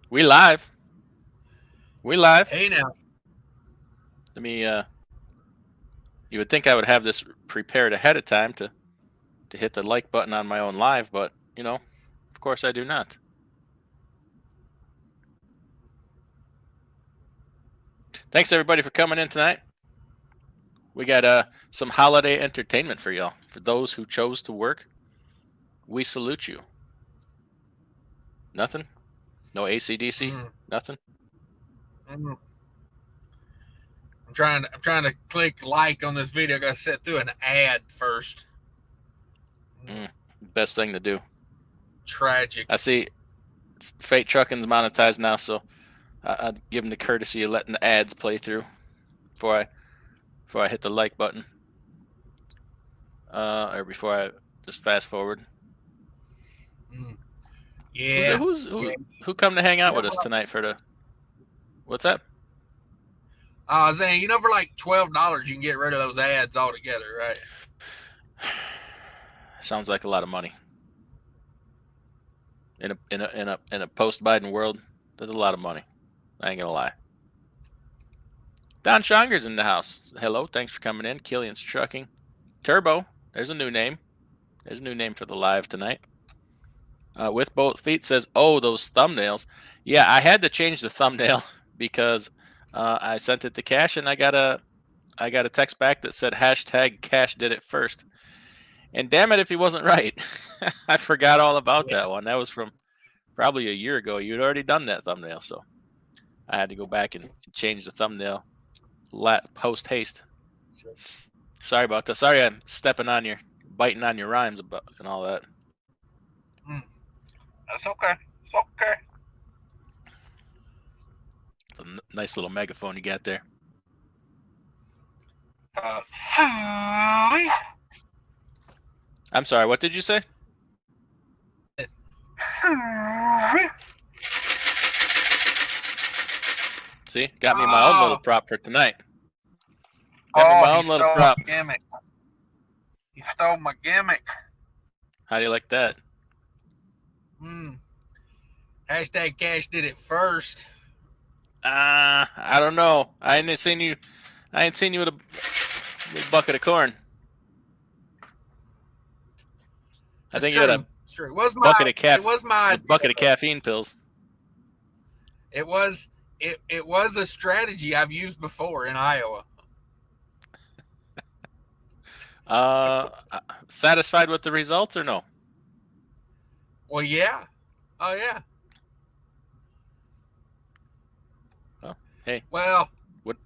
We live. We live. Hey now. Let me. You would think I would have this prepared ahead of time to hit the like button on my own live, but of course I do not. Thanks everybody for coming in tonight. We got some holiday entertainment for y'all. For those who chose to work, we salute you. Nothing? No ACDC? Nothing? I'm trying to click like on this video. I got to sit through an ad first. Best thing to do. Tragic. I see Fate Trucking's monetized now, so I'd give them the courtesy of letting the ads play through before I hit the like button. Or before I just fast forward. Yeah. Who come to hang out with us tonight for the? What's that? I was saying, for like $12, you can get rid of those ads altogether, right? Sounds like a lot of money. In a post-Biden world, that's a lot of money. I ain't gonna lie. Don Schonger's in the house. Hello, thanks for coming in. Killian's Trucking. Turbo, there's a new name. There's a new name for the live tonight. With Both Feet says, oh, those thumbnails. Yeah, I had to change the thumbnail because I sent it to Cash and I got a text back that said hashtag Cash did it first. And damn it if he wasn't right. I forgot all about that one. That was from probably a year ago. You'd already done that thumbnail, so I had to go back and change the thumbnail post haste. Sorry about that. Sorry I'm biting on your rhymes and all that. That's okay. It's okay. It's a nice little megaphone you got there. I'm sorry, what did you say? See, got me my own little prop for tonight. Got me my own little prop. Gimmick. He stole my gimmick. How do you like that? Hashtag Cash did it first. I don't know. I ain't seen you with a bucket of corn. I think you had a bucket of caffeine pills. It was a strategy I've used before in Iowa. Satisfied with the results or no? Well, yeah. Oh, yeah. Oh, hey. Well, what?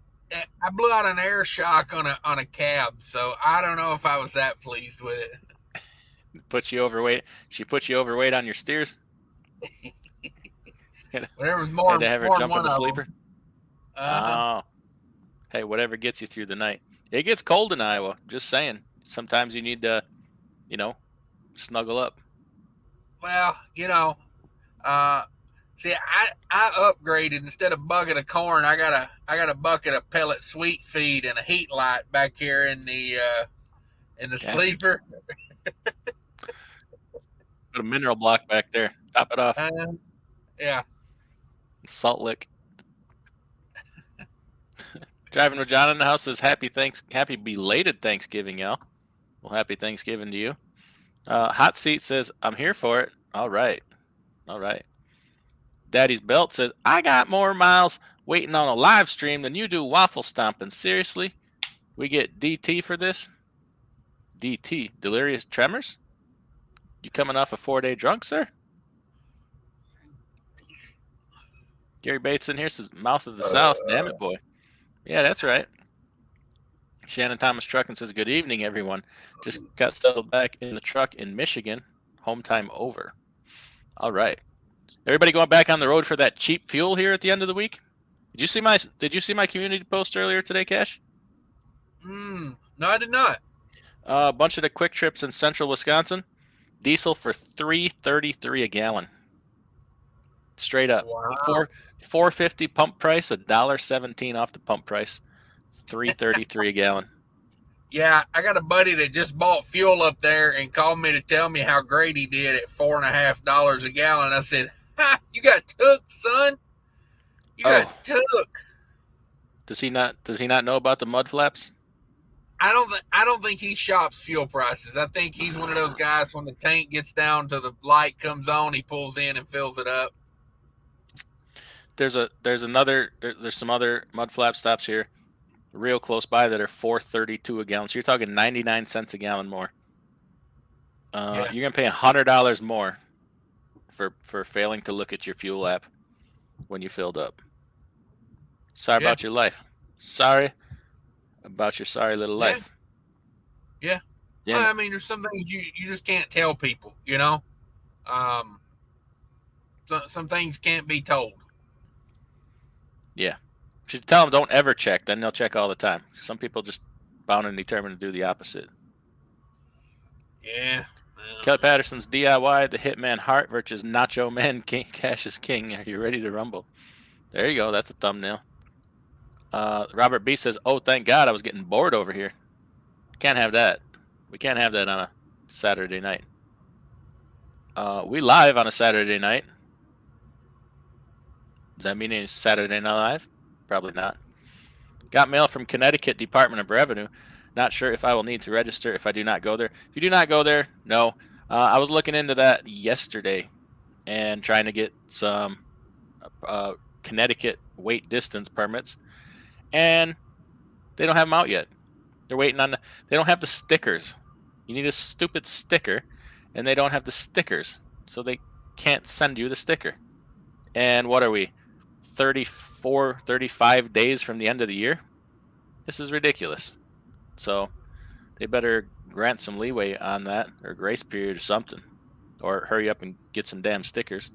I blew out an air shock on a cab, so I don't know if I was that pleased with it. Put you overweight. She put you overweight on your steers. Whatever's more. Had to have her jump in the sleeper. Oh. Hey, whatever gets you through the night. It gets cold in Iowa. Just saying. Sometimes you need to, snuggle up. Well, see, I upgraded. Instead of a bucket of corn, I got a bucket of pellet sweet feed and a heat light back here in the sleeper. Put a mineral block back there. Top it off. Yeah. Salt lick. Driving with John in the house says happy belated Thanksgiving, y'all. Well, happy Thanksgiving to you. Hot Seat says, I'm here for it. All right. Daddy's Belt says, I got more miles waiting on a live stream than you do waffle stomping. Seriously? We get DT for this? DT, delirious tremors? You coming off a 4-day drunk, sir? Gary Bates in here says, mouth of the South. Damn it, boy. Yeah, that's right. Shannon Thomas Trucking says, good evening, everyone. Just got settled back in the truck in Michigan. Home time over. All right. Everybody going back on the road for that cheap fuel here at the end of the week? Did you see my community post earlier today, Cash? No, I did not. A bunch of the quick trips in central Wisconsin. Diesel for $3.33 a gallon. Straight up. Wow. $4.50 pump price, $1.17 off the pump price. $3.33 a gallon. Yeah, I got a buddy that just bought fuel up there and called me to tell me how great he did at $4.50 a gallon. I said, You got took, son. You got Oh, took. does he not? Does he not know about the mud flaps? I don't think he shops fuel prices. I think he's one of those guys when the tank gets down to the light comes on, he pulls in and fills it up. There's some other mud flap stops here, real close by that are $4.32 a gallon. So you're talking 99 cents a gallon more. Yeah. You're gonna pay $100 more for failing to look at your fuel app when you filled up. Sorry Yeah. about your life. Sorry about your sorry little Yeah. life. Yeah. Damn Well, it. I mean, there's some things you just can't tell people, you know? Some things can't be told. Yeah. You should tell them don't ever check, then they'll check all the time. Some people just bound and determined to do the opposite. Yeah. Kelly Patterson's DIY, the Hitman Heart versus Nacho Man King, Cash is King. Are you ready to rumble? There you go. That's a thumbnail. Robert B says, oh, thank God I was getting bored over here. Can't have that. We can't have that on a Saturday night. We live on a Saturday night. Does that mean it's Saturday Night Live? Probably not. Got mail from Connecticut Department of Revenue. Not sure if I will need to register if I do not go there. If you do not go there, no. I was looking into that yesterday and trying to get some Connecticut weight distance permits, and they don't have them out yet. They're waiting on they don't have the stickers. You need a stupid sticker, and they don't have the stickers, so they can't send you the sticker. And what are we, 34, 35 days from the end of the year? This is ridiculous. So they better grant some leeway on that, or grace period or something, or hurry up and get some damn stickers.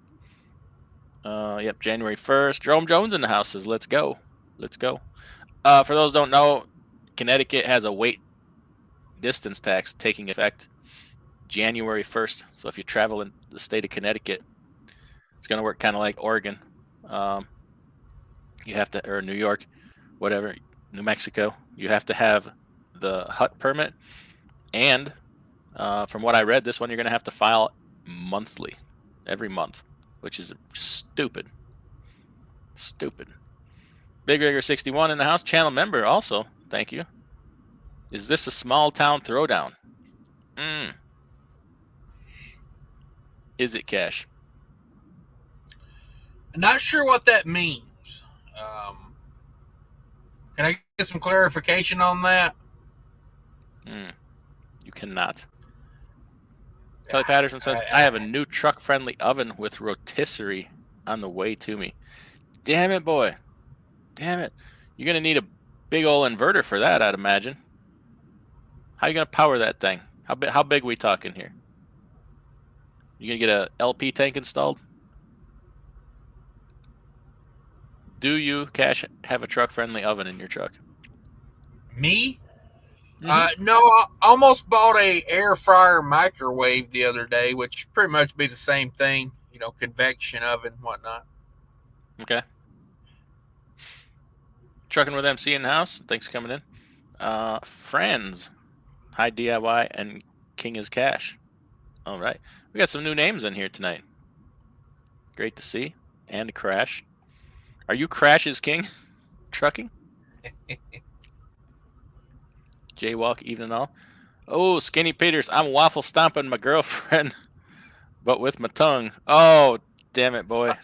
Yep, January 1st. Jerome Jones in the house says, let's go. Let's go. For those who don't know, Connecticut has a weight distance tax taking effect January 1st. So if you travel in the state of Connecticut, it's going to work kind of like Oregon. You have to, or New York, whatever, New Mexico, you have to have the HUT permit. And from what I read, this one you're going to have to file monthly, every month, which is stupid. Stupid. Big Rigger 61 in the house, channel member also. Thank you. Is this a small town throwdown? Is it, Cash? Not sure what that means. Can I get some clarification on that? You cannot. Kelly Patterson says, I have a new truck-friendly oven with rotisserie on the way to me. Damn it, boy. Damn it. You're going to need a big old inverter for that, I'd imagine. How are you going to power that thing? How big are we talking here? You going to get a LP tank installed? Do you, Cash, have a truck-friendly oven in your truck? Me? No, I almost bought a air fryer microwave the other day, which pretty much be the same thing, you know, convection oven, whatnot. Okay. Trucking with MC in the house. Thanks for coming in. Friends. Hi, DIY and King is Cash. All right. We got some new names in here tonight. Great to see. And Crash. Are you Crash is King? Trucking? Jaywalk, even all. Oh, Skinny Peters. I'm waffle stomping my girlfriend, but with my tongue. Oh, damn it, boy.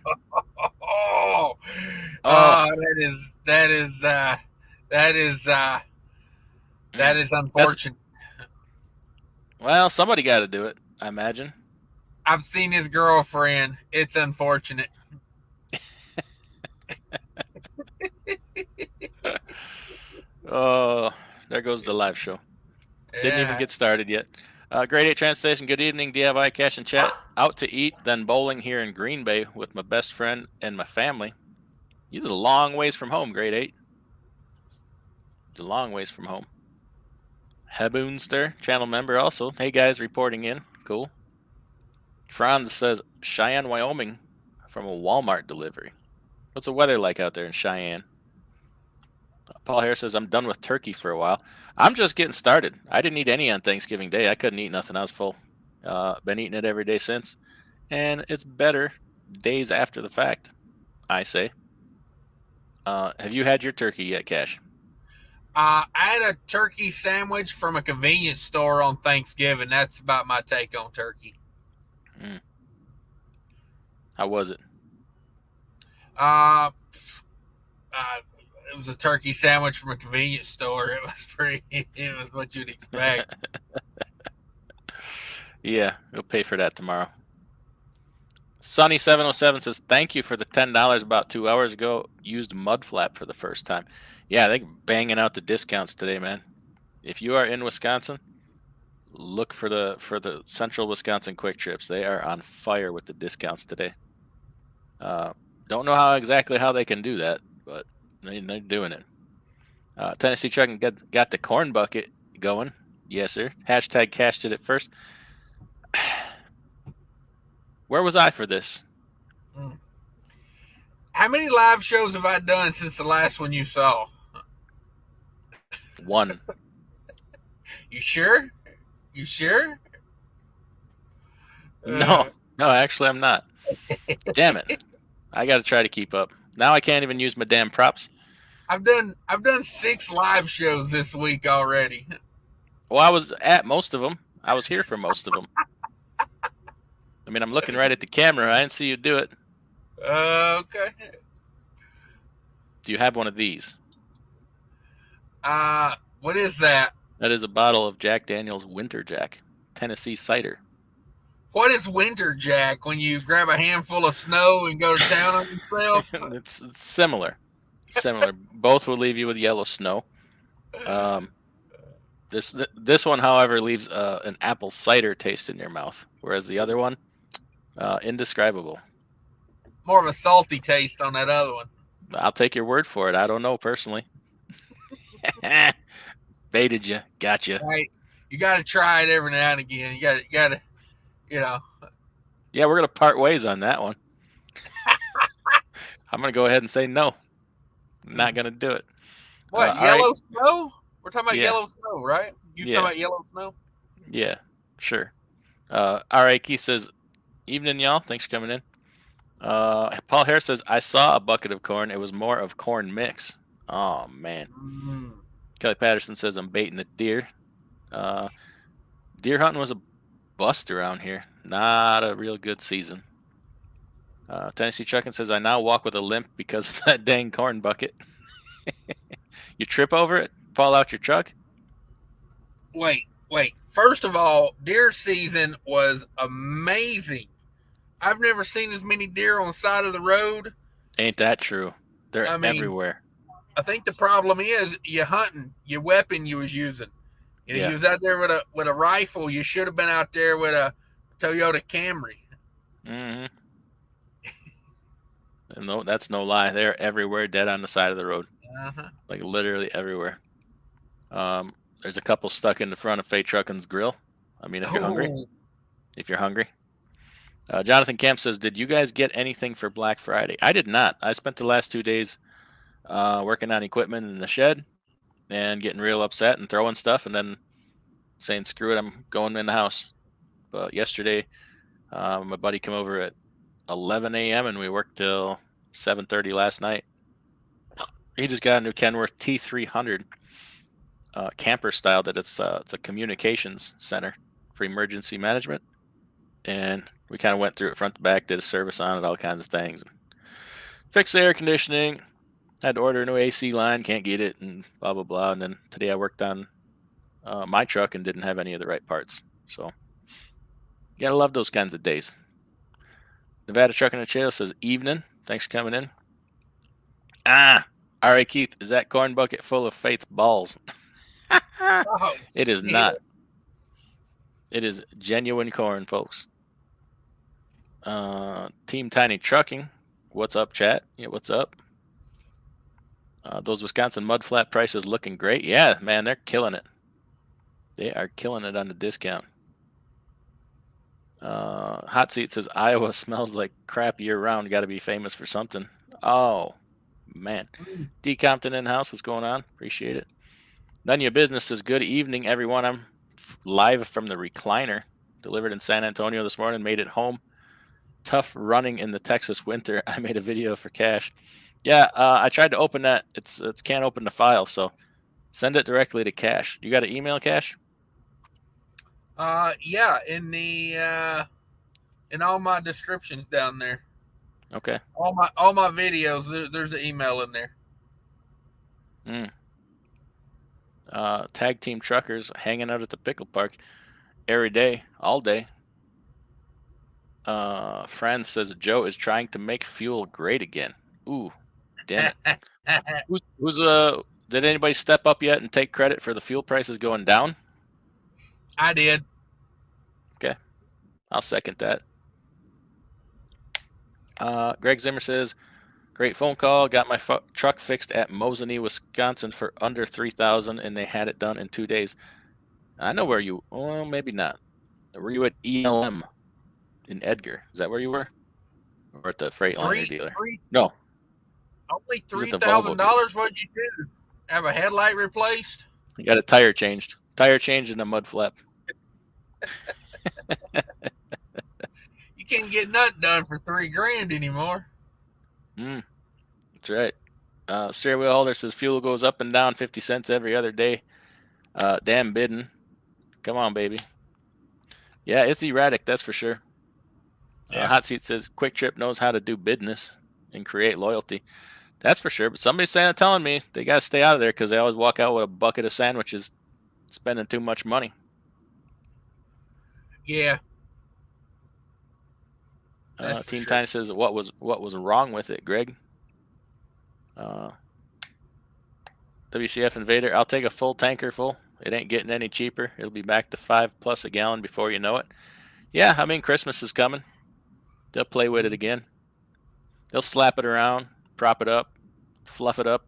That is unfortunate. Well, somebody got to do it, I imagine. I've seen his girlfriend. It's unfortunate. Oh, there goes the live show. Didn't even get started yet. Grade 8 Transportation, good evening, DIY, Cash and Chat. Out to eat, then bowling here in Green Bay with my best friend and my family. You're a long ways from home, Grade 8. It's a long ways from home. Haboonster, channel member also. Hey guys, reporting in. Cool. Franz says, Cheyenne, Wyoming, from a Walmart delivery. What's the weather like out there in Cheyenne? Paul Harris says, I'm done with turkey for a while. I'm just getting started. I didn't eat any on Thanksgiving Day. I couldn't eat nothing. I was full. Been eating it every day since. And it's better days after the fact, I say. Have you had your turkey yet, Cash? I had a turkey sandwich from a convenience store on Thanksgiving. That's about my take on turkey. How was it? It was a turkey sandwich from a convenience store. It was pretty. It was what you'd expect. Yeah, you'll pay for that tomorrow. Sunny707 says, thank you for the $10 about 2 hours ago. Used MUDFLAP for the first time. Yeah, they're banging out the discounts today, man. If you are in Wisconsin, look for the Central Wisconsin Quick Trips. They are on fire with the discounts today. Don't know exactly how they can do that, but they're doing it. Tennessee Trucking got the corn bucket going. Yes, sir. Hashtag Cash did it first. Where was I for this? How many live shows have I done since the last one you saw? One. You sure? You sure? No, actually I'm not. Damn it. I got to try to keep up. Now I can't even use my damn props. I've done 6 live shows this week already. Well, I was at most of them. I was here for most of them. I mean, I'm looking right at the camera. I didn't see you do it. Okay. Do you have one of these? What is that? That is a bottle of Jack Daniel's Winter Jack, Tennessee cider. What is Winter Jack? When you grab a handful of snow and go to town on yourself? It's similar. Both will leave you with yellow snow. This one, however, leaves an apple cider taste in your mouth, whereas the other one, indescribable. More of a salty taste on that other one. I'll take your word for it. I don't know personally. Baited you. Gotcha. Right. You got to try it every now and again. You got to, you know. Yeah, we're going to part ways on that one. I'm going to go ahead and say no. I'm not going to do it. What, yellow right. snow? We're talking about yellow snow, right? You talking about yellow snow? Yeah, sure. All right, Keith says, evening, y'all. Thanks for coming in. Paul Harris says, I saw a bucket of corn. It was more of corn mix. Oh, man. Kelly Patterson says, I'm baiting the deer. Deer hunting was a bust around here. Not a real good season. Tennessee Trucking says, I now walk with a limp because of that dang corn bucket. You trip over it? Fall out your truck? Wait. First of all, deer season was amazing. I've never seen as many deer on the side of the road. Ain't that true? They're everywhere. I think the problem is you hunting, your weapon you was using. You know, you was out there with a rifle. You should have been out there with a Toyota Camry. Mm-hmm. No, that's no lie. They're everywhere, dead on the side of the road. Like literally everywhere. There's a couple stuck in the front of Fate Trucking's grill. I mean, if you're hungry. Jonathan Camp says, did you guys get anything for Black Friday? I did not. I spent the last 2 days working on equipment in the shed and getting real upset and throwing stuff and then saying, screw it, I'm going in the house. But yesterday, my buddy came over at 11 a.m. and we worked till 7:30 last night. He just got a new Kenworth T300 camper style that it's a communications center for emergency management. And we kind of went through it front to back, did a service on it, all kinds of things. Fixed the air conditioning, had to order a new AC line, can't get it, and blah, blah, blah. And then today I worked on my truck and didn't have any of the right parts. So you got to love those kinds of days. Nevada Trucking and Trail says, evening. Thanks for coming in. All right, Keith, is that corn bucket full of Fate's balls? It is not. It is genuine corn, folks. Team Tiny Trucking. What's up, chat? Yeah, what's up? Those Wisconsin MUDFLAP prices looking great. Yeah, man, they're killing it. They are killing it on the discount. Hot Seat says, Iowa smells like crap year-round. Got to be famous for something. Oh, man. D. Compton in-house, what's going on? Appreciate it. None of your business says, good evening, everyone. I'm live from the recliner. Delivered in San Antonio this morning. Made it home tough running in the Texas winter. I made a video for Cash. Yeah, I tried to open that. It's can't open the file, so send it directly to Cash. You got an email, Cash? Yeah, in the in all my descriptions down there. Okay. All my videos, there's an email in there. Tag team truckers hanging out at the pickle park every day, all day. Friend says Joe is trying to make fuel great again. Ooh, damn it. Who's did anybody step up yet and take credit for the fuel prices going down? I did. Okay, I'll second that. Greg Zimmer says, great phone call. Got my truck fixed at Mosinee, Wisconsin for under $3,000, and they had it done in 2 days. I know where you. Well, maybe not. Were you at ELM in Edgar? Is that where you were, or at the Freightliner dealer? No. Only $3,000. What'd you do? Have a headlight replaced? You got a tire changed. Tire changed and a mud flap. You can't get nothing done for $3,000 anymore. That's right. Steering wheel holder says fuel goes up and down 50 cents every other day. Damn bidding. Come on, baby. Yeah, it's erratic, that's for sure. Yeah. Hot Seat says Quick Trip knows how to do business and create loyalty. That's for sure. But somebody's telling me they got to stay out of there because they always walk out with a bucket of sandwiches, spending too much money. Yeah. Team Tiny says what was wrong with it, Greg? WCF Invader, I'll take a full tanker full. It ain't getting any cheaper. It'll be back to $5+ a gallon before you know it. Yeah, I mean, Christmas is coming. They'll play with it again. They'll slap it around, prop it up, fluff it up,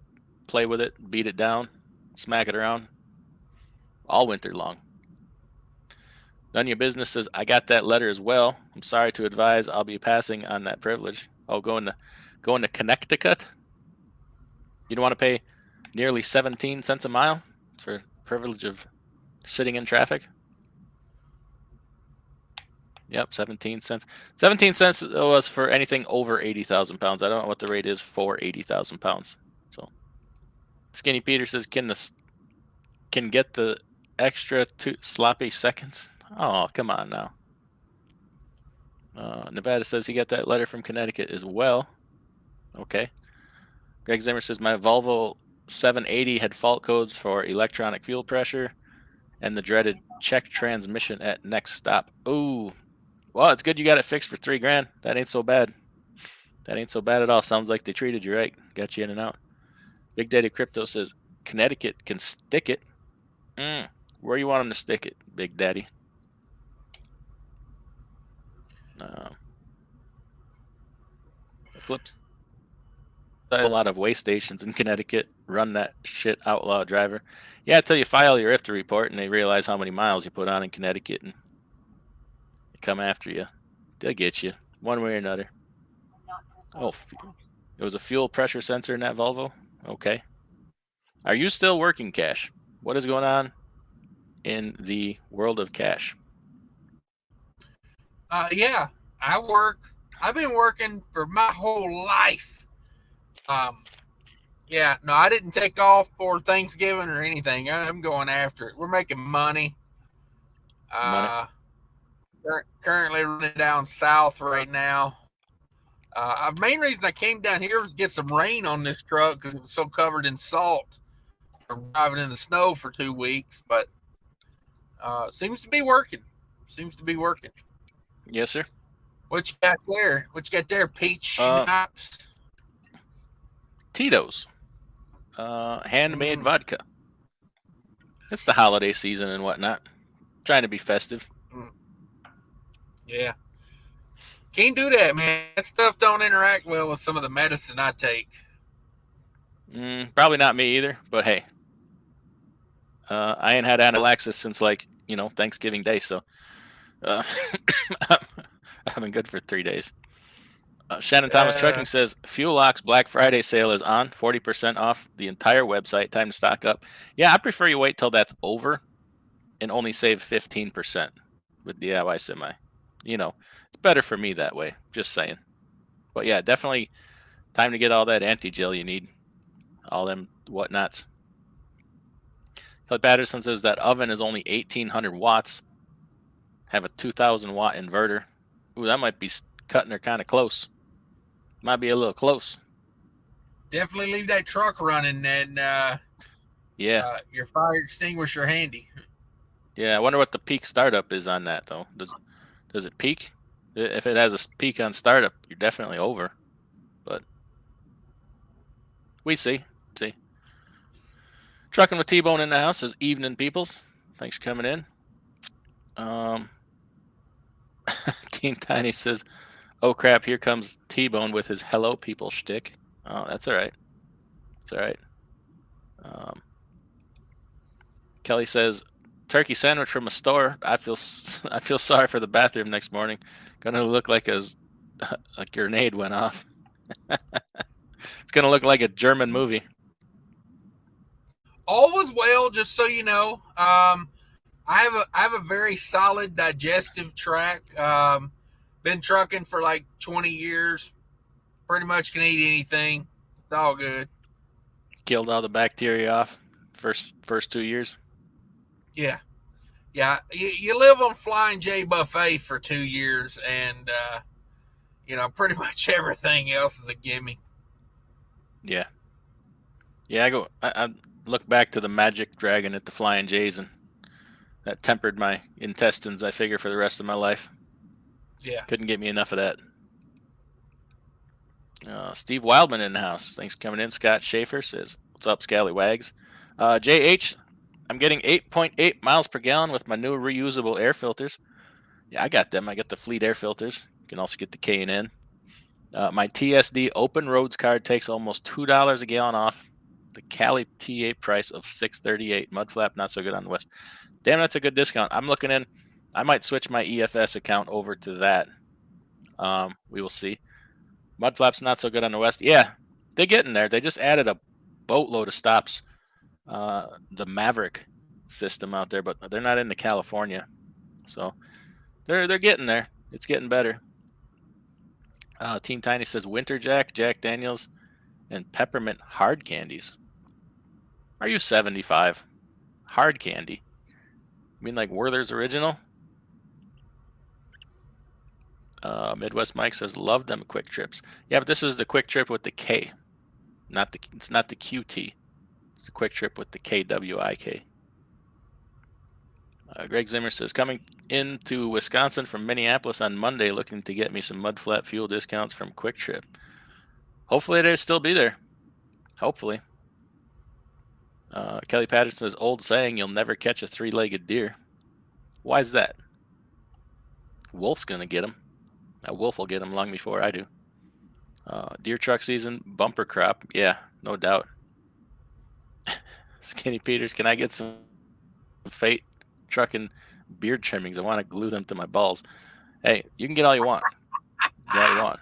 play with it, beat it down, smack it around all winter long. None of your business says, I got that letter as well. I'm sorry to advise I'll be passing on that privilege. Oh, going to Connecticut? You don't want to pay nearly 17 cents a mile for privilege of sitting in traffic? Yep, 17 cents. 17 cents was for anything over 80,000 pounds. I don't know what the rate is for 80,000 pounds. So, Skinny Peter says, can get the extra 2 sloppy seconds? Oh, come on now. Nevada says he got that letter from Connecticut as well. Okay. Greg Zimmer says my Volvo 780 had fault codes for electronic fuel pressure and the dreaded check transmission at next stop. Ooh. Well, it's good you got it fixed for $3,000. That ain't so bad. That ain't so bad at all. Sounds like they treated you right. Got you in and out. Big Daddy Crypto says Connecticut can stick it. Where you want them to stick it, Big Daddy? Flipped. A lot of way stations in Connecticut run that shit, outlaw driver. Yeah, until you file your IFTA report and they realize how many miles you put on in Connecticut and they come after you. They'll get you one way or another. Oh, it was a fuel pressure sensor in that Volvo? Okay. Are you still working, Cash? What is going on in the world of Cash? Yeah, I work. I've been working for my whole life. Yeah, no, I didn't take off for Thanksgiving or anything. I'm going after it. We're making money. Currently running down south right now. The main reason I came down here was to get some rain on this truck because it was so covered in salt from driving in the snow for 2 weeks. But seems to be working. Yes, sir. What you got there? Peach schnapps? Tito's. Handmade vodka. It's the holiday season and whatnot. Trying to be festive. Yeah. Can't do that, man. That stuff don't interact well with some of the medicine I take. Probably not me either, but hey. I ain't had anaphylaxis since Thanksgiving Day, so I've been good for 3 days. Shannon Thomas Trucking says Fuel Ox Black Friday sale is on, 40% off the entire website. Time to stock up. Yeah, I prefer you wait till that's over and only save 15% with DIY Semi. it's better for me that way. Just saying. But yeah, definitely time to get all that antigel you need. All them whatnots. Kelly Patterson says that oven is only 1,800 watts. Have a 2,000 watt inverter. Ooh, that might be cutting her kind of close. Might be a little close. Definitely leave that truck running and your fire extinguisher handy. Yeah, I wonder what the peak startup is on that though. Does it peak? If it has a peak on startup, you're definitely over. But we see. Trucking with T-Bone in the house says evening peoples. Thanks for coming in. Team Tiny says, "Oh crap! Here comes T-Bone with his hello people shtick." Oh, that's all right. It's all right. Kelly says, "Turkey sandwich from a store. I feel sorry for the bathroom next morning. Gonna look like a grenade went off. It's gonna look like a German movie." All was well, just so you know. I have a very solid digestive tract. Been trucking for like 20 years. Pretty much can eat anything. It's all good. Killed all the bacteria off first 2 years. Yeah. You live on Flying J buffet for 2 years, and pretty much everything else is a gimme. Yeah. I look back to the Magic Dragon at the Flying J's, and that tempered my intestines, I figure, for the rest of my life. Yeah. Couldn't get me enough of that. Steve Wildman in the house. Thanks for coming in. Scott Schaefer says, "What's up, Scallywags?" JH, I'm getting 8.8 miles per gallon with my new reusable air filters. Yeah, I got them. I got the Fleet air filters. You can also get the K&N. My TSD Open Roads card takes almost $2 a gallon off the Cali T8 price of $6.38. MUDFLAP, not so good on the West. Damn, that's a good discount. I'm looking in. I might switch my EFS account over to that. We will see. MUDFLAP's not so good on the West. Yeah, they're getting there. They just added a boatload of stops. The Maverick system out there, but they're not into California. So they're getting there. It's getting better. Team Tiny says Winter Jack Daniels, and peppermint hard candies. Are you 75? Hard candy? I mean like Werther's Original? Midwest Mike says love them quick trips. Yeah, but this is the quick trip with the K. It's not the QT. It's the quick trip with the KWIK. Greg Zimmer says coming into Wisconsin from Minneapolis on Monday, looking to get me some MUDFLAP fuel discounts from Quick Trip. Hopefully they'll still be there. Hopefully. Kelly Patterson's old saying, "You'll never catch a three-legged deer." Why is that? Wolf's gonna get him. A wolf will get him long before I do. Deer truck season, bumper crop. Yeah, no doubt. Skinny Peters, can I get some Fate trucking beard trimmings? I want to glue them to my balls. Hey, you can get all you want. Get all you want.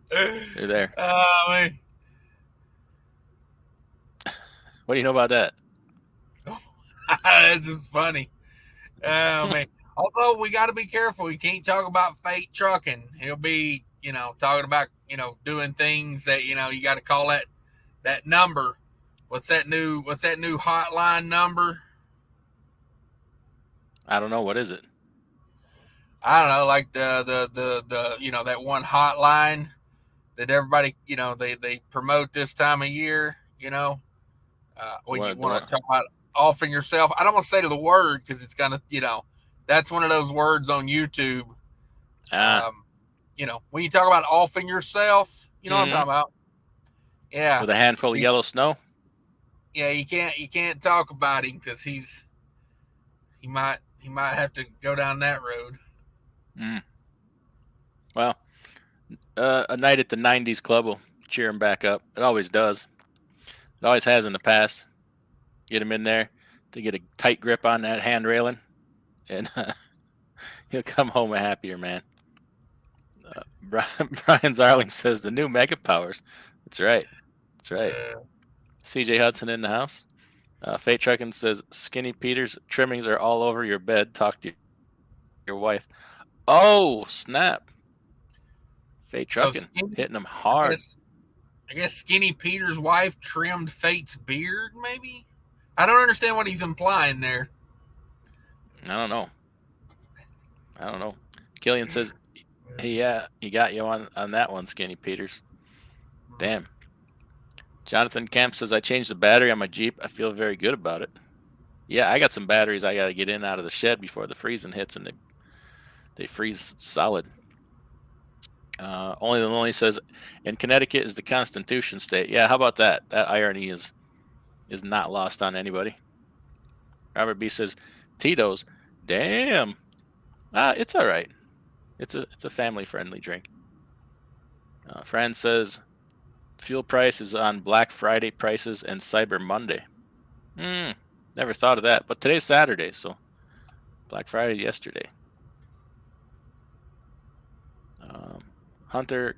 They're there. Man. What do you know about that? That's just funny. Man. Although we got to be careful. You can't talk about Fate trucking. He'll be, talking about, doing things that, you got to call that number. What's that new hotline number? I don't know. What is it? I don't know, like the that one hotline that everybody, they promote this time of year, when you want to talk about offing yourself. I don't want to say to the word because it's gonna, that's one of those words on YouTube. When you talk about offing yourself, you know what I'm talking about. Yeah. With a handful of yellow snow. Yeah, you can't talk about him because he might have to go down that road. Well, a night at the 90s club will cheer him back up. It always does. It always has in the past. Get him in there to get a tight grip on that hand railing, and he'll come home a happier man. Brian Zarling says the new Mega Powers. That's right. CJ Hudson in the house. Fate Trucking says Skinny Peters trimmings are all over your bed. Talk to your wife. Oh, snap. Fate So trucking. Skinny, Hitting them I hard. guess Skinny Peter's wife trimmed Fate's beard, maybe? I don't understand what he's implying there. I don't know. Killian says, yeah, he got you on that one, Skinny Peters. Damn. Jonathan Camp says, I changed the battery on my Jeep. I feel very good about it. Yeah, I got some batteries I got to get in out of the shed before the freezing hits, and they freeze solid. Only the Lonely says, and Connecticut is the Constitution state. Yeah, how about that? That irony is not lost on anybody. Robert B says, Tito's. Damn. It's all right. It's a family friendly drink. Fran says, fuel price is on Black Friday prices and Cyber Monday. Never thought of that. But today's Saturday, so Black Friday yesterday. Hunter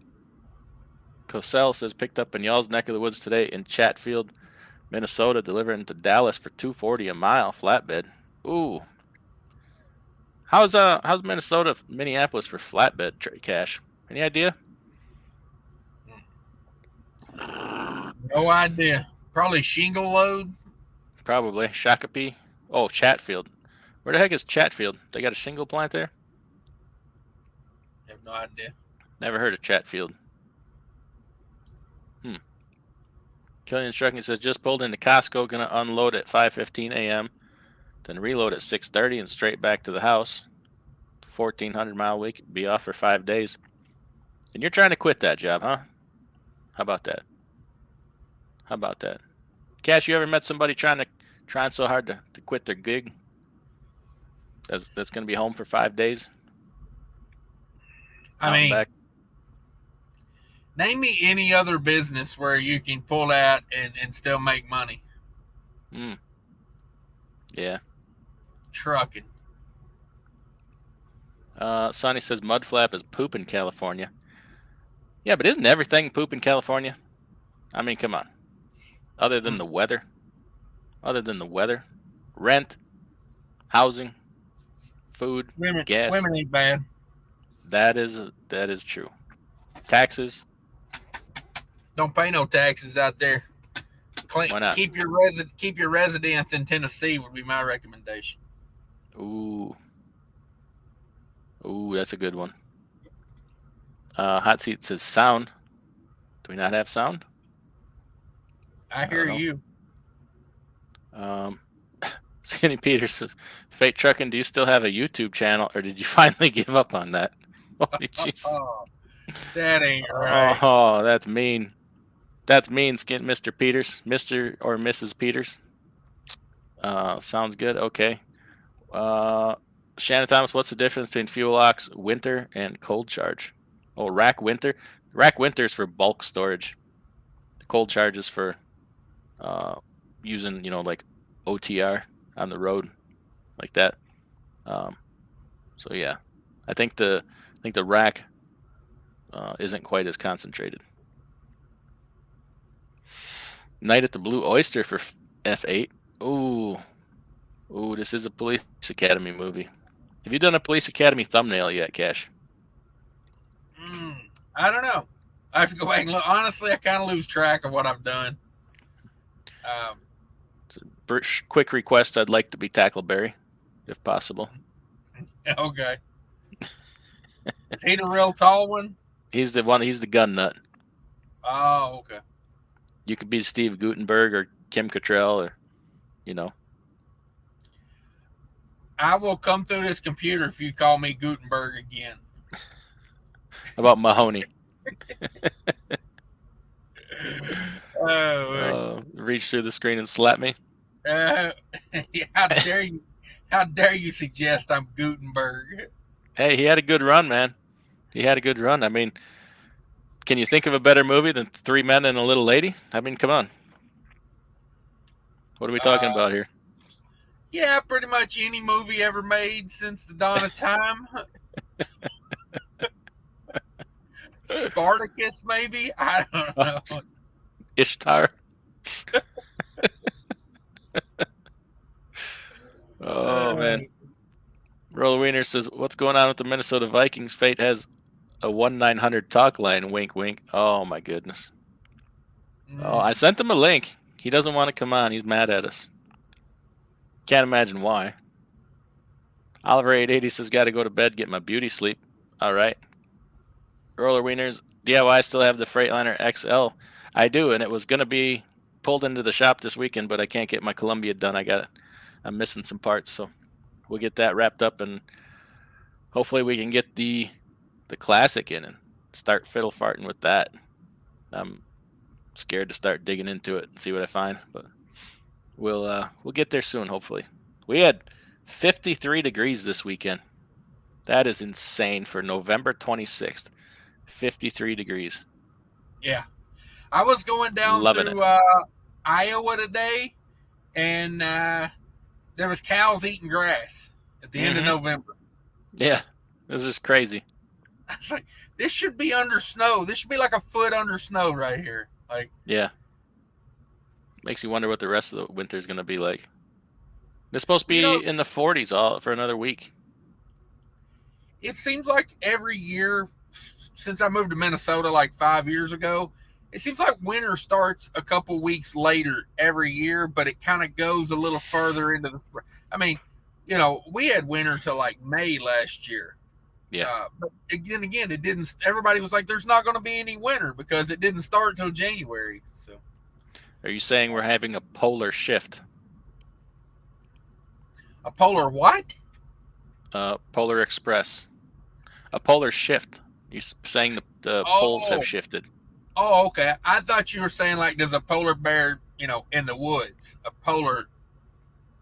Cosell says, picked up in y'all's neck of the woods today in Chatfield, Minnesota, delivering to Dallas for $2.40 a mile flatbed. Ooh. How's Minnesota, Minneapolis for flatbed cash? Any idea? No idea. Probably shingle load. Probably. Shakopee. Oh, Chatfield. Where the heck is Chatfield? They got a shingle plant there? I have no idea. Never heard of Chatfield. Killian Trucking says, just pulled into Costco, gonna unload at 5:15 a.m., then reload at 6:30 and straight back to the house. 1,400-mile week, be off for 5 days. And you're trying to quit that job, huh? How about that? Cash, you ever met somebody trying so hard to quit their gig? That's gonna be home for 5 days. I mean, back. Name me any other business where you can pull that and still make money. Yeah. Trucking. Sonny says MUDFLAP is poop in California. Yeah, but isn't everything poop in California? I mean, come on. Other than the weather. Rent, housing, food, gas. Women ain't bad. That is true. Taxes. Don't pay no taxes out there. Why not? Keep your residence in Tennessee would be my recommendation. Ooh, that's a good one. Hot Seat says sound. Do we not have sound? I hear you. Skinny Peter says, Fate Trucking, do you still have a YouTube channel, or did you finally give up on that? Holy jeez. That ain't right. Oh, that's mean. That's mean, Mr. Peters. Mr. or Mrs. Peters. Sounds good. Okay. Shannon Thomas, what's the difference between fuel ox winter and cold charge? Oh, rack winter. Rack winter is for bulk storage. The cold charge is for using, like OTR on the road, like that. So yeah, I think the rack isn't quite as concentrated. Night at the Blue Oyster for F8. Ooh, this is a Police Academy movie. Have you done a Police Academy thumbnail yet, Cash? I don't know. I have to go back and look. Honestly, I kind of lose track of what I've done. It's a quick request. I'd like to be Tackleberry, if possible. Okay. Is he the real tall one? He's the one. He's the gun nut. Oh, okay. You could be Steve Guttenberg or Kim Cattrall, or I will come through this computer if you call me Gutenberg again. How about Mahoney? Reach through the screen and slap me. How dare you? How dare you suggest I'm Gutenberg? Hey, he had a good run, man. He had a good run. I mean, can you think of a better movie than Three Men and a Little Lady? I mean, come on. What are we talking about here? Yeah, pretty much any movie ever made since the dawn of time. Spartacus, maybe? I don't know. Ishtar. Oh, man. Roller Wiener says, "What's going on with the Minnesota Vikings? Fate has a 1-900 talk line. Wink, wink." Oh my goodness. Oh, I sent him a link. He doesn't want to come on. He's mad at us. Can't imagine why. Oliver 880 says, "Got to go to bed, get my beauty sleep." All right. Roller Wieners, DIY still have the Freightliner XL. I do, and it was gonna be pulled into the shop this weekend, but I can't get my Columbia done. I'm missing some parts, so we'll get that wrapped up, and hopefully we can get the Classic in and start fiddle farting with that. I'm scared to start digging into it and see what I find, but we'll get there soon, hopefully. We had 53 degrees this weekend. That is insane for November 26th. 53 degrees. Yeah. I was going down through Iowa today, and there was cows eating grass at the end of November. Yeah, this is crazy. I was like, this should be under snow. This should be like a foot under snow right here. Like, yeah. Makes you wonder what the rest of the winter is going to be like. It's supposed to be in the 40s for another week. It seems like every year since I moved to Minnesota like 5 years ago, it seems like winter starts a couple weeks later every year, but it kind of goes a little further into the spring. I mean, we had winter till like May last year. Yeah. But again, it didn't. Everybody was like, "There's not going to be any winter because it didn't start till January." So, are you saying we're having a polar shift? A polar what? Polar Express. A polar shift. You're saying the poles have shifted. Oh, okay. I thought you were saying like, does a polar bear, in the woods? A polar.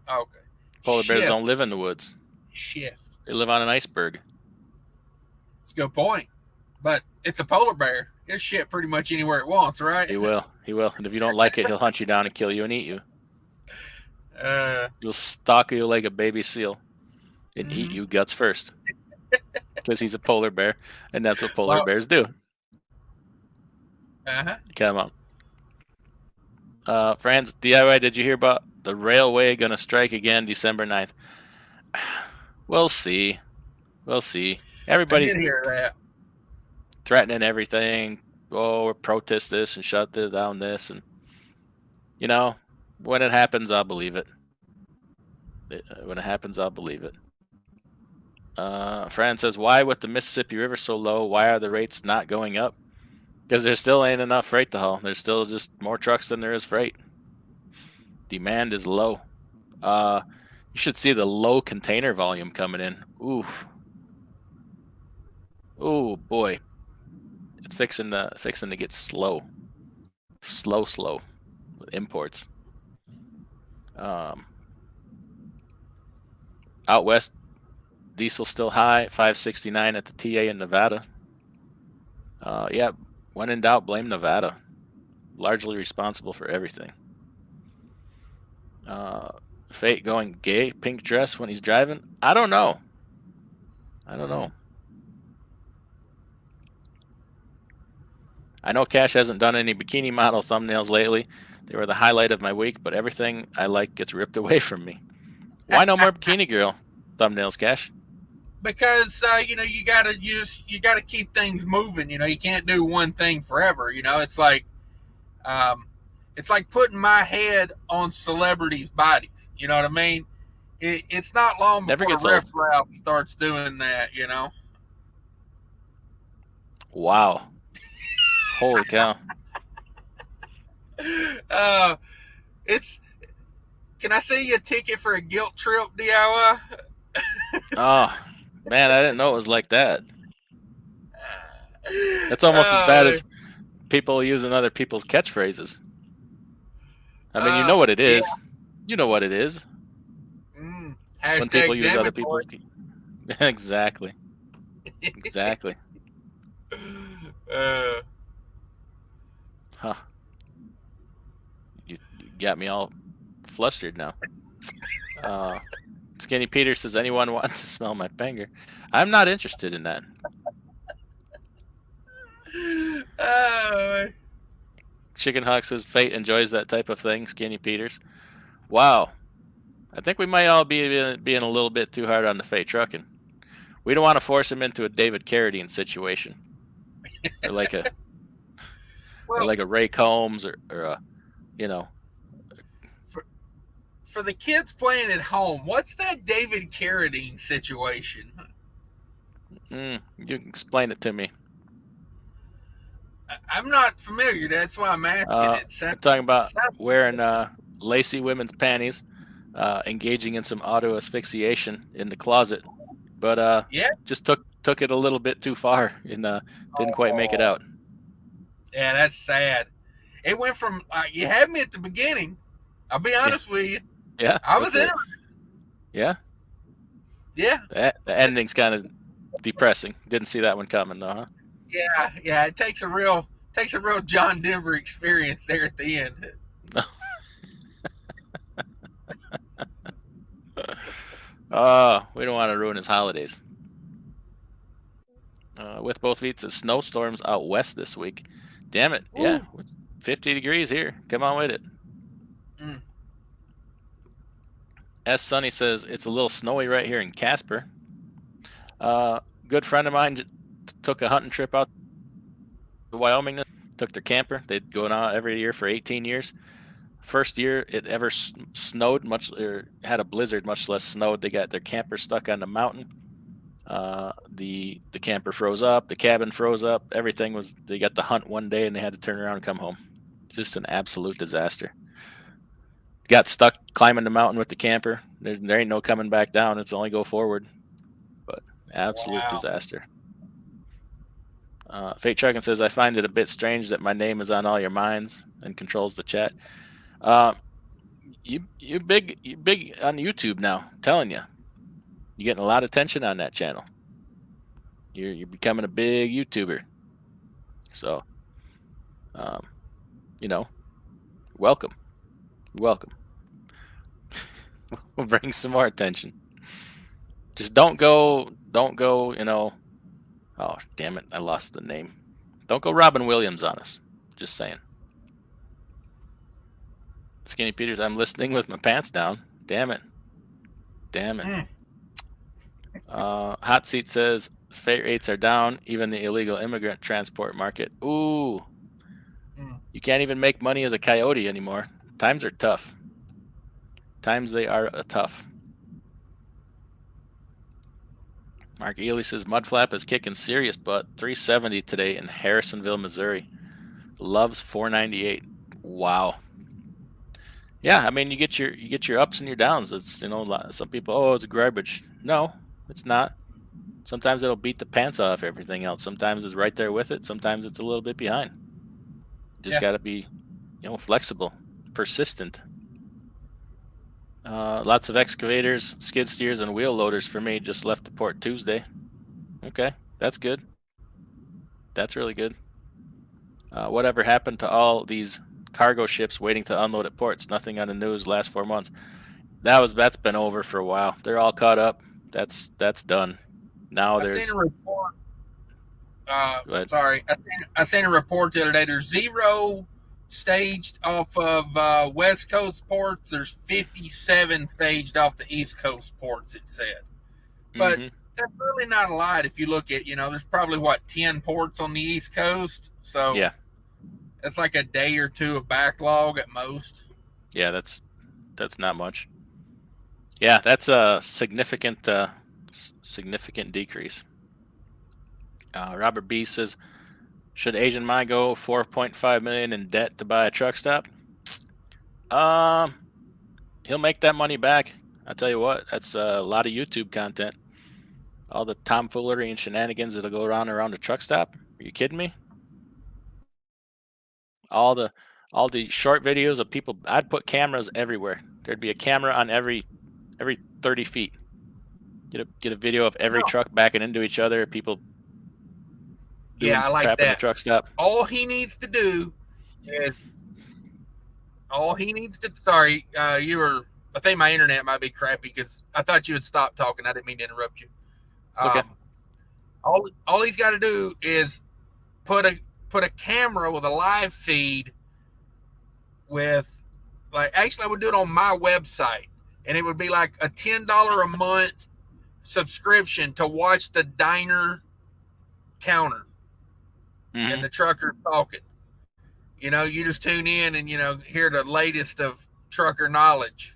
Okay. Polar bears don't live in the woods. Shift. They live on an iceberg. That's a good point. But it's a polar bear. He'll shit pretty much anywhere it wants, right? He will. And if you don't like it, he'll hunt you down and kill you and eat you. He'll stalk you like a baby seal and eat you guts first. Because he's a polar bear, and that's what polar bears do. Come on. Franz, DIY, did you hear about the railway going to strike again December 9th? We'll see. Everybody's threatening everything. Oh, we'll protest this and shut down this. And, when it happens, I'll believe it. Fran says, "Why with the Mississippi River so low, why are the rates not going up?" Because there still ain't enough freight to haul. There's still just more trucks than there is freight. Demand is low. You should see the low container volume coming in. Oof. Oh boy. It's fixing to get slow. Slow with imports. Out west, diesel still high, 569 at the TA in Nevada. Yeah, when in doubt, blame Nevada. Largely responsible for everything. Fate going gay, pink dress when he's driving? I don't know. I know Cash hasn't done any bikini model thumbnails lately. They were the highlight of my week, but everything I like gets ripped away from me. Why no more bikini girl thumbnails, Cash? Because you gotta keep things moving. You can't do one thing forever. It's like putting my head on celebrities' bodies. You know what I mean? It's not long before refferal starts doing that. Wow. Holy cow. Can I send you a ticket for a guilt trip, DIY? Oh, man, I didn't know it was like that. That's almost as bad as people using other people's catchphrases. I mean, you know what it is. Yeah. You know what it is. When people use other people's... Exactly. Huh. You got me all flustered now. Skinny Peter says, "Anyone want to smell my finger?" I'm not interested in that. Chicken Hawk says, "Fate enjoys that type of thing." Skinny Peters. Wow. I think we might all be being a little bit too hard on the Fate trucking. We don't want to force him into a David Carradine situation, or like a Ray Combs, or a, For the kids playing at home, what's that David Carradine situation? You can explain it to me. I'm not familiar. That's why I'm asking. I'm talking about wearing lacy women's panties, engaging in some auto asphyxiation in the closet, but just took it a little bit too far and didn't quite make it out. Yeah, that's sad. It went from you had me at the beginning. I'll be honest with you. Yeah, I was interested. Yeah. The ending's kind of depressing. Didn't see that one coming, though, huh? Yeah. It takes a real John Denver experience there at the end. We don't want to ruin his holidays. With both feet, says snowstorms out west this week. Damn it! Ooh. Yeah, 50 degrees here. Come on with it. S. Sunny says it's a little snowy right here in Casper. Good friend of mine took a hunting trip out to Wyoming. Took their camper. They'd go out every year for 18 years. First year it ever snowed, or had a blizzard, much less snowed. They got their camper stuck on the mountain. The camper froze up. The cabin froze up. Everything was. They got to hunt one day and they had to turn around and come home. Just an absolute disaster. Got stuck climbing the mountain with the camper. There ain't no coming back down. It's only go forward. But absolute disaster. Fate Truckin' says, I find it a bit strange that my name is on all your minds and controls the chat. You big on YouTube now. I'm telling you, you're getting a lot of attention on that channel. You're becoming a big YouTuber. So, welcome. Welcome. We'll bring some more attention. Just don't go, oh, damn it, I lost the name. Don't go Robin Williams on us. Just saying. Skinny Peters, I'm listening with my pants down. Damn it. Hot Seat says, freight rates are down, even the illegal immigrant transport market. Ooh. You can't even make money as a coyote anymore. Times are tough. They are tough. Mark Ely says, MUDFLAP is kicking serious butt. 370 today in Harrisonville, Missouri. Loves 498. Wow. Yeah, I mean, you get your ups and your downs. It's, some people, oh, it's garbage. No, it's not. Sometimes it'll beat the pants off everything else. Sometimes it's right there with it. Sometimes it's a little bit behind. Just got to be, flexible, persistent. Lots of excavators, skid steers, and wheel loaders for me. Just left the port Tuesday. Okay, that's good. That's really good. Whatever happened to all these cargo ships waiting to unload at ports? Nothing on the news last 4 months. That's been over for a while. They're all caught up. That's done. Now I seen a report. I seen a report the other day. There's 0 staged off of West Coast ports. There's 57 staged off the East Coast ports, it said. But that's really not a lot if you look at, there's probably 10 ports on the East Coast. So yeah, it's like a day or two of backlog at most. Yeah, that's not much. Yeah, that's a significant decrease. Robert B says, should Asian Mai go $4.5 million in debt to buy a truck stop? He'll make that money back. I'll tell you what, that's a lot of YouTube content. All the tomfoolery and shenanigans that'll go around the truck stop. Are you kidding me? All the short videos of people. I'd put cameras everywhere. There'd be a camera on every 30 feet. Get a video of every truck backing into each other. People. Yeah, I like that. In the truck stop. All he needs to do is. Sorry, I think my internet might be crappy because I thought you had stopped talking. I didn't mean to interrupt you. It's okay. All he's got to do is put a camera with a live feed with, actually I would do it on my website, and it would be like a $10 a month subscription to watch the diner counter and the truckers talking. You know, you just tune in and, you know, hear the latest of trucker knowledge.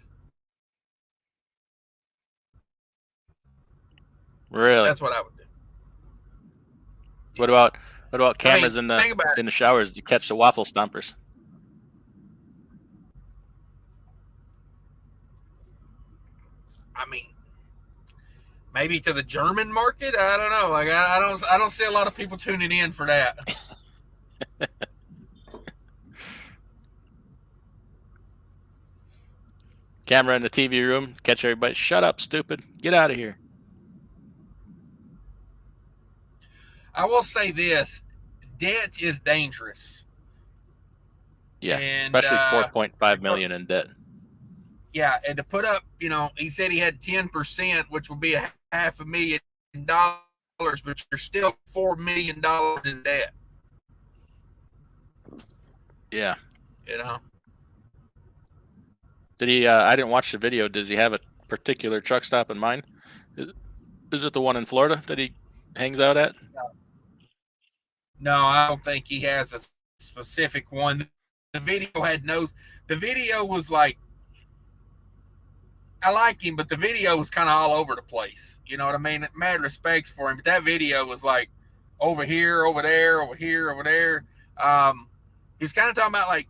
Really? That's what I would do. What about cameras in the showers to catch the waffle stompers? I mean, maybe to the German market. I don't know. Like I don't see a lot of people tuning in for that. Camera in the TV room, catch everybody. Shut up, stupid. Get out of here. I will say this: debt is dangerous. Yeah, and, especially 4.5 million in debt. Yeah, and to put up, you know, he said he had 10%, which would be $500,000, but you're still $4 million in debt. Yeah. You know. Did he? I didn't watch the video. Does he have a particular truck stop in mind? Is it the one in Florida that he hangs out at? No, I don't think he has a specific one. The video had no. The video was like, I like him, but the video was kind of all over the place. You know what I mean? Mad respects for him, but that video was like over here, over there, over here, over there. He was kind of talking about like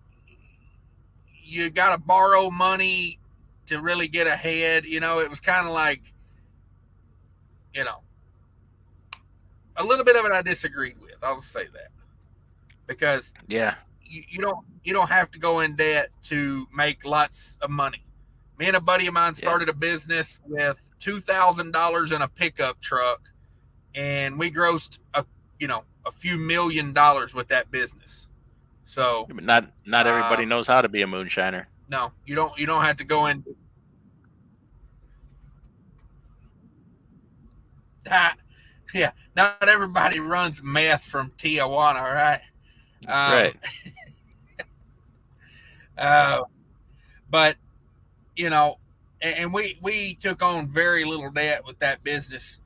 you got to borrow money to really get ahead. You know, it was kind of like, you know, a little bit of it I disagreed with. I'll just say that because you don't have to go in debt to make lots of money. Me and a buddy of mine started a business with $2,000 in a pickup truck, and we grossed a few $1 million with that business. So, but not everybody knows how to be a moonshiner. No, you don't have to go in. Yeah, not everybody runs meth from Tijuana, right? That's right. But you know, and we took on very little debt with that business.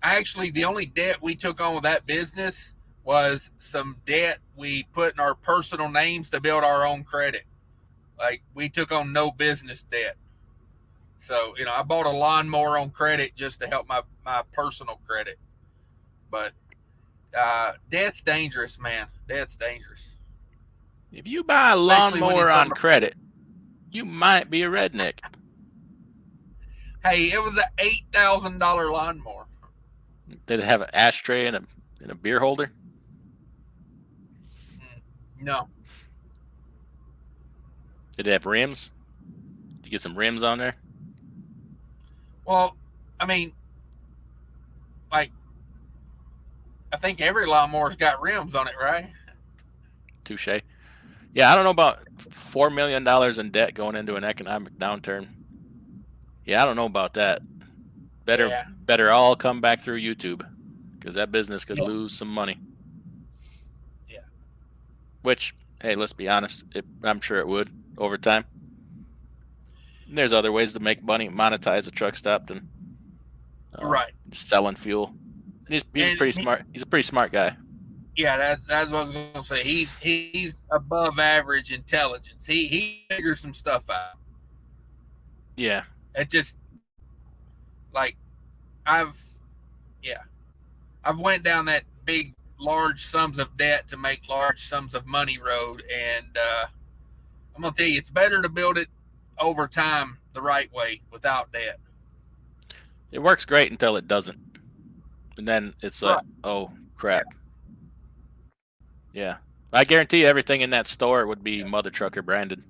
Actually, the only debt we took on with that business was some debt we put in our personal names to build our own credit. Like, we took on no business debt. So, you know, I bought a lawnmower on credit just to help my personal credit. But debt's dangerous, man. Debt's dangerous. If you buy a lawnmower on credit, you might be a redneck. Hey, it was an $8,000 lawnmower. Did it have an ashtray and a beer holder? No. Did it have rims? Did you get some rims on there? Well, I mean, like, I think every lawnmower's got rims on it, right? Touche. Yeah, I don't know about $4 million in debt going into an economic downturn. Yeah, I don't know about that. Better all come back through YouTube, because that business could lose some money. Yeah. Which, hey, let's be honest, I'm sure it would over time. And there's other ways to make money, monetize a truck stop than selling fuel. And he's pretty smart. He's a pretty smart guy. Yeah, that's what I was gonna say. He's above average intelligence. He figures some stuff out. Yeah. It just like I've went down that big large sums of debt to make large sums of money road, and I'm gonna tell you, it's better to build it over time the right way without debt. It works great until it doesn't, and then it's like, oh crap. Yeah, I guarantee you everything in that store would be Mother Trucker branded.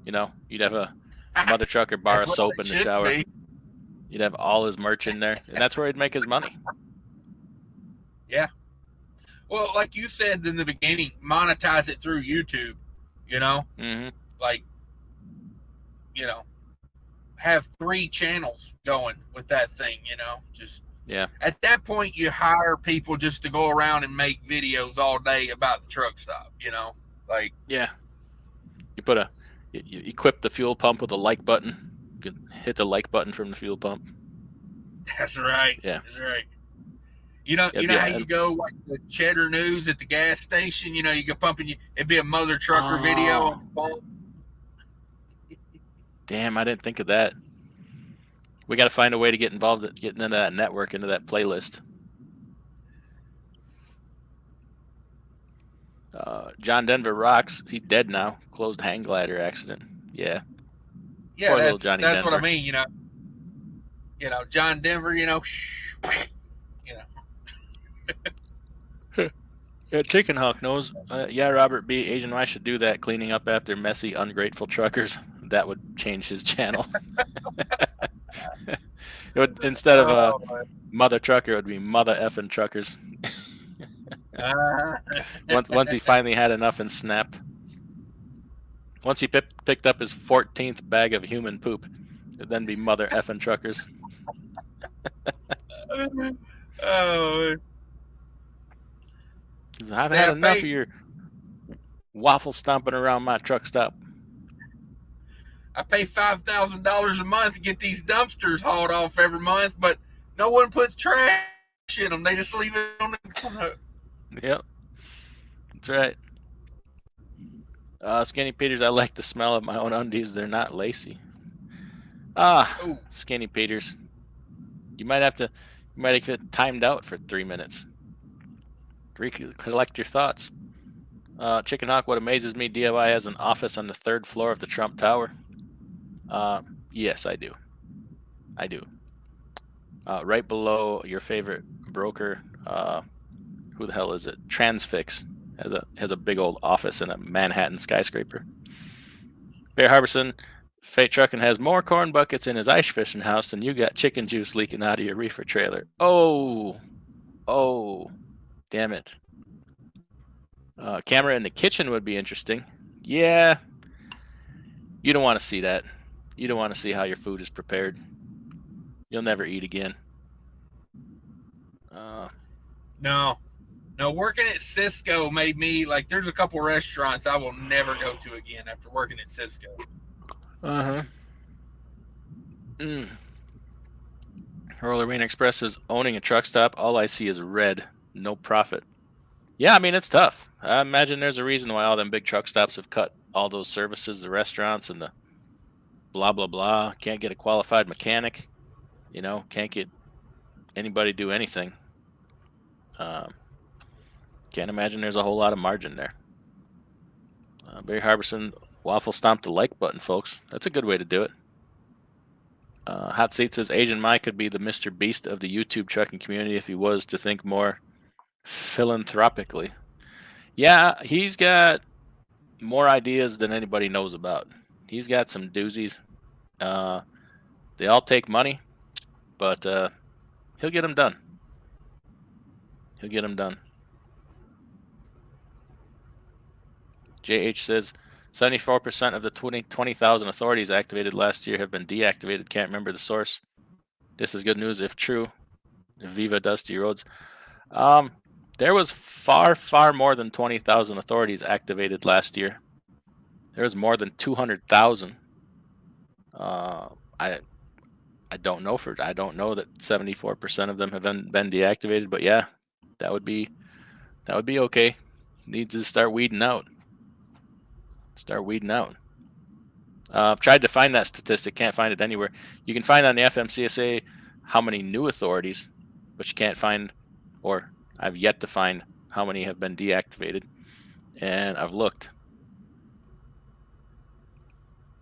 You know, you'd have a Mother Trucker bar of soap in the shower. You'd have all his merch in there, and that's where he'd make his money. Yeah. Well, like you said in the beginning, monetize it through YouTube, you know? Mm-hmm. Like, you know, have 3 channels going with that thing, you know? Just at that point, you hire people just to go around and make videos all day about the truck stop, you know? Like, yeah. You equip the fuel pump with a like button. You can hit the like button from the fuel pump. That's right. Yeah. That's right. You know Yeah, how you go like the cheddar news at the gas station. You go pumping. It'd be a mother trucker video on the phone. Damn, I didn't think of that. We got to find a way to get involved in getting into that network, into that playlist. John Denver rocks. He's dead now. Closed hang glider accident. Yeah. Yeah, Poor little Johnny that's Denver. what I mean. John Denver. Yeah, Chicken Hawk knows. Yeah, Robert B. Asian Y should do that, cleaning up after messy, ungrateful truckers. That would change his channel. It would, instead of mother trucker, it would be mother effing truckers. Once he finally had enough and snapped. Once he picked up his 14th bag of human poop, it'd then be mother effing truckers. Oh. I've had enough of your waffle stomping around my truck stop. I pay $5,000 a month to get these dumpsters hauled off every month, but no one puts trash in them. They just leave it on the corner. Yep, that's right. Skinny Peters, I like the smell of my own undies. They're not lacy. Ooh. Skinny Peters, you might have get timed out for 3 minutes. Recollect your thoughts. Chicken Hawk, what amazes me, DIY has an office on the 3rd floor of the Trump Tower. Yes, I do. Right below your favorite broker, who the hell is it? Transfix has a big old office in a Manhattan skyscraper. Bear Harbison, Fate Truckin' has more corn buckets in his ice fishing house than you got chicken juice leaking out of your reefer trailer. Oh, damn it. Camera in the kitchen would be interesting. Yeah. You don't want to see that. You don't want to see how your food is prepared. You'll never eat again. No, working at Cisco made me like. There's a couple restaurants I will never go to again after working at Cisco. Roller Rain Express is owning a truck stop. All I see is red. No profit. Yeah, I mean, it's tough. I imagine there's a reason why all them big truck stops have cut all those services, the restaurants and the blah, blah, blah. Can't get a qualified mechanic. Can't get anybody do anything. Can't imagine there's a whole lot of margin there. Barry Harbison, waffle stomp the like button, folks. That's a good way to do it. Hot Seat says Asian Mike could be the Mr. Beast of the YouTube trucking community if he was to think more philanthropically. Yeah, he's got more ideas than anybody knows about. He's got some doozies. They all take money, but he'll get them done. JH says 74% of the 20,000 authorities activated last year have been deactivated. Can't remember the source. This is good news if true. Viva Dusty Roads. There was far, far more than 20,000 authorities activated last year. There was more than 200,000. I don't know that 74% of them have been deactivated, but yeah, that would be okay. Needs to start weeding out. I've tried to find that statistic, can't find it anywhere. You can find on the FMCSA how many new authorities, but you can't find, or I've yet to find how many have been deactivated, and I've looked.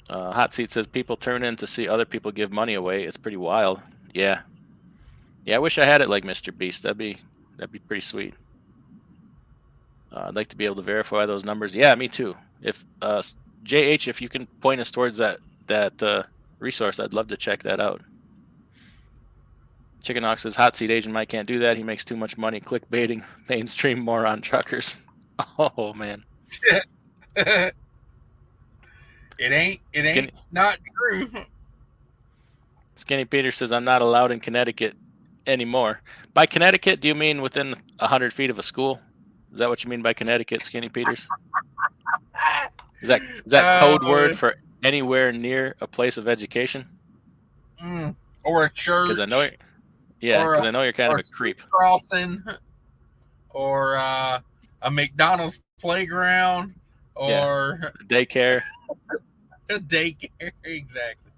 Hot Seat says people turn in to see other people give money away. It's pretty wild. Yeah, I wish I had it like Mr. Beast. That'd be pretty sweet. I'd like to be able to verify those numbers. Yeah, me too. If JH, if you can point us towards that resource, I'd love to check that out. Chicken Hawk says Hot Seat Asian Mike can't do that. He makes too much money clickbaiting mainstream moron truckers. Oh man. It ain't not true. Skinny Peter says I'm not allowed in Connecticut anymore. By Connecticut, do you mean within 100 feet of a school? Is that what you mean by Connecticut, Skinny Peters? Is that code word for anywhere near a place of education? Or a church? Because I know Yeah, or because I know you're kind of a street creep. crossing, or a McDonald's playground, or Daycare. a daycare. Exactly.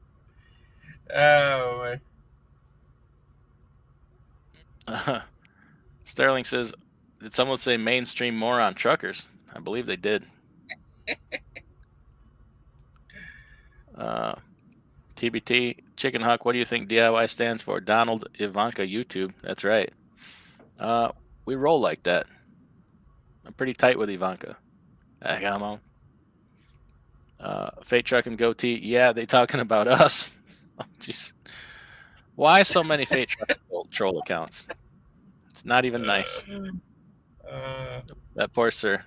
Oh man. Sterling says, did someone say mainstream moron truckers? I believe they did. TBT, Chicken Hawk, what do you think DIY stands for? Donald Ivanka YouTube. That's right. We roll like that. I'm pretty tight with Ivanka. Come on. Fate Truck and Goatee. Yeah, they talking about us. Oh, jeez. Why so many Fate Truck troll accounts? It's not even nice. That poor sir.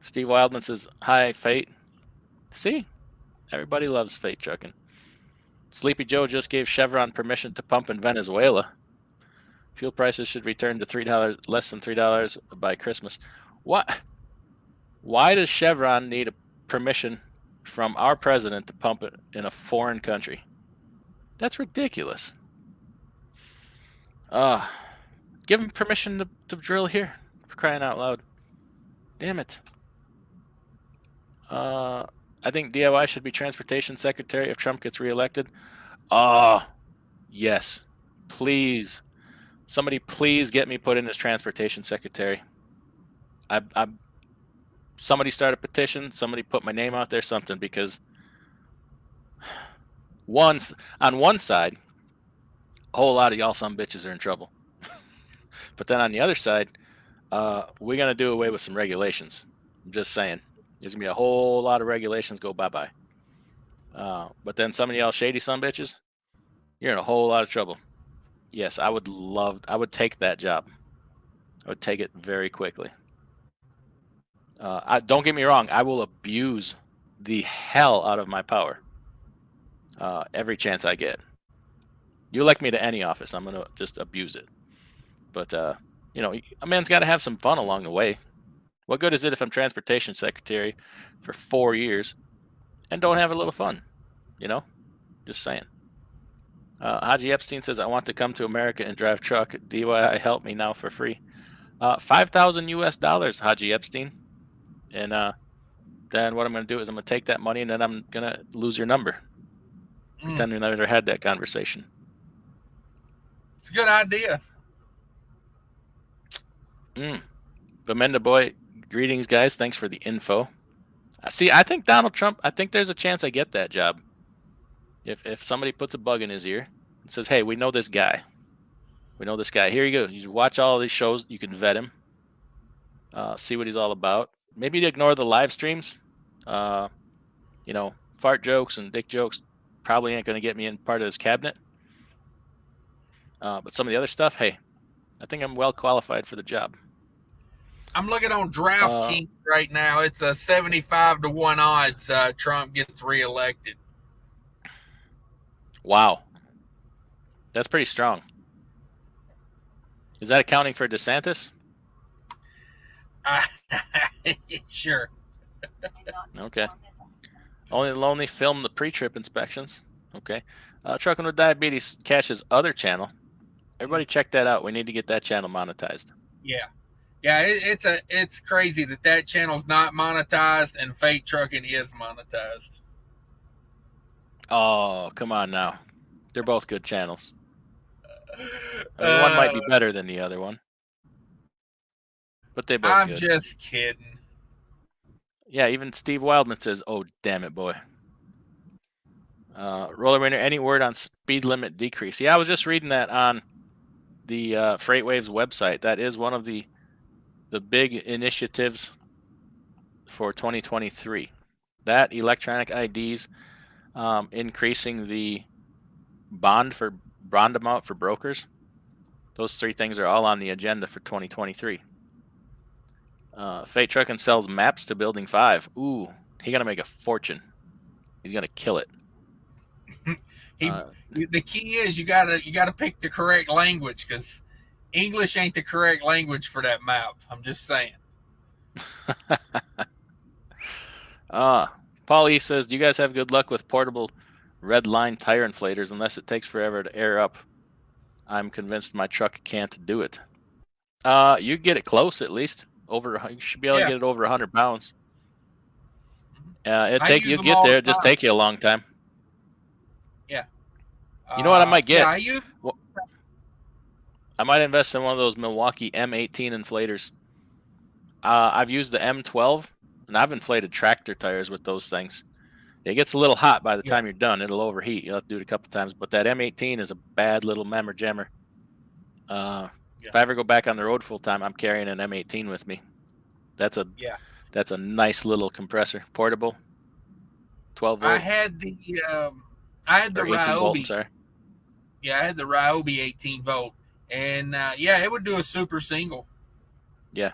Steve Wildman says, hi, Fate. See? Everybody loves Fate Trucking. Sleepy Joe just gave Chevron permission to pump in Venezuela. Fuel prices should return to $3, less than $3 by Christmas. What? Why does Chevron need a permission from our president to pump it in a foreign country? That's ridiculous. Give him permission to drill here, for crying out loud. Damn it. I think DIY should be transportation secretary if Trump gets reelected. Yes. Please. Somebody please get me put in as transportation secretary. Somebody start a petition, somebody put my name out there, something, because on one side, a whole lot of y'all some bitches are in trouble. But then on the other side, we're going to do away with some regulations. I'm just saying. There's going to be a whole lot of regulations go bye-bye. But then some of y'all shady some bitches, you're in a whole lot of trouble. Yes, I would take that job. I would take it very quickly. Don't get me wrong. I will abuse the hell out of my power every chance I get. You elect me to any office, I'm going to just abuse it. But, a man's got to have some fun along the way. What good is it if I'm transportation secretary for 4 years and don't have a little fun? Just saying. Haji Epstein says, I want to come to America and drive truck. DIY help me now for free. $5,000 US, Haji Epstein. And then what I'm going to do is I'm going to take that money and then I'm going to lose your number. Pretend we never had that conversation. It's a good idea. Bemenda boy, greetings, guys. Thanks for the info. See, I think Donald Trump, I think there's a chance I get that job. If somebody puts a bug in his ear and says, hey, we know this guy. We know this guy. Here you go. You watch all these shows. You can vet him. See what he's all about. Maybe ignore the live streams. Fart jokes and dick jokes probably ain't going to get me in part of his cabinet. But some of the other stuff, hey, I think I'm well qualified for the job. I'm looking on DraftKings right now. It's a 75-1 odds. Trump gets reelected. Wow. That's pretty strong. Is that accounting for DeSantis? Sure. Okay. Only Lonely film the pre-trip inspections. Okay. Trucking with Diabetes Cash's other channel. Everybody check that out. We need to get that channel monetized. Yeah. It's crazy that channel's not monetized and Fake Trucking is monetized. Oh, come on now. They're both good channels. One might be better than the other one. But they both I'm good. just kidding. Yeah, even Steve Wildman says, oh, damn it, boy. Roller Winner, any word on speed limit decrease? Yeah, I was just reading that on the FreightWaves website. That is one of the big initiatives for 2023. That, electronic IDs, increasing the bond amount for brokers. Those three things are all on the agenda for 2023. Fate Truckin' sells maps to Building 5. Ooh, he's gonna make a fortune. He's gonna kill it. The key is you gotta pick the correct language, because English ain't the correct language for that map. I'm just saying. Paul E says, do you guys have good luck with portable red line tire inflators unless it takes forever to air up? I'm convinced my truck can't do it. You get it close at least. You should be able to Yeah. get it over 100 pounds. I use You'll them get all there. the It just time. take you a long time. Yeah. You know what I might get? Yeah, I use. I might invest in one of those Milwaukee M18 inflators. I've used the M12, and I've inflated tractor tires with those things. It gets a little hot by the time you're done. It'll overheat. You'll have to do it a couple times. But that M18 is a bad little memmer jammer. If I ever go back on the road full time, I'm carrying an M18 with me. That's a nice little compressor, portable, 12 volt. I had the or 18 volt. I'm Ryobi. sorry. Yeah, I had the Ryobi 18 volt, and yeah, it would do a super single. Yeah.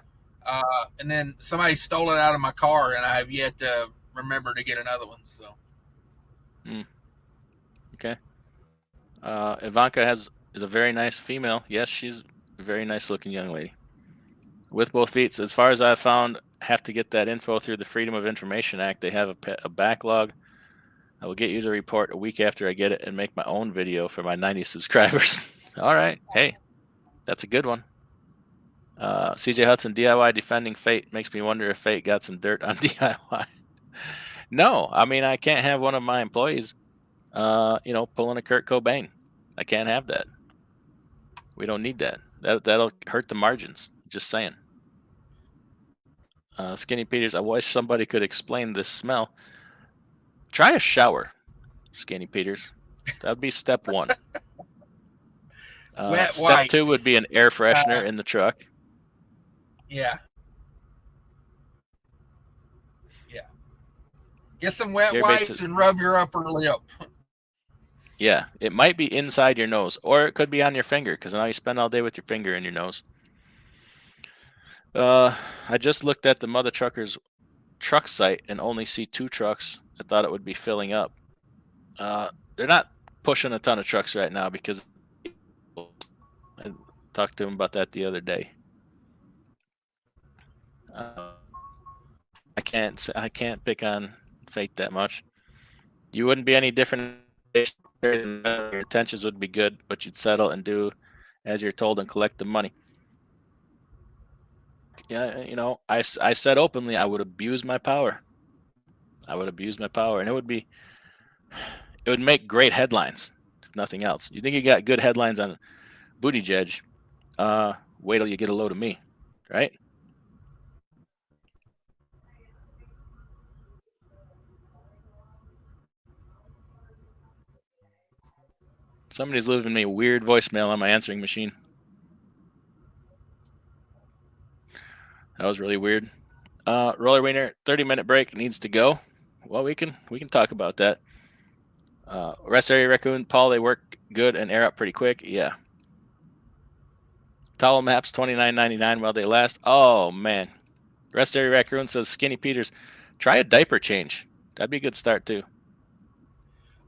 And then somebody stole it out of my car, and I have yet to remember to get another one. So. Okay. Ivanka is a very nice female. Yes, she's a very nice looking young lady. With both feet, as far as I've found, have to get that info through the Freedom of Information Act. They have a backlog. I will get you the report a week after I get it and make my own video for my 90 subscribers. All right. Hey, that's a good one. CJ Hudson, DIY defending Fate. Makes me wonder if Fate got some dirt on DIY. No, I mean, I can't have one of my employees, pulling a Kurt Cobain. I can't have that. We don't need that. That'll hurt the margins. Just saying. Skinny Peters, I wish somebody could explain this smell. Try a shower, Skinny Peters. That would be step one. Step 2 would be an air freshener in the truck. Yeah. Yeah. Get some wet wipes and rub your upper lip. Yeah, it might be inside your nose, or it could be on your finger, because I know you spend all day with your finger in your nose. I just looked at the Mother Truckers truck site and only see 2 trucks. I thought it would be filling up. They're not pushing a ton of trucks right now because I talked to him about that the other day. I can't pick on Fate that much. You wouldn't be any different. Your intentions would be good, but you'd settle and do as you're told and collect the money. Yeah, I said openly I would abuse my power. And it would make great headlines, if nothing else. You think you got good headlines on Booty Judge? Wait till you get a load of me, right? Somebody's leaving me a weird voicemail on my answering machine. That was really weird. Roller Wiener, 30-minute break needs to go. Well, we can talk about that. Rest area raccoon, Paul, they work good and air up pretty quick. Yeah. Towel maps, $29.99 while they last. Oh man. Rest area raccoon says Skinny Peters, try a diaper change. That'd be a good start too.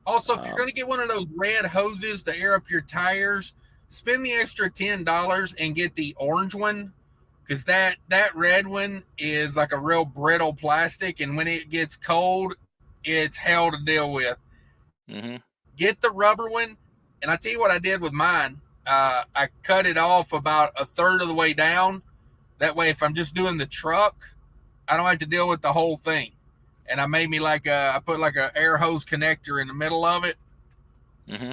Also, if you're going to get one of those red hoses to air up your tires, spend the extra $10 and get the orange one, because that red one is like a real brittle plastic, and when it gets cold, it's hell to deal with. Mm-hmm. Get the rubber one, and I tell you what I did with mine. I cut it off about a third of the way down. That way, if I'm just doing the truck, I don't have to deal with the whole thing. And I made me I put like a air hose connector in the middle of it. Mm-hmm.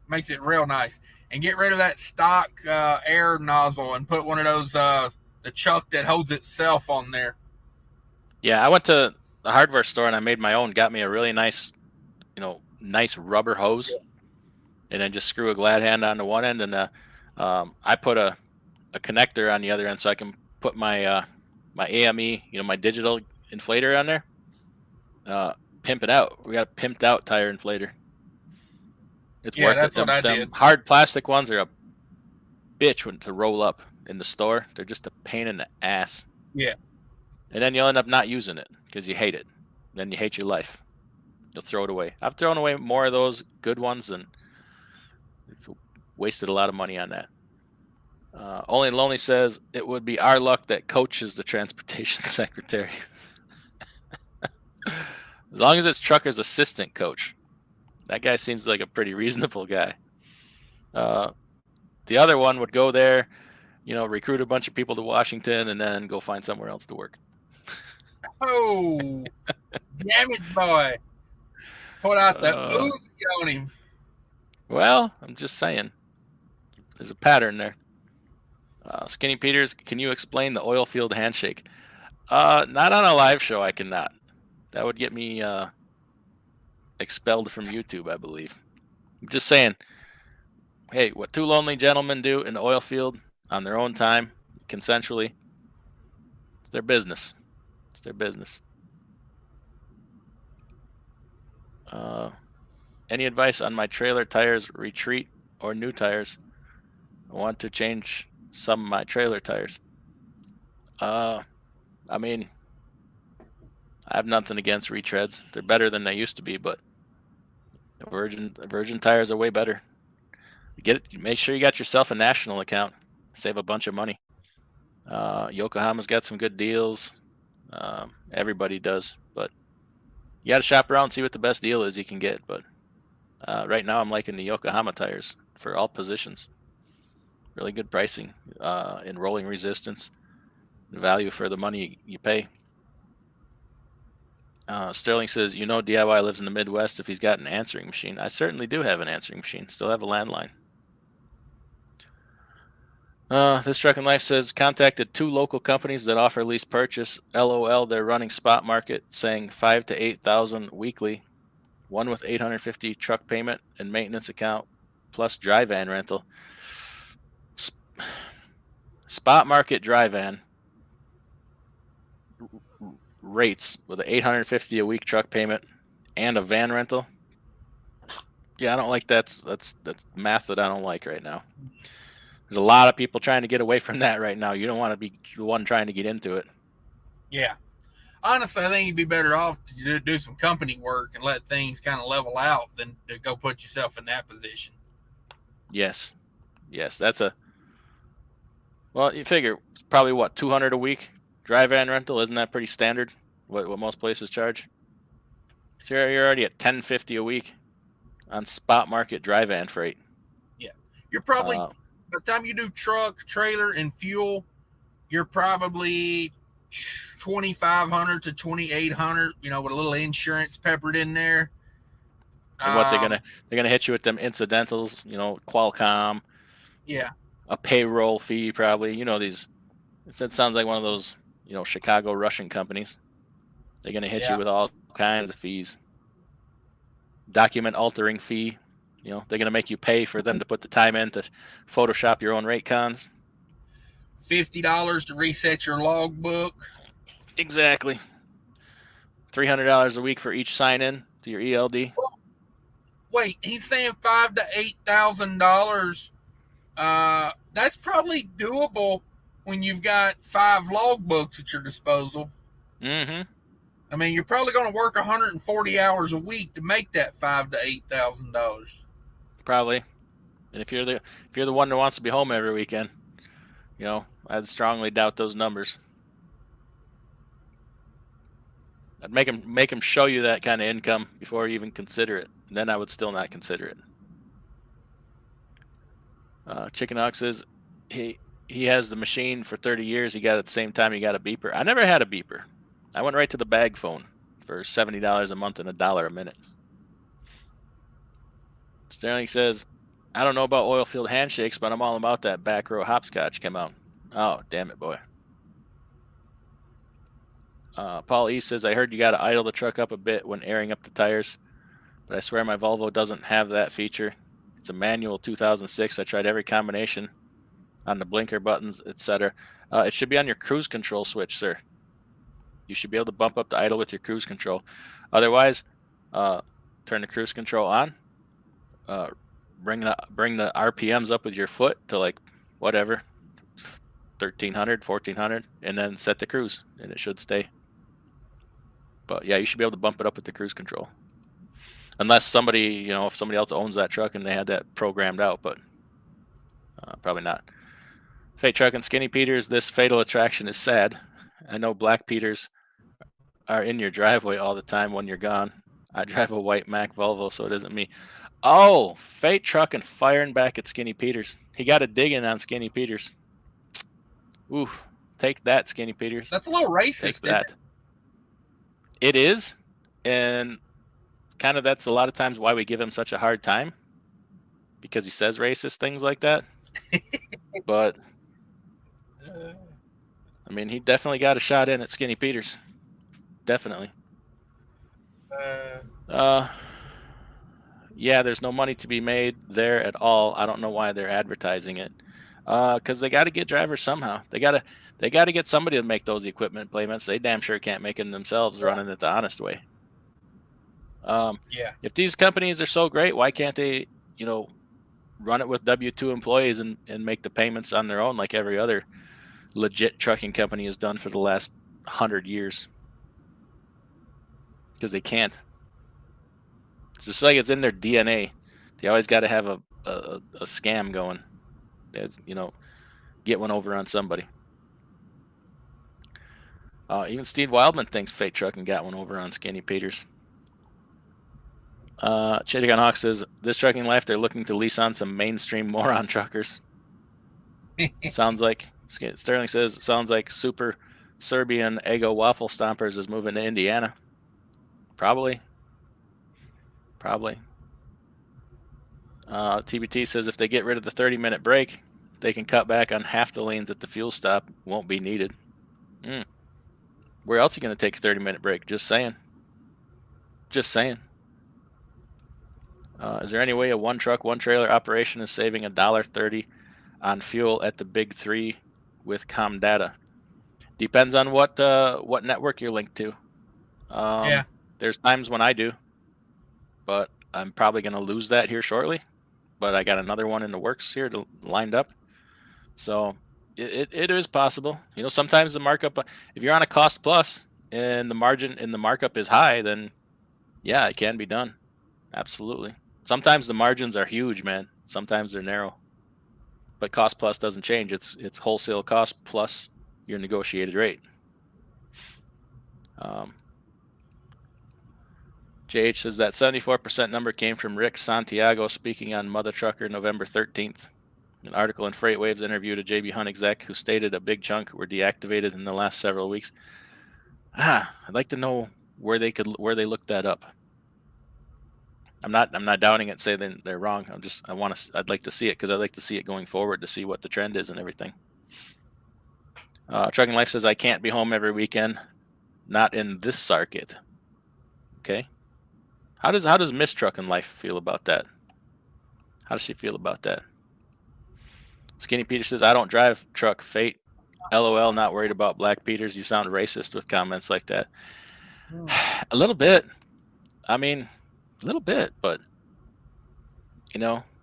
Makes it real nice. And get rid of that stock air nozzle and put one of those, the chuck that holds itself on there. Yeah, I went to the hardware store and I made my own. Got me a really nice, nice rubber hose, and then just screw a glad hand onto one end, and I put a connector on the other end so I can put my my AME, my digital inflator on there. Pimp it out. We got a pimped out tire inflator. It's worth it. Them hard plastic ones are a bitch to roll up in the store. They're just a pain in the ass. Yeah. And then you'll end up not using it because you hate it. Then you hate your life. You'll throw it away. I've thrown away more of those good ones and wasted a lot of money on that. Only Lonely says it would be our luck that Coach is the transportation secretary. As long as it's Trucker's assistant coach. That guy seems like a pretty reasonable guy. The other one would go there, recruit a bunch of people to Washington, and then go find somewhere else to work. Oh, damn it, boy. Put out the Uzi on him. Well, I'm just saying. There's a pattern there. Skinny Peters, can you explain the oil field handshake? Not on a live show, I cannot. That would get me expelled from YouTube, I believe. I'm just saying, hey, what two lonely gentlemen do in the oil field on their own time, consensually, it's their business. It's their business. Any advice on my trailer tires, retreat or new tires? I want to change some of my trailer tires. I mean, I have nothing against retreads. They're better than they used to be, but virgin tires are way better. Make sure you got yourself a national account. Save a bunch of money. Yokohama's got some good deals. Everybody does, but you got to shop around and see what the best deal is you can get. But right now, I'm liking the Yokohama tires for all positions. Really good pricing in rolling resistance, value for the money you pay. Sterling says, DIY lives in the Midwest if he's got an answering machine. I certainly do have an answering machine. Still have a landline. This Truck and Life says, contacted 2 local companies that offer lease purchase. LOL, they're running spot market, saying 5,000 to 8,000 weekly. One with 850 truck payment and maintenance account, plus dry van rental. Spot market dry van rates with an 850 a week truck payment and a van rental. Yeah, I don't like that. That's math that I don't like right now. There's a lot of people trying to get away from that right now. You don't want to be the one trying to get into it. Yeah. Honestly, I think you'd be better off to do some company work and let things kind of level out than to go put yourself in that position. Yes. That's well, you figure probably what, 200 a week dry van rental? Isn't that pretty standard? What most places charge? So you're already at $10.50 a week on spot market dry van freight. Yeah, you're probably by the time you do truck, trailer, and fuel, you're probably 2,500 to 2,800. With a little insurance peppered in there. And what they're gonna hit you with them incidentals, Qualcomm. Yeah. A payroll fee, probably. These. It sounds like one of those, Chicago Russian companies. They're gonna hit you with all kinds of fees. Document altering fee. They're gonna make you pay for them to put the time in to Photoshop your own rate cons. $50 to reset your logbook. Exactly. $300 a week for each sign in to your ELD. Wait, he's saying $5,000 to $8,000. That's probably doable when you've got 5 logbooks at your disposal. Mm-hmm. I mean, you're probably going to work 140 hours a week to make that $5,000 to $8,000. Probably. And if you're the one that wants to be home every weekend, I'd strongly doubt those numbers. I'd make them show you that kind of income before you even consider it. And then I would still not consider it. Chicken Hawk says he has the machine for 30 years. He got it at the same time he got a beeper. I never had a beeper. I went right to the bag phone for $70 a month and $1 a minute. Sterling says, I don't know about oil field handshakes, but I'm all about that back row hopscotch. Come out. Oh, damn it, boy. Paul E says, I heard you got to idle the truck up a bit when airing up the tires, but I swear my Volvo doesn't have that feature. It's a manual 2006. I tried every combination on the blinker buttons, etc. It should be on your cruise control switch, sir. You should be able to bump up the idle with your cruise control. Otherwise, turn the cruise control on. Bring the RPMs up with your foot to like whatever, 1,300, 1,400, and then set the cruise, and it should stay. But yeah, you should be able to bump it up with the cruise control. Unless somebody, if somebody else owns that truck and they had that programmed out, but probably not. Fate Truck and Skinny Peters, this fatal attraction is sad. I know Black Peters are in your driveway all the time when you're gone. I drive a white Mack Volvo, so it isn't me. Oh, Fate Trucking firing back at Skinny Peters. He got a dig in on Skinny Peters. Oof. Take that, Skinny Peters. That's a little racist. Take that. It is. And kind of that's a lot of times why we give him such a hard time. Because he says racist things like that. But, I mean, he definitely got a shot in at Skinny Peters. Definitely. Yeah, there's no money to be made there at all. I don't know why they're advertising it. Because they got to get drivers somehow. They got to get somebody to make those equipment payments. They damn sure can't make them themselves running it the honest way. Yeah. If these companies are so great, why can't they, run it with W-2 employees and make the payments on their own like every other legit trucking company has done for the last 100 years? Because they can't. It's just like it's in their DNA. They always got to have a scam going. As, get one over on somebody. Even Steve Wildman thinks Fate Trucking got one over on Skinny Peters. Chidigan Hawk says, this trucking life, they're looking to lease on some mainstream moron truckers. Sounds like, Sterling says, sounds like Super Serbian Ego Waffle Stompers is moving to Indiana. Probably. TBT says if they get rid of the 30-minute break, they can cut back on half the lanes at the fuel stop. Won't be needed. Where else are you going to take a 30-minute break? Just saying. Is there any way a one truck, one trailer operation is saving $1.30 on fuel at the big three with Comdata? Depends on what network you're linked to. Yeah. There's times when I do, but I'm probably going to lose that here shortly. But I got another one in the works here lined up. So it is possible. Sometimes the markup, if you're on a cost plus and the margin in the markup is high, then yeah, it can be done. Absolutely. Sometimes the margins are huge, man. Sometimes they're narrow. But cost plus doesn't change. It's wholesale cost plus your negotiated rate. JH says that 74% number came from Rick Santiago speaking on Mother Trucker November 13th. An article in FreightWaves interviewed a JB Hunt exec who stated a big chunk were deactivated in the last several weeks. I'd like to know where they looked that up. I'm not doubting it, say they're wrong. I'd like to see it because I'd like to see it going forward to see what the trend is and everything. Trucking Life says I can't be home every weekend, not in this circuit. Okay. How does Miss Trucking Life feel about that? How does she feel about that? Skinny Peter says I don't drive truck. Fate. LOL. Not worried about Black Peters. You sound racist with comments like that. A little bit. I mean, a little bit, but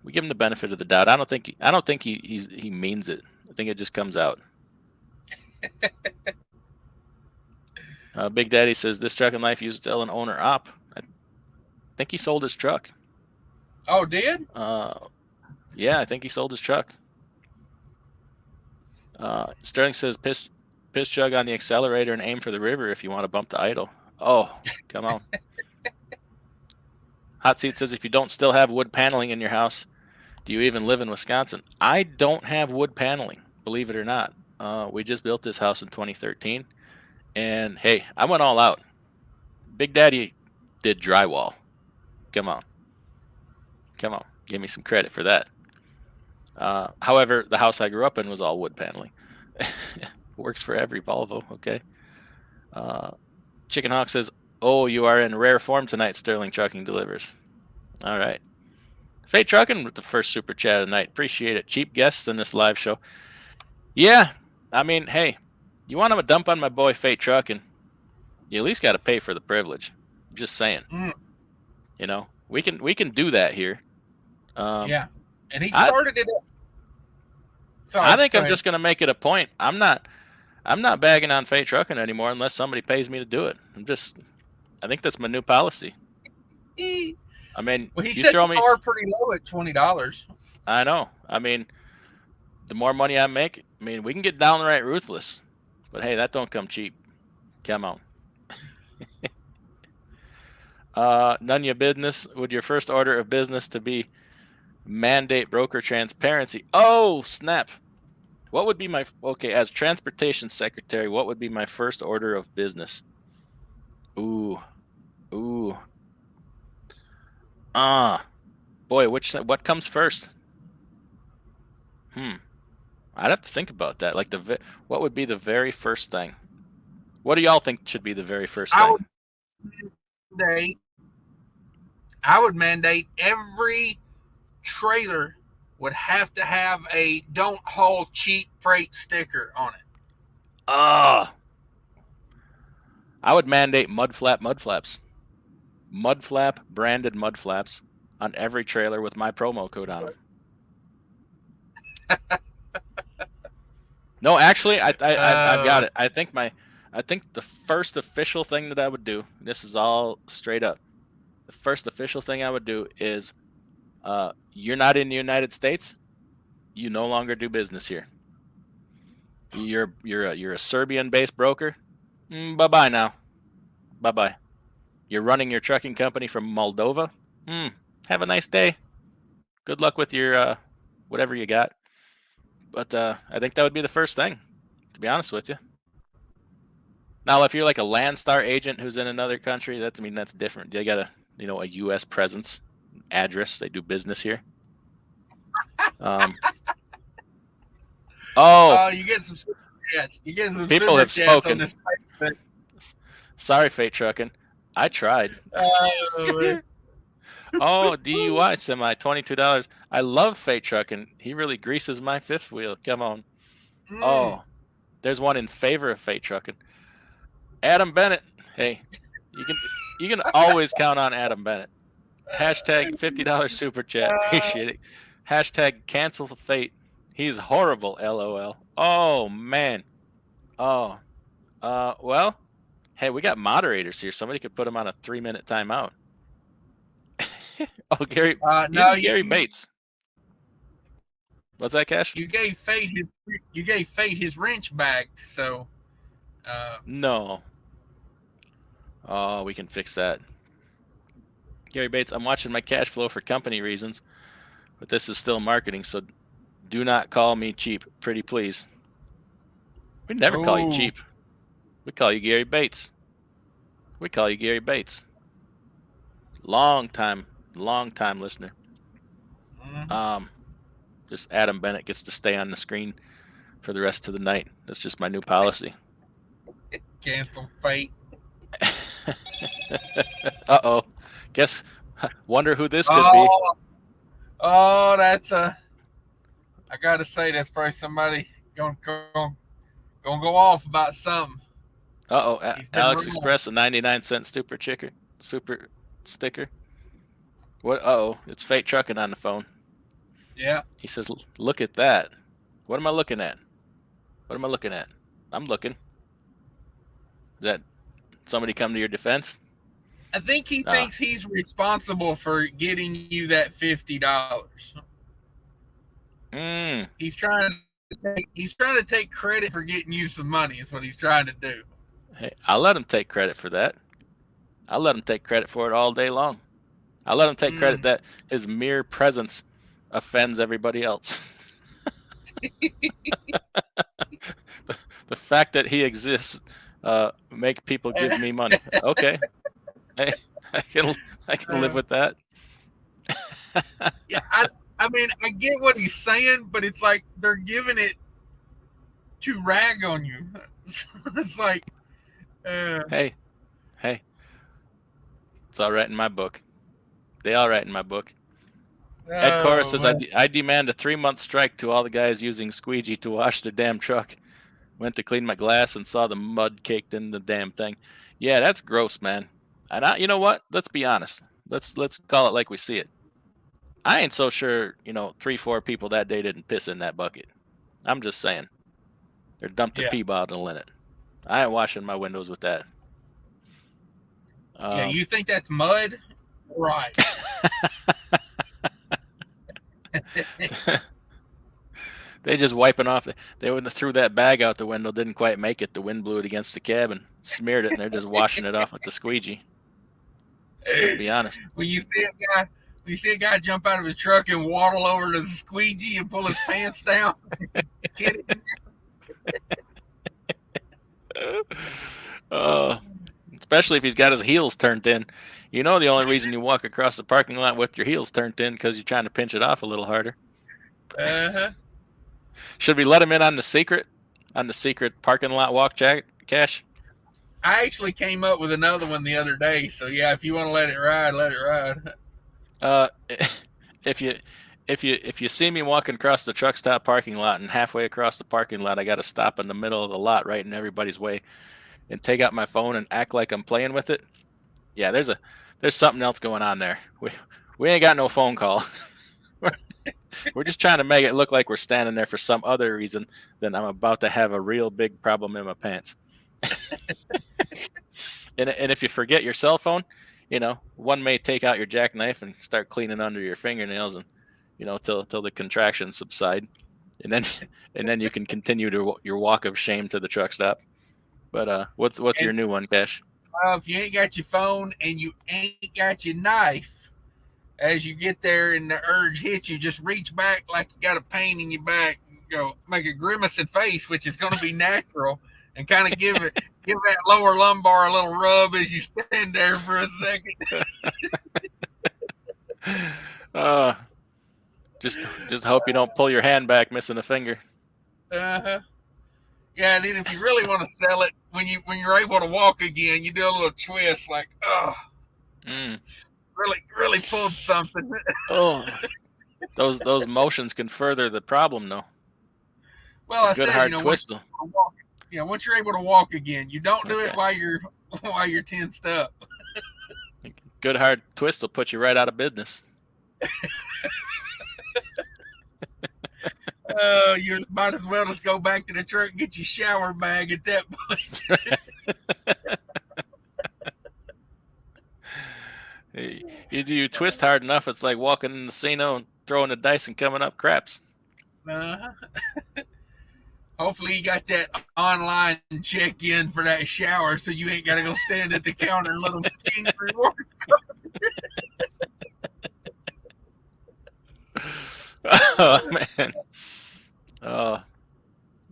we give him the benefit of the doubt. I don't think he means it. I think it just comes out. Big Daddy says this Trucking Life used to tell an owner op. I think he sold his truck. Oh, did? Yeah, I think he sold his truck. Sterling says piss jug on the accelerator and aim for the river if you want to bump the idle. Oh, come on. Hot Seat says if you don't still have wood paneling in your house, do you even live in Wisconsin? I don't have wood paneling, believe it or not. We just built this house in 2013, and hey, I went all out. Big Daddy did drywall. Come on, give me some credit for that. However, the house I grew up in was all wood paneling. Works for every Volvo, okay? Chicken Hawk says, oh, you are in rare form tonight, Sterling Trucking delivers. All right. Fate Trucking with the first super chat of the night. Appreciate it. Cheap guests in this live show. Yeah, I mean, hey, you want to dump on my boy Fate Trucking, you at least got to pay for the privilege. I'm just saying. We can do that here. Yeah, and he started it up. Sorry, I think I'm just going to make it a point. I'm not bagging on Fate Trucking anymore unless somebody pays me to do it. I think that's my new policy. I mean, well, he set the bar pretty low at $20. I know. I mean, the more money I make, we can get downright ruthless. But hey, that don't come cheap. Come on. None of your business. Would your first order of business to be mandate broker transparency? Oh, snap. What would be my, okay, as transportation secretary, what would be my first order of business? Ooh. Boy, what comes first? I'd have to think about that. Like what would be the very first thing? What do y'all think should be the very first thing? I would mandate every trailer would have to have a "Don't haul cheap freight" sticker on it. I would mandate MUDFLAP. MUDFLAP branded MUDFLAPs on every trailer with my promo code on them. No, actually, I've got it. I think the first official thing that I would do, this is all straight up, the first official thing I would do is, you're not in the United States, you no longer do business here. You're a Serbian-based broker. Bye-bye now. Bye-bye. You're running your trucking company from Moldova. Have a nice day. Good luck with your whatever you got. But I think that would be the first thing, to be honest with you. Now, if you're like a Landstar agent who's in another country, that's different. They got a U.S. presence, address. They do business here. You get some super chats. You get some people super have chats spoken. on this thing. Sorry, Fate Trucking. I tried. Oh, DUI semi, $22. I love Fate Trucking. He really greases my fifth wheel. Come on. Oh, there's one in favor of Fate Trucking. Adam Bennett. Hey, you can always count on Adam Bennett. Hashtag $50 super chat. Appreciate it. Hashtag cancel the Fate. He's horrible. LOL. Oh man. Oh. Well. Hey, we got moderators here. Somebody could put him on a 3-minute timeout. Oh, Gary. No, Gary Bates. What's that, Cash? You gave Fate his wrench back, so. No. Oh, we can fix that. Gary Bates, I'm watching my cash flow for company reasons, but this is still marketing, so do not call me cheap, pretty please. We never call you cheap. We call you Gary Bates. We call you Gary Bates. Long time listener. Just Adam Bennett gets to stay on the screen for the rest of the night. That's just my new policy. Cancel Fate. Uh-oh. Wonder who this could be. Oh, that's I gotta say, that's probably somebody gonna go off about something. Uh-oh. Alex Express, a 99-cent super sticker. What? Uh-oh. It's Fate Trucking on the phone. Yeah. He says, look at that. What am I looking at? I'm looking. Is that somebody come to your defense? I think he thinks he's responsible for getting you that $50. He's trying to take credit for getting you some money. Is what he's trying to do. Hey, I'll let him take credit for that. I'll let him take credit for it all day long. I'll let him take credit that his mere presence offends everybody else. The fact that he exists make people give me money. Okay. Hey, I can live with that. Yeah, I mean, I get what he's saying, but it's like they're giving it to rag on you. It's like, hey, it's all right in my book. They all right in my book. Ed Cora says, I demand a 3-month strike to all the guys using squeegee to wash their damn truck. Went to clean my glass and saw the mud caked in the damn thing. Yeah, that's gross, man. And you know what? Let's be honest. Let's call it like we see it. I ain't so sure, 3-4 people that day didn't piss in that bucket. I'm just saying. They dumped a pee bottle in it. I ain't washing my windows with that. Yeah, you think that's mud? Right. They just wiping off. They wouldn't have threw that bag out the window. Didn't quite make it. The wind blew it against the cab and smeared it, and they're just washing it off with the squeegee. Let's be honest. When you see a guy jump out of his truck and waddle over to the squeegee and pull his pants down, get him. Especially if he's got his heels turned in. You know, the only reason you walk across the parking lot with your heels turned in because you're trying to pinch it off a little harder. Should we let him in on the secret parking lot walk, Cash? I actually came up with another one the other day, so yeah, if you want to let it ride, let it ride. If you see me walking across the truck stop parking lot and halfway across the parking lot, I got to stop in the middle of the lot, right in everybody's way, and take out my phone and act like I'm playing with it. Yeah, there's something else going on there. We ain't got no phone call. We're just trying to make it look like we're standing there for some other reason than I'm about to have a real big problem in my pants. And if you forget your cell phone, you know, one may take out your jackknife and start cleaning under your fingernails, and you know, till the contractions subside, and then you can continue to your walk of shame to the truck stop. But what's your new one, Cash? If you ain't got your phone and you ain't got your knife, as you get there and the urge hits you, just reach back like you got a pain in your back, go make a grimacing face, which is going to be natural, and kind of give that lower lumbar a little rub as you stand there for a second. Just hope you don't pull your hand back, missing a finger. Yeah, and then if you really want to sell it, when you're able to walk again, you do a little twist, like, really pulled something. Those motions can further the problem, though. Well, I said, hard twist. Once you're able to walk again, you don't do it while you're tensed up. Good hard twist will put you right out of business. You might as well just go back to the truck and get your shower bag at that point. You twist hard enough, it's like walking in the casino and throwing the dice and coming up craps. Hopefully you got that online check-in for that shower, so you ain't got to go stand at the counter and let them scan your reward card. Oh man! Oh,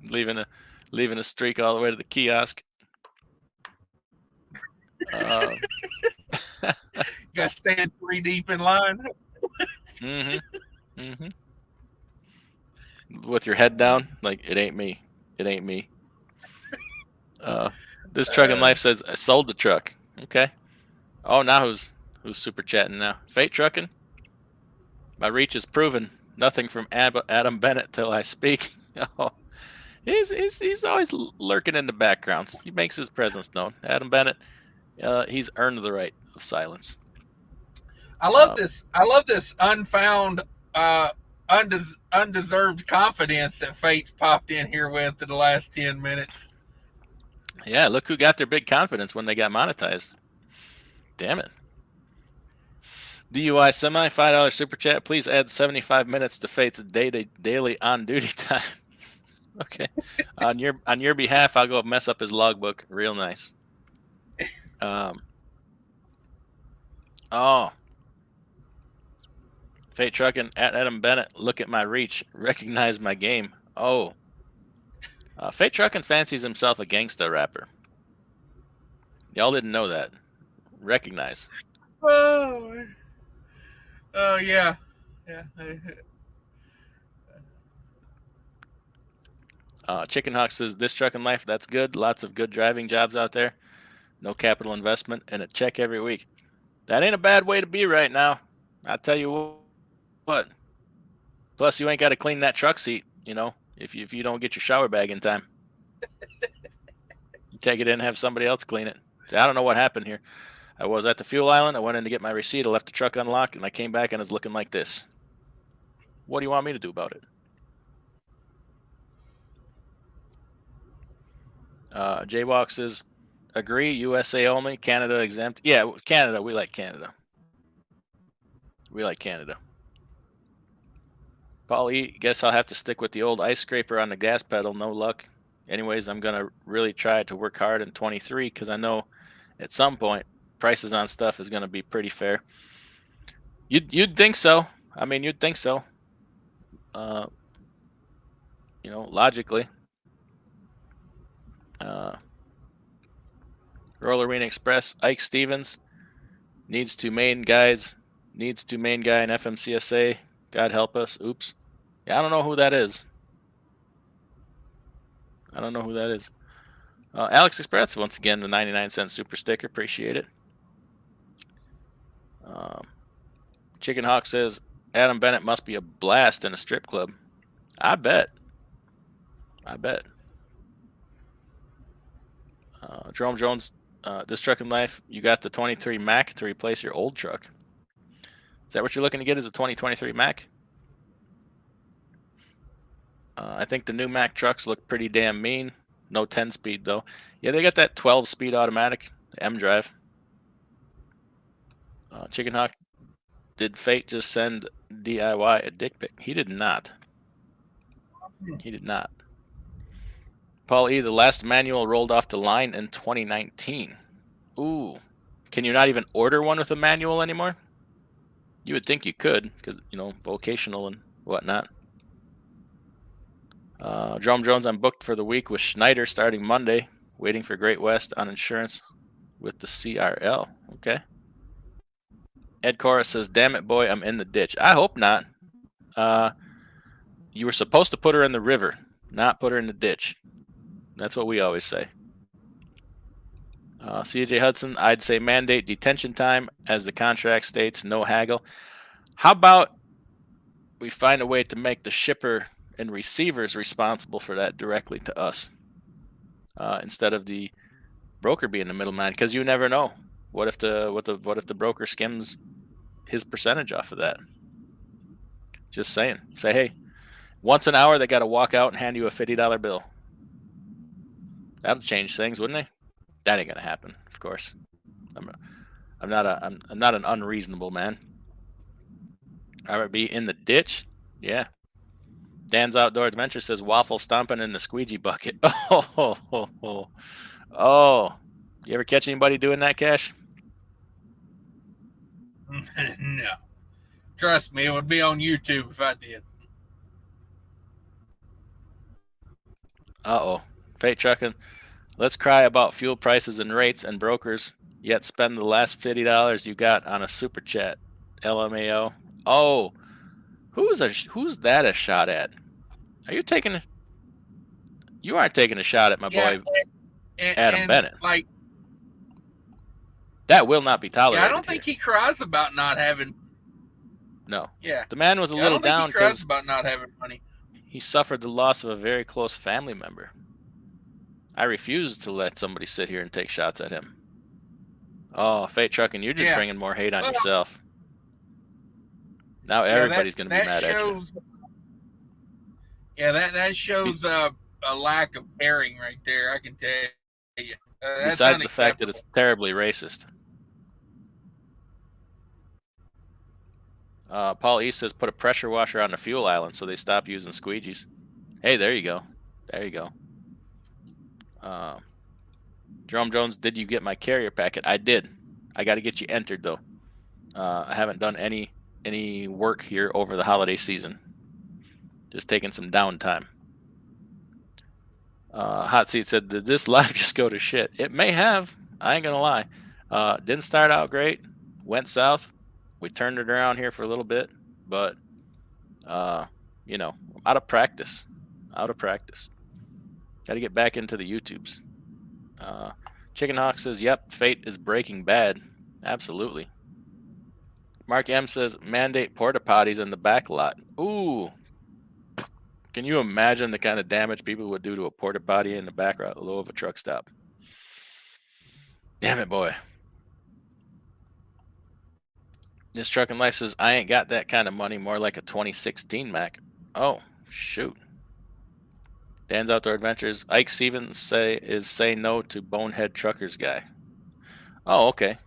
leaving a streak all the way to the kiosk. Got to stand 3 deep in line. With your head down, like it ain't me. It ain't me. This Trucking Life says I sold the truck. Okay. Oh, now who's super chatting now? Fate Trucking. My reach is proven. Nothing from Adam Bennett till I speak. Oh, he's always lurking in the backgrounds. He makes his presence known. Adam Bennett. He's earned the right of silence. I love this. I love this unfound, undeserved confidence that Fate's popped in here with in the last 10 minutes. Yeah, look who got their big confidence when they got monetized. Damn it. DUI Semi, $5 super chat. Please add 75 minutes to Fate's daily on duty time. Okay. On your behalf, I'll go mess up his logbook. Real nice. Fate Trucking at Adam Bennett. Look at my reach. Recognize my game. Oh. Fate Trucking fancies himself a gangsta rapper. Y'all didn't know that. Recognize. Oh yeah. Chicken Hawk says, this Trucking Life, that's good. Lots of good driving jobs out there. No capital investment and a check every week. That ain't a bad way to be right now. I'll tell you what. Plus, you ain't got to clean that truck seat, you know, if you don't get your shower bag in time. You take it in and have somebody else clean it. See, I don't know what happened here. I was at the fuel island. I went in to get my receipt. I left the truck unlocked, and I came back, and it's looking like this. What do you want me to do about it? Jaywalk says, agree, USA only, Canada exempt. Yeah, Canada. We like Canada. We like Canada. Paul E., guess I'll have to stick with the old ice scraper on the gas pedal. No luck. Anyways, I'm going to really try to work hard in 23 because I know at some point prices on stuff is going to be pretty fair. You'd think so. I mean, you'd think so. Logically. Roller Arena Express, Ike Stevens needs to main guy in FMCSA. God help us. Oops. Yeah, I don't know who that is. Alex Express, once again, the 99-cent super sticker. Appreciate it. Chicken Hawk says, Adam Bennett must be a blast in a strip club. I bet. Jerome Jones, this truck in life, you got the 23 Mac to replace your old truck. Is that what you're looking to get, is a 2023 Mac? I think the new Mac trucks look pretty damn mean. No 10-speed, though. Yeah, they got that 12-speed automatic, the M drive. Chicken Hawk, did Fate just send DIY a dick pic? He did not. Paul E., the last manual rolled off the line in 2019. Ooh. Can you not even order one with a manual anymore? You would think you could, because, vocational and whatnot. Jerome Jones, I'm booked for the week with Schneider starting Monday. Waiting for Great West on insurance with the CRL. Okay. Ed Cora says, damn it, boy, I'm in the ditch. I hope not. You were supposed to put her in the river, not put her in the ditch. That's what we always say. CJ Hudson, I'd say mandate detention time as the contract states, no haggle. How about we find a way to make the shipper and receivers responsible for that directly to us, instead of the broker being the middleman? Because you never know. What if the broker skims his percentage off of that? Just saying. Say, hey, once an hour they got to walk out and hand you a $50 bill. That'll change things, wouldn't it? That ain't gonna happen, of course. I'm not an unreasonable man. I would be in the ditch. Yeah. Dan's Outdoor Adventure says waffle stomping in the squeegee bucket. Oh. You ever catch anybody doing that, Cash? No. Trust me, it would be on YouTube if I did. Fate Trucking. Let's cry about fuel prices and rates and brokers, yet spend the last $50 you got on a super chat. LMAO. Oh, who's that a shot at? Are you taking? You aren't taking a shot at my boy Adam Bennett. Like, that will not be tolerated. I don't think he cries about not having. No. Yeah. The man was a little down because he cries about not having money. He suffered the loss of a very close family member. I refuse to let somebody sit here and take shots at him. Oh, Fate Trucking, you're just bringing more hate on yourself. Now everybody's going to be mad at you. Yeah, that shows a lack of caring right there, I can tell you. Besides the fact that it's terribly racist. Paul East says put a pressure washer on the fuel island so they stop using squeegees. Hey, there you go. Jerome Jones, did you get my carrier packet? I did. I got to get you entered, though. I haven't done any work here over the holiday season. Just taking some downtime. Hot Seat said, did this live just go to shit? It may have. I ain't going to lie. Didn't start out great. Went south. We turned it around here for a little bit. But, out of practice. Got to get back into the YouTubes. Chicken Hawk says, yep, Fate is Breaking Bad. Absolutely. Mark M says, mandate porta potties in the back lot. Ooh. Can you imagine the kind of damage people would do to a porta potty in the back row of a truck stop? Damn it, boy. This Truckin' Life says, I ain't got that kind of money, more like a 2016 Mac. Oh, shoot. Dan's Outdoor Adventures. Ike Stevens say no to Bonehead Truckers guy. Oh, okay.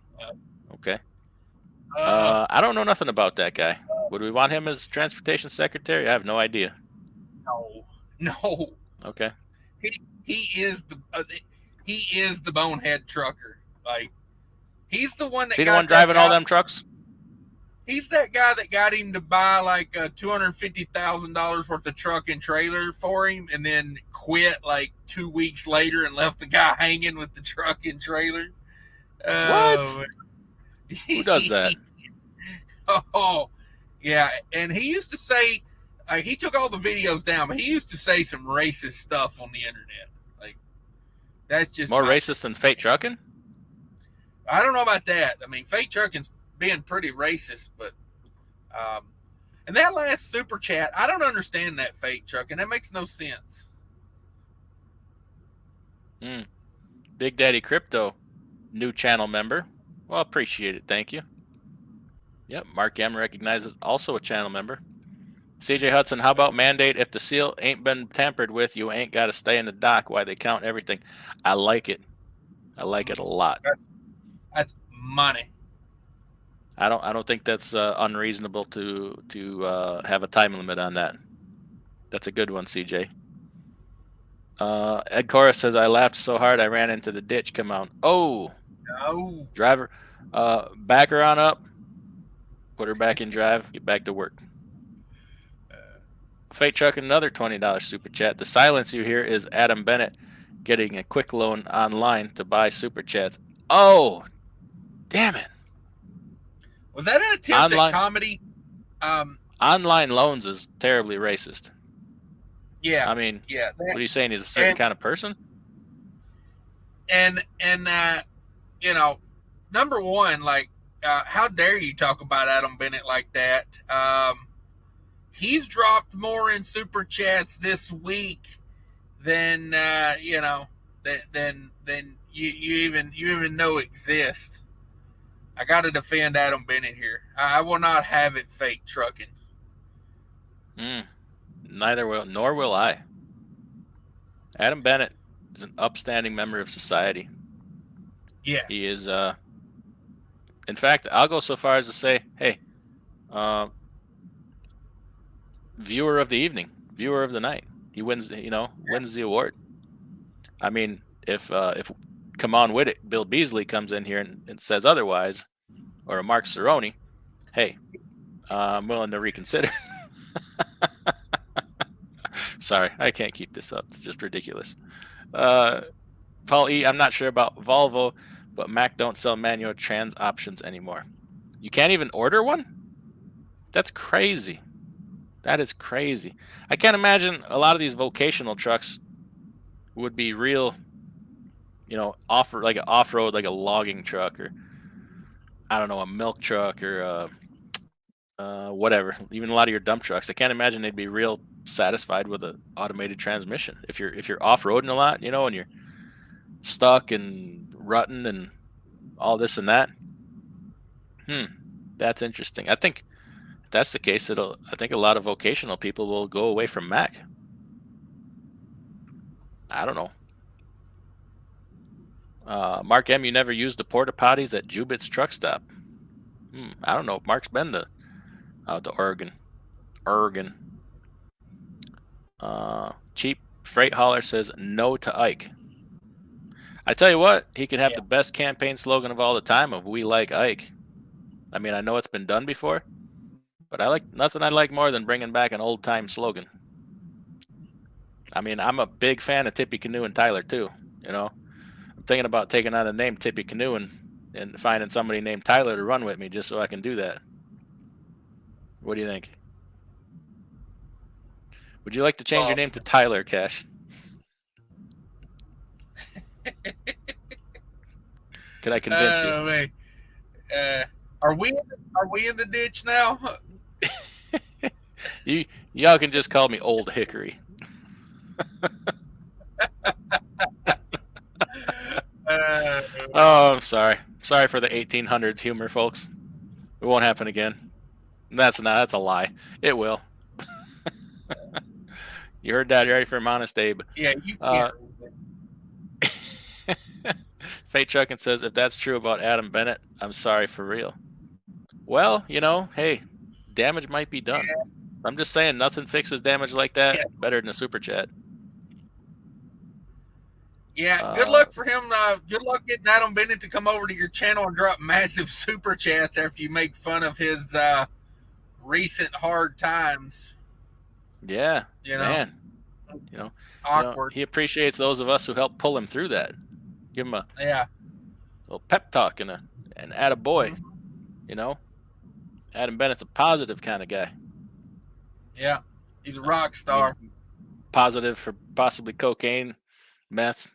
I don't know nothing about that guy. Would we want him as transportation secretary? I have no idea. No. Okay. He is the bonehead trucker. Like, He's the one that See the one driving all them trucks? He's that guy that got him to buy like $250,000 worth of truck and trailer for him, and then quit like 2 weeks later and left the guy hanging with the truck and trailer. What? Who does that? Oh, yeah. And he used to say, he took all the videos down, but he used to say some racist stuff on the internet. Like, that's just more racist than fake trucking? I don't know about that. I mean, fake trucking's being pretty racist, but and that last super chat, I don't understand that fake trucking. That makes no sense. Big Daddy Crypto, new channel member. Well, appreciate it. Thank you. Yep, Mark M recognizes, also a channel member. CJ Hudson, how about mandate if the seal ain't been tampered with, you ain't got to stay in the dock while they count everything. I like it. I like it a lot. That's money. I don't think that's unreasonable to have a time limit on that. That's a good one, CJ. Ed Cora says, I laughed so hard I ran into the ditch. Come on. Oh. No. Driver, back her on up. Put her back in drive. Get back to work. Fate Truck, another $20 super chat. The silence you hear is Adam Bennett getting a quick loan online to buy super chats. Oh, damn it. Was that an attempt at comedy? Online loans is terribly racist. Yeah. I mean, yeah. What are you saying? He's a certain kind of person? And you know, number one, like, how dare you talk about Adam Bennett like that? He's dropped more in super chats this week than you know, than you even know exist. I got to defend Adam Bennett here. I will not have it fake trucking. Neither will, nor will I. Adam Bennett is an upstanding member of society. Yes. He is, in fact, I'll go so far as to say, hey, viewer of the evening, viewer of the night. He wins, wins the award. I mean, if come on with it, Bill Beasley comes in here and says otherwise, or a Mark Cerrone, hey, I'm willing to reconsider. Sorry, I can't keep this up. It's just ridiculous. Paul E., I'm not sure about Volvo, but Mac don't sell manual trans options anymore. You can't even order one? That's crazy. That is crazy. I can't imagine a lot of these vocational trucks would be real, like an off-road, like a logging truck, or I don't know, a milk truck, or whatever. Even a lot of your dump trucks, I can't imagine they'd be real satisfied with an automated transmission. If you're off-roading a lot, and you're stuck and rutting and all this and that. That's interesting. I think if that's the case, I think a lot of vocational people will go away from Mac. I don't know. Mark M., you never used the porta potties at Jubit's truck stop. I don't know if Mark's been out to Oregon. Cheap Freight Hauler says no to Ike. I tell you what, he could have the best campaign slogan of all the time of "We like Ike." I mean, I know it's been done before, but nothing I like more than bringing back an old time slogan. I mean, I'm a big fan of Tippy Canoe and Tyler too. I'm thinking about taking on the name Tippy Canoe and finding somebody named Tyler to run with me just so I can do that. What do you think? Would you like to change your name to Tyler, Cash? Could I convince you? Wait. Are we in the ditch now? Y'all can just call me Old Hickory. Oh, I'm sorry. Sorry for the 1800s humor, folks. It won't happen again. That's a lie. It will. You heard that? You ready for an honest Abe? Yeah, you can. Fate Truckin' says, if that's true about Adam Bennett, I'm sorry for real. Well, hey, damage might be done. Yeah. I'm just saying, nothing fixes damage like that better than a super chat. Yeah, good luck for him. Good luck getting Adam Bennett to come over to your channel and drop massive super chats after you make fun of his recent hard times. Yeah, You know, man. awkward. He appreciates those of us who helped pull him through that. Give him a little pep talk and attaboy. Mhm. You know, Adam Bennett's a positive kind of guy. Yeah, he's a rock star. Positive for possibly cocaine, meth,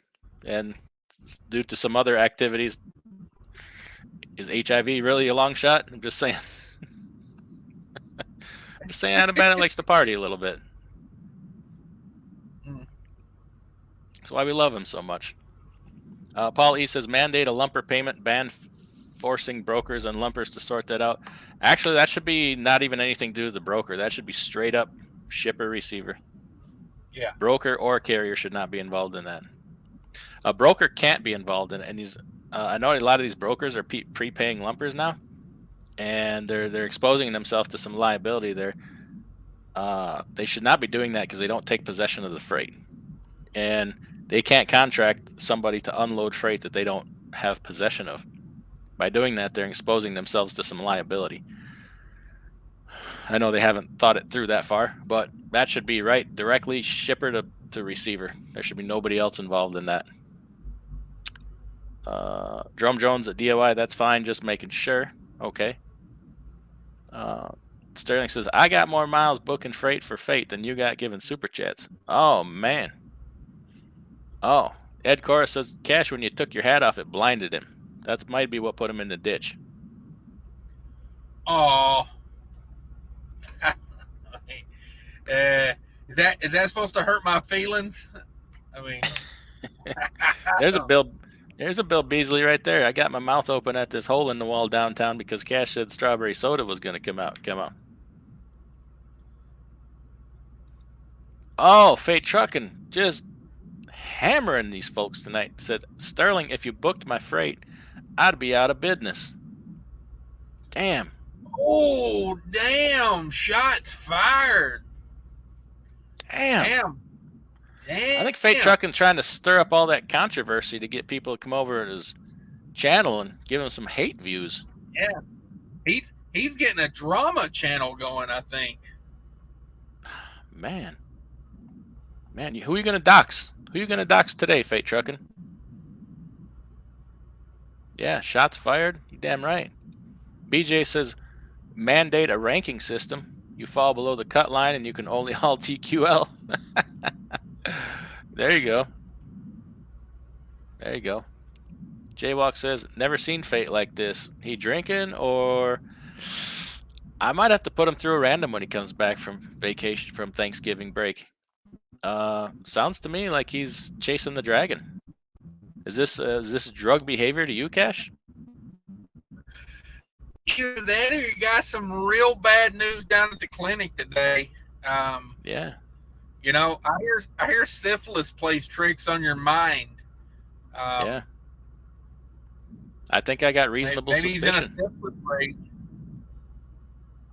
and due to some other activities. Is HIV really a long shot? I'm just saying. I'm just saying Adam Bennett likes to party a little bit. That's why we love him so much. Paul E says, mandate a lumper payment, ban forcing brokers and lumpers to sort that out. Actually, that should be not even anything to do with the broker. That should be straight up shipper receiver. Yeah. Broker or carrier should not be involved in that. A broker can't be involved in it. And I know a lot of these brokers are prepaying lumpers now, and they're exposing themselves to some liability there. They should not be doing that because they don't take possession of the freight, and they can't contract somebody to unload freight that they don't have possession of. By doing that, they're exposing themselves to some liability. I know they haven't thought it through that far, but that should be right directly shipper to receiver. There should be nobody else involved in that. Drum Jones at DOI, that's fine, just making sure. Okay. Sterling says, I got more miles booking freight for fate than you got giving super chats. Oh, man. Oh, Ed Cora says, Cash, when you took your hat off, it blinded him. That might be what put him in the ditch. Oh. Is that supposed to hurt my feelings? I mean, There's a Bill Beasley right there. I got my mouth open at this hole in the wall downtown because Cash said strawberry soda was going to come out. Oh, Fate Trucking just hammering these folks tonight. Said, Sterling, if you booked my freight, I'd be out of business. Damn. Oh, damn. Shots fired. Damn. I think Fate Trucking trying to stir up all that controversy to get people to come over to his channel and give him some hate views. Yeah. He's getting a drama channel going, I think. Man, who are you going to dox? Who are you going to dox today, Fate Trucking? Yeah, shots fired. You damn right. BJ says, mandate a ranking system. You fall below the cut line and you can only haul TQL. There you go. There you go. Jaywalk says, never seen Fate like this. He drinking, or I might have to put him through a random when he comes back from vacation, from Thanksgiving break. Sounds to me like he's chasing the dragon. Is this drug behavior to you, Cash? Either that or you got some real bad news down at the clinic today. Yeah. You know, I hear syphilis plays tricks on your mind. Yeah. I think I got reasonable maybe suspicion. He's in a syphilis rage.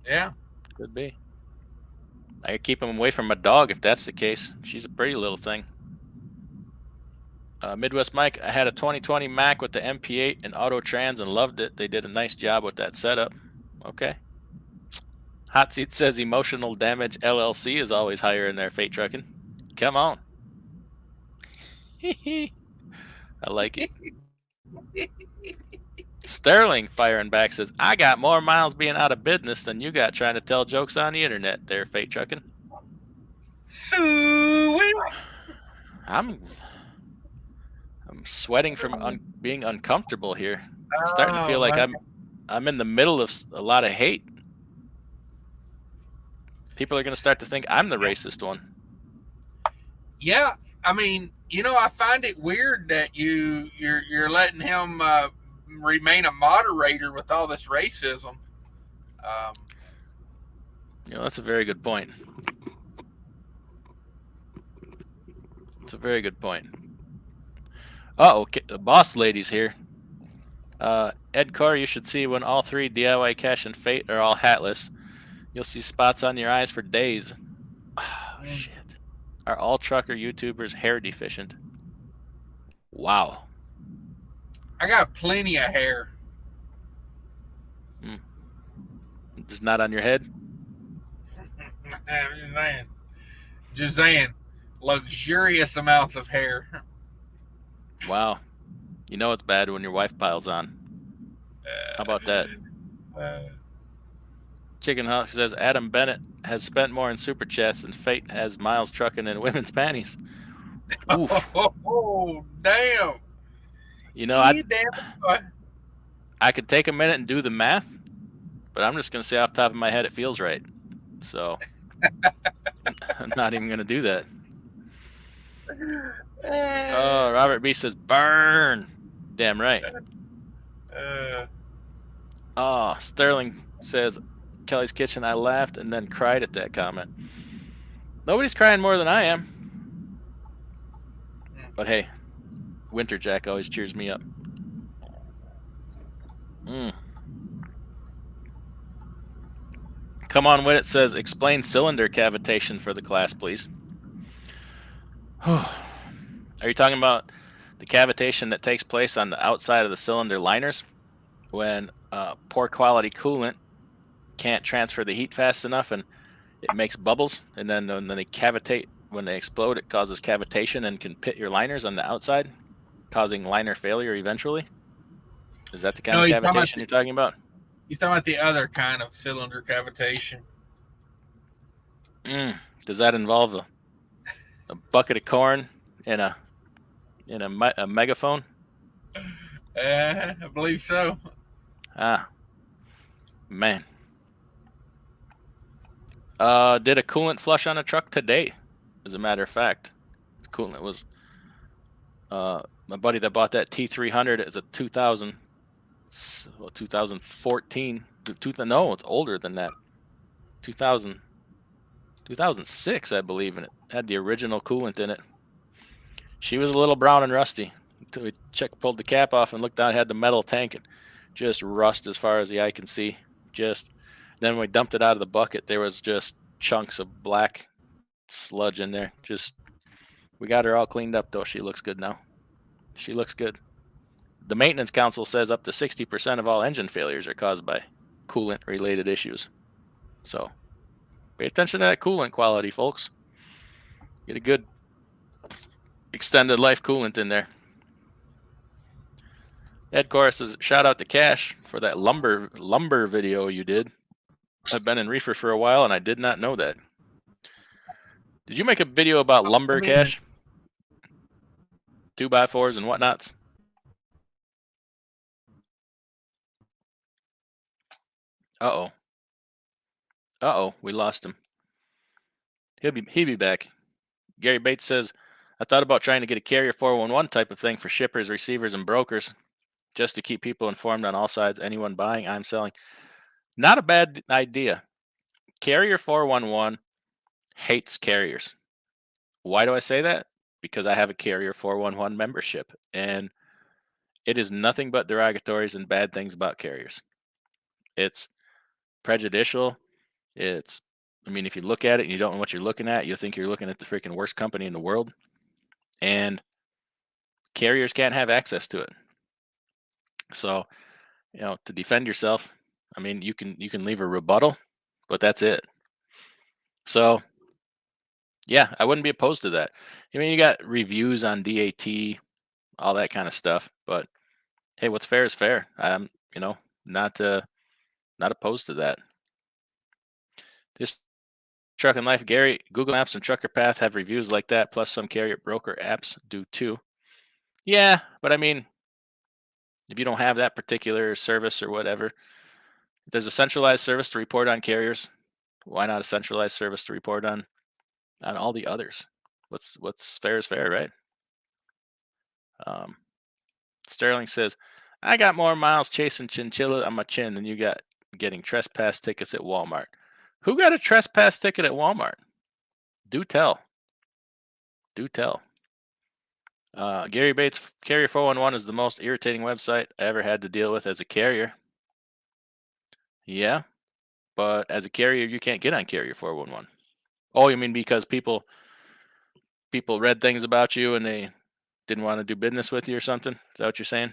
Yeah. Could be. I could keep him away from my dog if that's the case. She's a pretty little thing. Midwest Mike, I had a 2020 Mac with the MP8 and Auto Trans and loved it. They did a nice job with that setup. Okay. Hot Seat says emotional damage LLC is always higher in their Fate Trucking. Come on. I like it. Sterling firing back says, I got more miles being out of business than you got trying to tell jokes on the internet there, Fate Trucking. I'm sweating from being uncomfortable here. I'm starting to feel like I'm in the middle of a lot of hate. People are going to start to think I'm the racist one. Yeah, I mean, you know, I find it weird that you're letting him remain a moderator with all this racism. You know, that's a very good point. It's a very good point. Okay, the boss lady's here. Ed Carr, you should see when all three DIY Cash and Fate are all hatless. You'll see spots on your eyes for days. Oh, shit. Are all trucker YouTubers hair deficient? Wow. I got plenty of hair. Just not on your head? I'm just saying, luxurious amounts of hair. Wow. You know it's bad when your wife piles on. How about that? Chicken Hawk says Adam Bennett has spent more in super chats than Fate has miles trucking in women's panties. Oof. Oh, damn. You know, I could take a minute and do the math, but I'm just going to say off the top of my head it feels right. So I'm not even going to do that. Oh, Robert B says burn. Damn right. Oh, Sterling says Kelly's Kitchen. I laughed and then cried at that comment. Nobody's crying more than I am. But hey, Winter Jack always cheers me up. Come on with it says explain cylinder cavitation for the class, please. Are you talking about the cavitation that takes place on the outside of the cylinder liners when poor quality coolant can't transfer the heat fast enough and it makes bubbles, and then when they cavitate, when they explode, it causes cavitation and can pit your liners on the outside, causing liner failure eventually? Is that the kind of cavitation you're talking about? He's talking about the other kind of cylinder cavitation. Does that involve a bucket of corn and a megaphone? I believe so. Ah, man. Did a coolant flush on a truck today, as a matter of fact. The coolant was my buddy that bought that T300 is a 2014. No, it's older than that. 2006, I believe, and it had the original coolant in it. She was a little brown and rusty. Until we pulled the cap off and looked down, it had the metal tank and just rust as far as the eye can see. Then when we dumped it out of the bucket, there was just chunks of black sludge in there. We got her all cleaned up though. She looks good now. She looks good. The maintenance council says up to 60% of all engine failures are caused by coolant related issues. So pay attention to that coolant quality, folks. Get a good extended life coolant in there. Ed Chorus says, shout out to Cash for that lumber video you did. I've been in reefer for a while and I did not know that. Did you make a video about lumber, Cash? 2x4s and whatnots? Uh-oh, we lost him. He'll be back. Gary Bates says, I thought about trying to get a carrier 411 type of thing for shippers, receivers, and brokers, just to keep people informed on all sides. Anyone buying, I'm selling. Not a bad idea. Carrier 411 hates carriers. Why do I say that? Because I have a Carrier 411 membership, and it is nothing but derogatories and bad things about carriers. It's prejudicial. If you look at it and you don't know what you're looking at, you'll think you're looking at the freaking worst company in the world. And carriers can't have access to it. So, to defend yourself, you can leave a rebuttal, but that's it. So, yeah, I wouldn't be opposed to that. You got reviews on DAT, all that kind of stuff, but hey, what's fair is fair. I'm, not opposed to that. This Truck and Life, Gary, Google Maps and Trucker Path have reviews like that, plus some carrier broker apps do too. Yeah, but if you don't have that particular service or whatever, if there's a centralized service to report on carriers, why not a centralized service to report on all the others? What's fair is fair, right? Sterling says, I got more miles chasing chinchilla on my chin than you got getting trespass tickets at Walmart. Who got a trespass ticket at Walmart? Do tell. Gary Bates, Carrier 411 is the most irritating website I ever had to deal with as a carrier. Yeah, but as a carrier, you can't get on Carrier 411. Oh, you mean because people read things about you and they didn't want to do business with you or something? Is that what you're saying?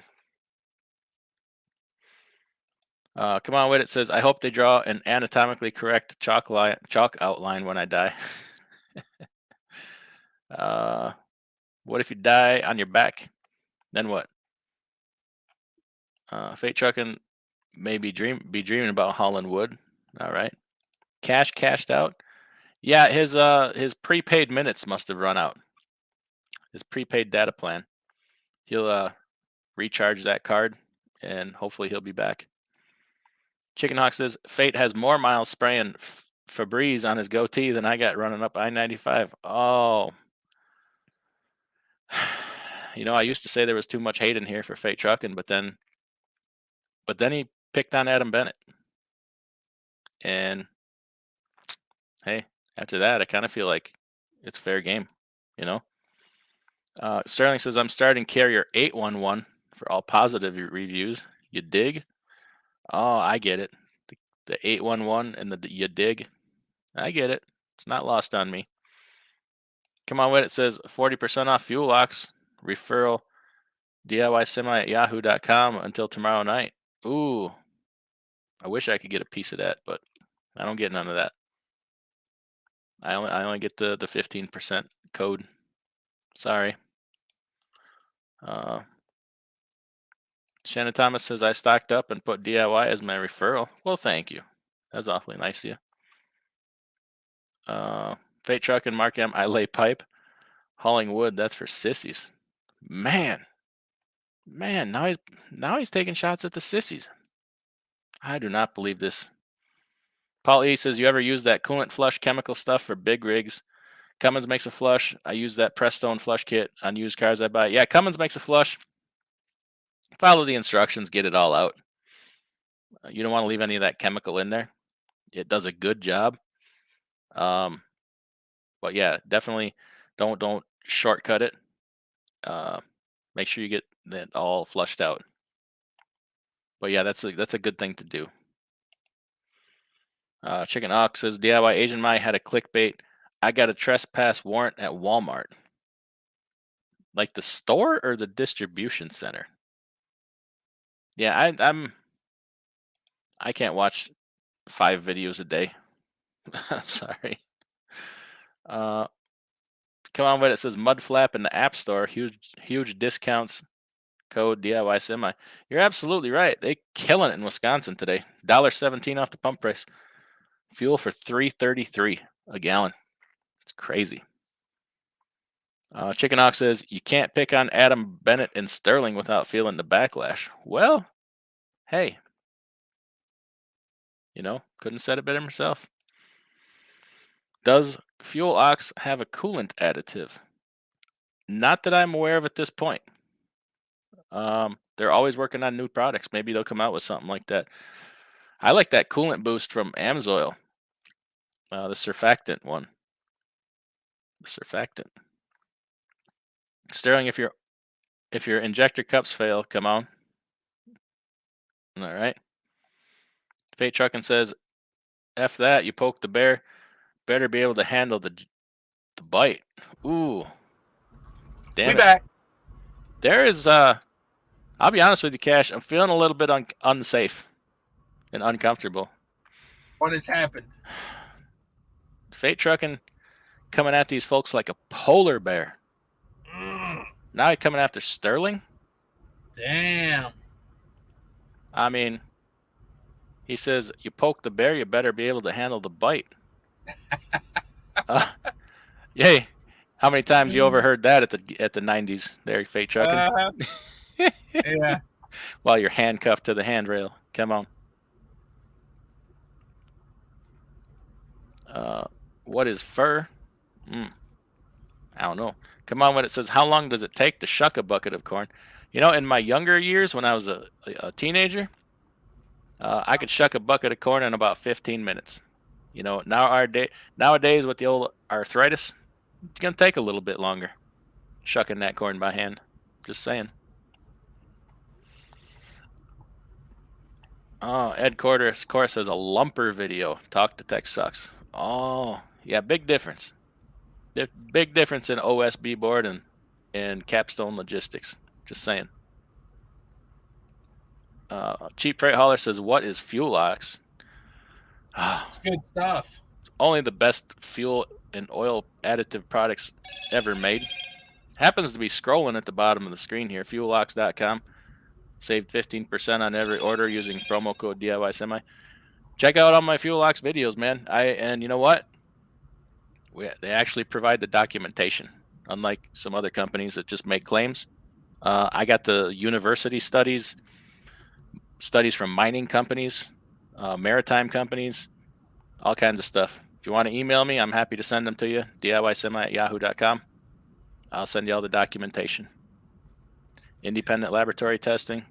Come on with it. Says, I hope they draw an anatomically correct chalk outline when I die. What if you die on your back? Then what? Fate trucking may be dreaming about hauling wood. All right. Cash cashed out. Yeah, his prepaid minutes must have run out. His prepaid data plan. He'll recharge that card, and hopefully he'll be back. Chicken Hawk says, Fate has more miles spraying Febreze on his goatee than I got running up I-95. Oh. You know, I used to say there was too much hate in here for Fate trucking, but then he picked on Adam Bennett. And hey, after that, I kind of feel like it's fair game, you know? Sterling says, I'm starting carrier 811 for all positive reviews. You dig? Oh, I get it. The 811 and the you dig. I get it. It's not lost on me. Come on with it. Says 40% off fuel locks. Referral DIY semi at yahoo.com until tomorrow night. Ooh. I wish I could get a piece of that, but I don't get none of that. I only get the 15% code. Sorry. Shannon Thomas says, I stocked up and put DIY as my referral. Well, thank you. That's awfully nice of you. Fate Truck and Mark M. I lay pipe. Hauling wood, that's for sissies. Man, now he's taking shots at the sissies. I do not believe this. Paul E says, you ever use that coolant flush chemical stuff for big rigs? Cummins makes a flush. I use that Prestone flush kit on used cars I buy. Yeah, Cummins makes a flush. Follow the instructions, get it all out. You don't want to leave any of that chemical in there. It does a good job. But yeah, definitely don't shortcut it. Make sure you get that all flushed out. But yeah, that's a good thing to do. Chicken Ox says, DIY Asian Mai had a clickbait. I got a trespass warrant at Walmart. Like the store or the distribution center? Yeah, I can't watch 5 videos a day. I'm sorry. Come on with it. Says MUDFLAP in the App Store. Huge discounts. Code DIY semi. You're absolutely right. They killing it in Wisconsin today. $1.17 off the pump price. Fuel for $3.33 a gallon. It's crazy. Chicken Ox says, you can't pick on Adam Bennett and Sterling without feeling the backlash. Well, hey, couldn't have said it better myself. Does Fuel Ox have a coolant additive? Not that I'm aware of at this point. They're always working on new products. Maybe they'll come out with something like that. I like that coolant boost from Amsoil. The surfactant one. The surfactant. Sterling, if your injector cups fail, come on. All right. Fate Truckin' says, F that, you poke the bear. Better be able to handle the bite. Ooh. Damn it. Back. There is, I'll be honest with you, Cash. I'm feeling a little bit unsafe and uncomfortable. What has happened? Fate Truckin' coming at these folks like a polar bear. Now he's coming after Sterling? Damn. I mean, he says, you poke the bear, you better be able to handle the bite. Yay. How many times you overheard that at the 90s there, Fate Truckin'? Yeah. While you're handcuffed to the handrail. Come on. What is fur? I don't know. Come on when it says, how long does it take to shuck a bucket of corn? In my younger years when I was a teenager, I could shuck a bucket of corn in about 15 minutes. Nowadays with the old arthritis, it's going to take a little bit longer shucking that corn by hand. Just saying. Oh, Ed Course says a lumper video. Talk to tech sucks. Oh, yeah, big difference. Big difference in OSB board and and Capstone Logistics. Just saying. Cheap Freight Hauler says, what is Fuel Ox? It's good stuff. Only the best fuel and oil additive products ever made. Happens to be scrolling at the bottom of the screen here, fuelox.com. Saved 15% on every order using promo code DIY Semi. Check out all my Fuel Ox videos, man. And you know what? They actually provide the documentation, unlike some other companies that just make claims. I got the university studies from mining companies, maritime companies, all kinds of stuff. If you want to email me, I'm happy to send them to you. DIYsemi@yahoo.com. I'll send you all the documentation. Independent laboratory testing.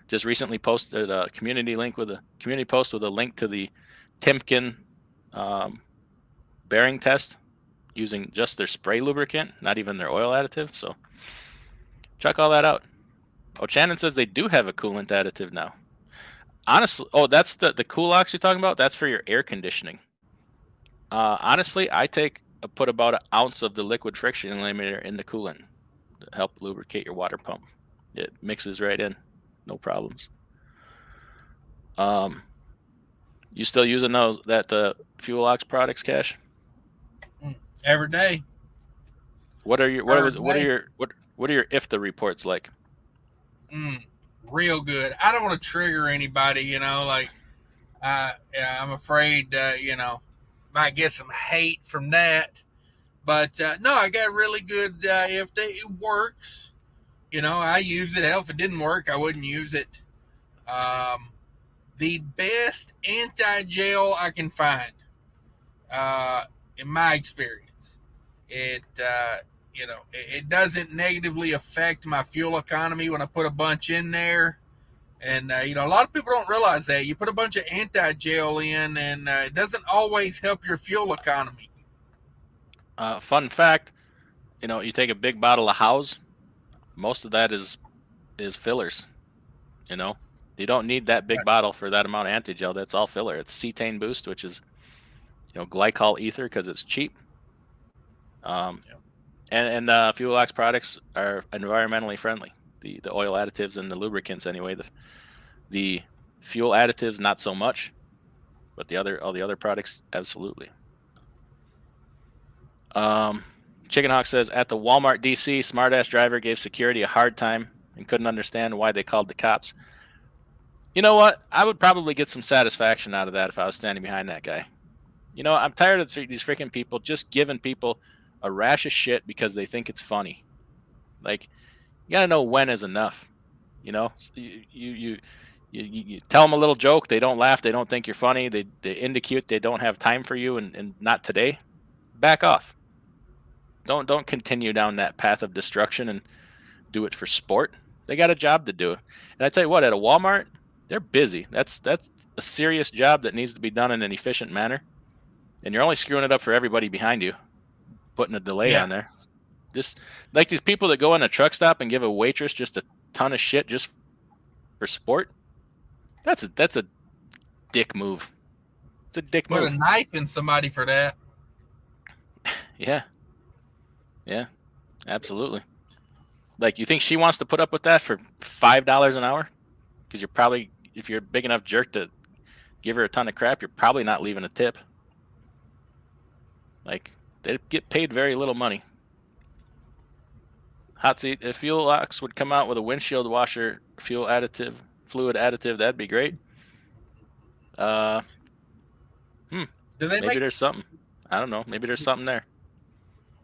Just recently posted a community post with a link to the Timken bearing test using just their spray lubricant, not even their oil additive. So check all that out. Oh, Shannon says they do have a coolant additive now. Honestly, that's the Coolox you're talking about? That's for your air conditioning. Honestly, I put about an ounce of the liquid friction eliminator in the coolant to help lubricate your water pump. It mixes right in, no problems. You still using that Fuel Ox products, Cash? Every day. What are your IFTA reports like? Real good. I don't want to trigger anybody, I'm afraid, might get some hate from that. But no, I got really good IFTA. It works. I use it. Hell, if it didn't work, I wouldn't use it. The best anti-gel I can find, in my experience. It doesn't negatively affect my fuel economy when I put a bunch in there. And, a lot of people don't realize that. You put a bunch of anti-gel in, and it doesn't always help your fuel economy. Fun fact, you take a big bottle of House, most of that is fillers. You don't need that big bottle for that amount of anti-gel. That's all filler. It's cetane boost, which is, glycol ether because it's cheap. And Fuel Ox products are environmentally friendly. The oil additives and the lubricants, anyway. The fuel additives, not so much, but all the other products, absolutely. Chicken Hawk says, at the Walmart DC, smartass driver gave security a hard time and couldn't understand why they called the cops. You know what? I would probably get some satisfaction out of that if I was standing behind that guy. I'm tired of these freaking people just giving people a rash of shit because they think it's funny. Like, you gotta know when is enough. You tell them a little joke, they don't laugh, they don't think you're funny, they indicate they don't have time for you and not today. Back off. Don't continue down that path of destruction and do it for sport. They got a job to do. And I tell you what, at a Walmart, they're busy. That's a serious job that needs to be done in an efficient manner. And you're only screwing it up for everybody behind you, putting a delay on there. Just like these people that go in a truck stop and give a waitress just a ton of shit just for sport. That's a dick move. It's a dick move. Put a knife in somebody for that. Yeah, absolutely. Like, you think she wants to put up with that for $5 an hour? Because you're probably, if you're a big enough jerk to give her a ton of crap, you're probably not leaving a tip. Like, they get paid very little money. Hot seat, if Fuel Ox would come out with a windshield washer fluid additive, that'd be great. Maybe there's something. I don't know. Maybe there's something there.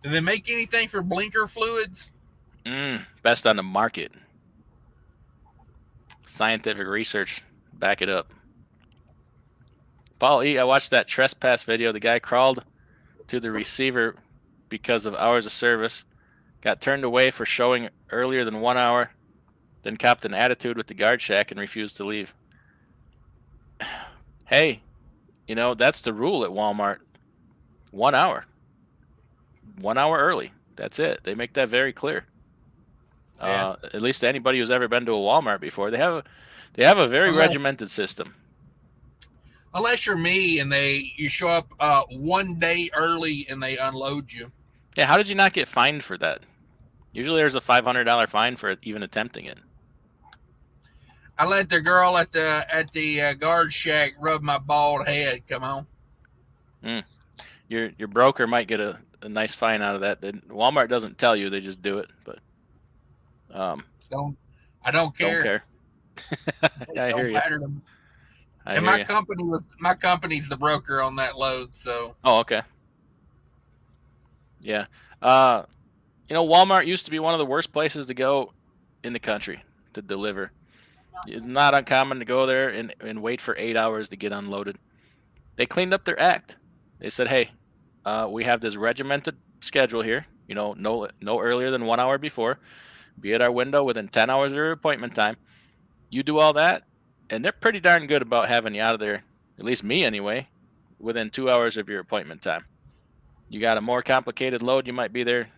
Do they make anything for blinker fluids? Best on the market. Scientific research, back it up. Paul E., I watched that trespass video. The guy crawled to the receiver because of hours of service, got turned away for showing earlier than 1 hour, then copped an attitude with the guard shack and refused to leave. Hey, that's the rule at Walmart. 1 hour. 1 hour early. That's it. They make that very clear. Yeah. At least anybody who's ever been to a Walmart before, they have a very regimented system. Unless you're me and you show up 1 day early and they unload you. Yeah, how did you not get fined for that? Usually there's a $500 fine for even attempting it. I let the girl at the guard shack rub my bald head. Come on. Your broker might get a nice fine out of that. Walmart doesn't tell you; they just do it. But I don't don't care. care. It I hear don't you. matter to me. I And hear my you. company's the broker on that load. So Oh, okay. Yeah. Walmart used to be one of the worst places to go in the country to deliver. It's not uncommon to go there and wait for 8 hours to get unloaded. They cleaned up their act. They said, "Hey, we have this regimented schedule here. No earlier than 1 hour before. Be at our window within 10 hours of your appointment time. You do all that, and they're pretty darn good about having you out of there. At least me, anyway. Within 2 hours of your appointment time. You got a more complicated load, you might be there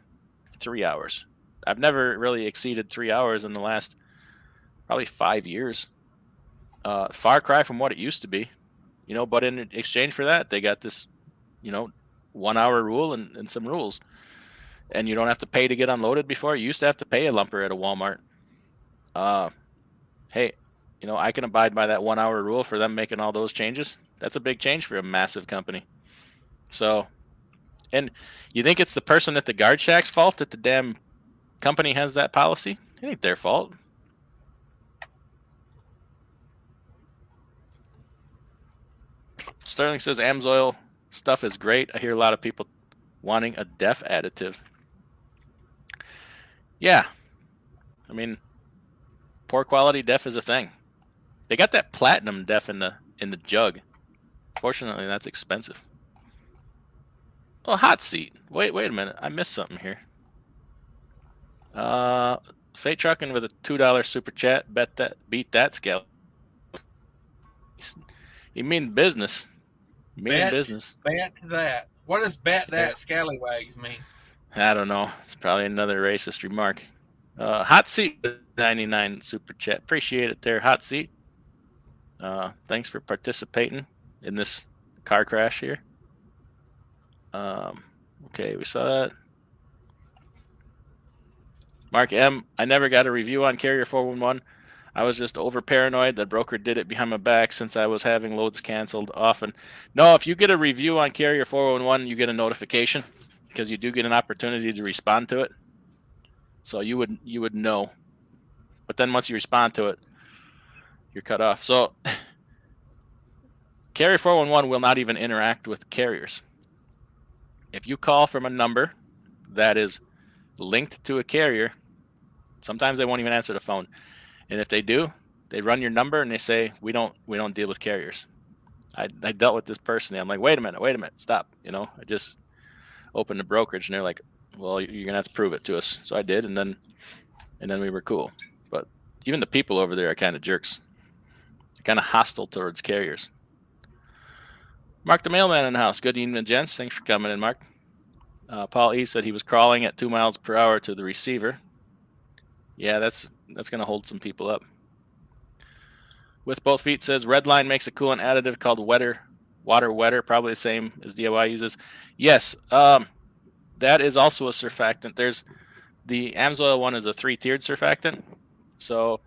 3 hours. I've never really exceeded 3 hours in the last probably 5 years. Far cry from what it used to be, But in exchange for that, they got this, you know, 1 hour rule and some rules, and you don't have to pay to get unloaded before. You used to have to pay a lumper at a Walmart. Uh, hey, I can abide by that 1 hour rule for them making all those changes. That's a big change for a massive company. So, and you think it's the person at the guard shack's fault that the damn company has that policy? It ain't their fault. Sterling says Amsoil stuff is great. I hear a lot of people wanting a DEF additive. Yeah. I mean, poor quality DEF is a thing. They got that platinum DEF in the jug. Fortunately, that's expensive. Oh, hot seat. Wait a minute. I missed something here. Fate Trucking with a $2 super chat. Beat that scale. You mean business? Business. Bet that. What does bet that scallywags mean? I don't know. It's probably another racist remark. Hot seat 99 super chat. Appreciate it there, hot seat. Thanks for participating in this car crash here. Okay, we saw that. Mark M, I never got a review on Carrier 411. I was just over paranoid that broker did it behind my back since I was having loads canceled often. No, if you get a review on Carrier 411, you get a notification because you do get an opportunity to respond to it. So you would know. But then once you respond to it, you're cut off. So Carrier 411 will not even interact with carriers. If you call from a number that is linked to a carrier, sometimes they won't even answer the phone. And if they do, they run your number and they say, we don't deal with carriers. I dealt with this personally. I'm like, wait a minute, stop. I just opened the brokerage, and they're like, well, you're gonna have to prove it to us. So I did, and then we were cool. But even the people over there are kind of jerks, kind of hostile towards carriers. Mark the mailman in the house. Good evening, gents. Thanks for coming in, Mark. Paul E said he was crawling at 2 miles per hour to the receiver. Yeah, that's gonna hold some people up. With both feet says Redline makes a coolant additive called water wetter, probably the same as DIY uses. Yes, that is also a surfactant. There's the Amsoil one is a 3-tiered surfactant, so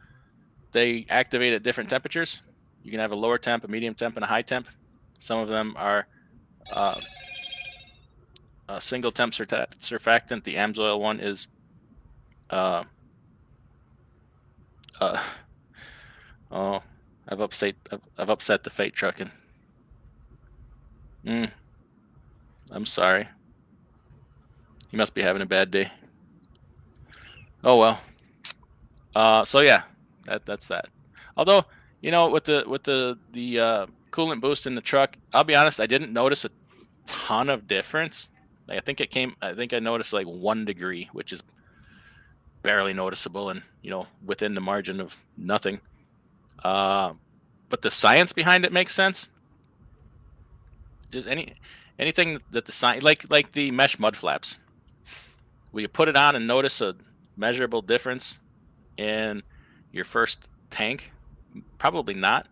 they activate at different temperatures. You can have a lower temp, a medium temp, and a high temp. Some of them are a single temp surfactant. The Amsoil one is oh, I've upset the Fate Trucking. I'm sorry. He must be having a bad day. Oh well. So yeah, that's that. Although, with the coolant boost in the truck, I'll be honest, I didn't notice a ton of difference. I think I noticed like 1 degree, which is barely noticeable and within the margin of nothing. But the science behind it makes sense. Just anything that the science, like the mesh mud flaps, will you put it on and notice a measurable difference in your first tank? Probably not.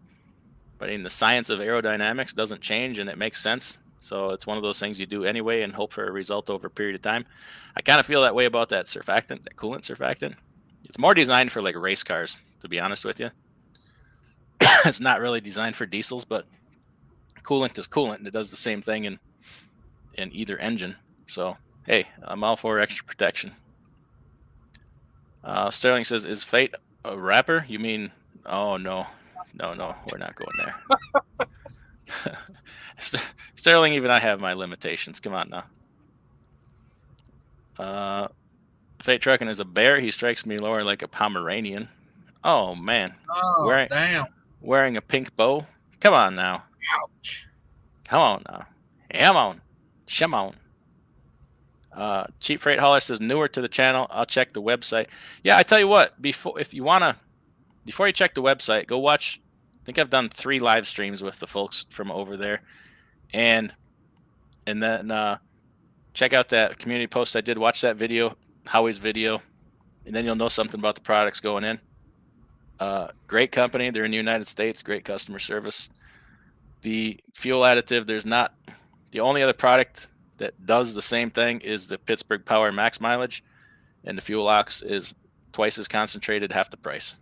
But in the science of aerodynamics doesn't change, and it makes sense So it's one of those things you do anyway and hope for a result over a period of time. I kind of feel that way about that surfactant, that coolant surfactant. It's more designed for like race cars, to be honest with you. It's not really designed for diesels, but coolant is coolant, and it does the same thing in either engine. So hey, I'm all for extra protection. Sterling says, "Is Fate a rapper? You mean? Oh no, we're not going there." Sterling, even I have my limitations. Come on now. Fate Trucking is a bear. He strikes me lower like a Pomeranian. Oh man. Oh, damn. Wearing a pink bow. Come on now. Ouch. Come on now. Come on. Come on. Cheap Freight Hauler says, newer to the channel. I'll check the website. Yeah, I tell you what. Before you check the website, go watch. I think I've done 3 live streams with the folks from over there, and then check out that community post I did. Watch that video, Howie's video, and then you'll know something about the products going in. Great company. They're in the United States. Great customer service. The fuel additive, there's not. The only other product that does the same thing is the Pittsburgh Power Max Mileage, and the fuel ox is twice as concentrated, half the price,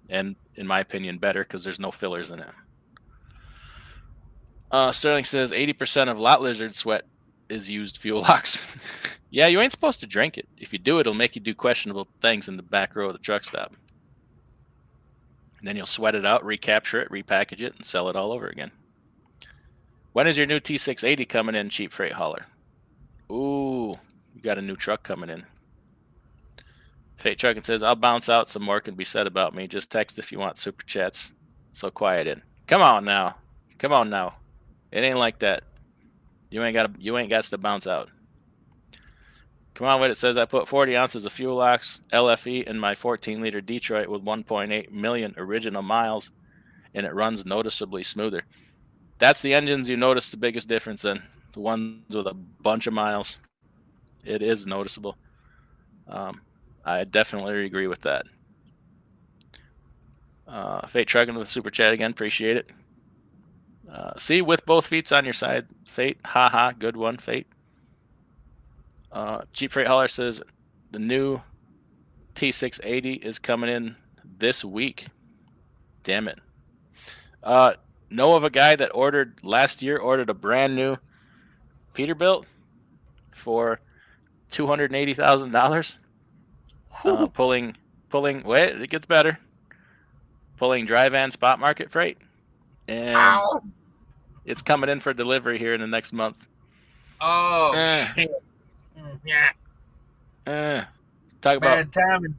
and in my opinion better because there's no fillers in it. Sterling says 80% of lot lizard sweat is used fuel ox. Yeah, you ain't supposed to drink it. If you do, it'll make you do questionable things in the back row of the truck stop. And then you'll sweat it out, recapture it, repackage it, and sell it all over again. When is your new T680 coming in, Cheap Freight Hauler? Ooh, you got a new truck coming in. Fate Trucking says, I'll bounce out. Some more can be said about me. Just text if you want super chats. So quiet in. Come on now. Come on now. It ain't like that. You ain't got to bounce out. Come on with it. Says I put 40 ounces of fuel ox LFE in my 14-liter Detroit with 1.8 million original miles, and it runs noticeably smoother. That's the engines you notice the biggest difference in. The ones with a bunch of miles. It is noticeable. I definitely agree with that. Fate Trucking with super chat again. Appreciate it. See, with both feet on your side, Fate. Haha, good one, Fate. Cheap Freight Hauler says the new T680 is coming in this week. Damn it. Know of a guy that ordered a brand new Peterbilt for $280,000. Pulling. Wait, it gets better. Pulling dry van spot market freight, and it's coming in for delivery here in the next month. Oh shit! Yeah. Talk bad about timing.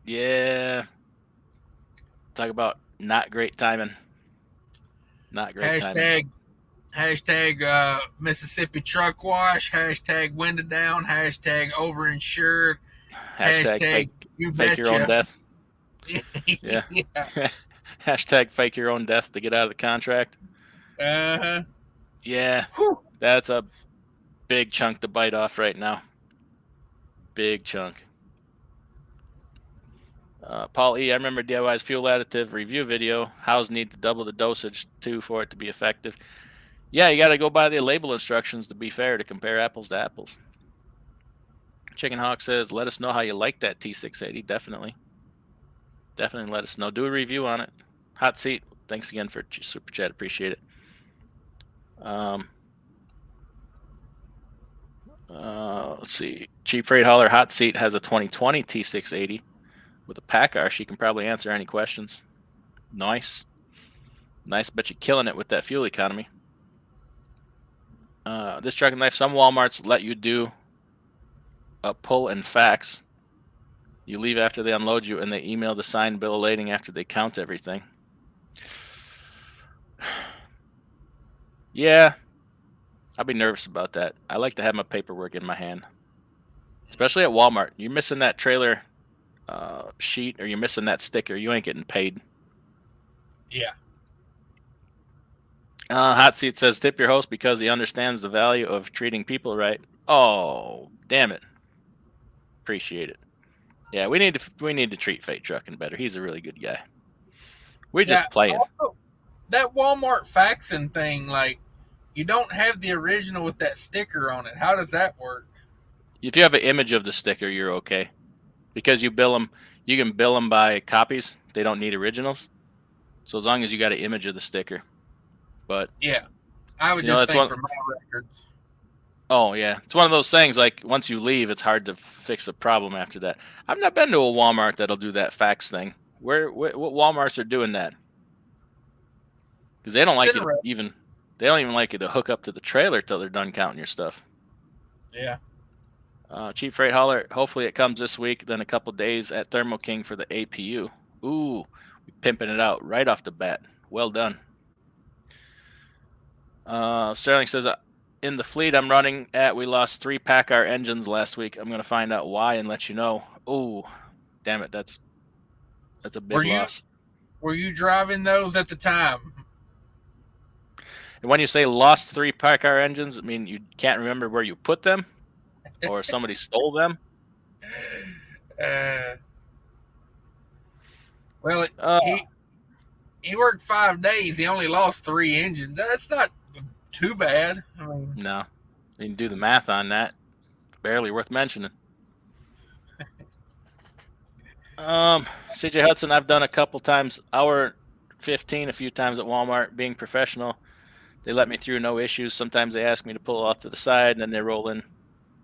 Yeah. Talk about not great timing. Not great timing. Hashtag Mississippi truck wash. Hashtag winded down. Hashtag overinsured. Hashtag fake your own death. Yeah. Hashtag fake your own death to get out of the contract. Uh-huh. Yeah. Whew. That's a big chunk to bite off right now. Big chunk. Paul E., I remember DIY's fuel additive review video. Hows need to double the dosage too for it to be effective. Yeah, you got to go by the label instructions to be fair, to compare apples to apples. Chicken Hawk says, let us know how you like that T680. Definitely let us know. Do a review on it. Hot Seat, thanks again for super chat. Appreciate it. Let's see. Cheap Freight Hauler Hot Seat has a 2020 T680 with a PACCAR. She can probably answer any questions. Nice. Bet you're killing it with that fuel economy. This truck and knife, some Walmarts let you do a pull and fax. You leave after they unload you, and they email the signed bill of lading after they count everything. Yeah, I'd be nervous about that. I like to have my paperwork in my hand, especially at Walmart. You're missing that trailer sheet, or you're missing that sticker, you ain't getting paid. Yeah. Hot Seat says, tip your host because he understands the value of treating people right. Oh, damn it. Appreciate it. Yeah, we need to treat Fate Trucking better. He's a really good guy. We're just playing. Also, that Walmart faxing thing, like, You don't have the original with that sticker on it. How does that work? If you have an image of the sticker, you're okay, because you bill them. You can bill them by copies. They don't need originals. So as long as you got an image of the sticker, but Yeah, I would just that's think one. for my records. Oh yeah, it's one of those things. Like once you leave, it's hard to fix a problem after that. I've not been to a Walmart that'll do that fax thing. What WalMarts are doing that? Because they don't It's like you to interesting. even. They don't even like you to hook up to the trailer till they're done counting your stuff. Yeah. Cheap freight hauler. Hopefully it comes this week. Then a couple days at Thermo King for the APU. Ooh, pimping it out right off the bat. Well done. Sterling says, in the fleet I'm running at, we lost 3 PACCAR engines last week. I'm going to find out why and let you know. Oh, damn it. That's a big loss. Were you driving those at the time? And when you say lost 3 PACCAR engines, I mean you can't remember where you put them or somebody stole them? Well, he worked 5 days. He only lost 3 engines. That's not too bad. I mean, no. You can do the math on that. It's barely worth mentioning. CJ Hudson, I've done a couple times, hour 15 a few times at Walmart, being professional. They let me through, no issues. Sometimes they ask me to pull off to the side, and then they roll in.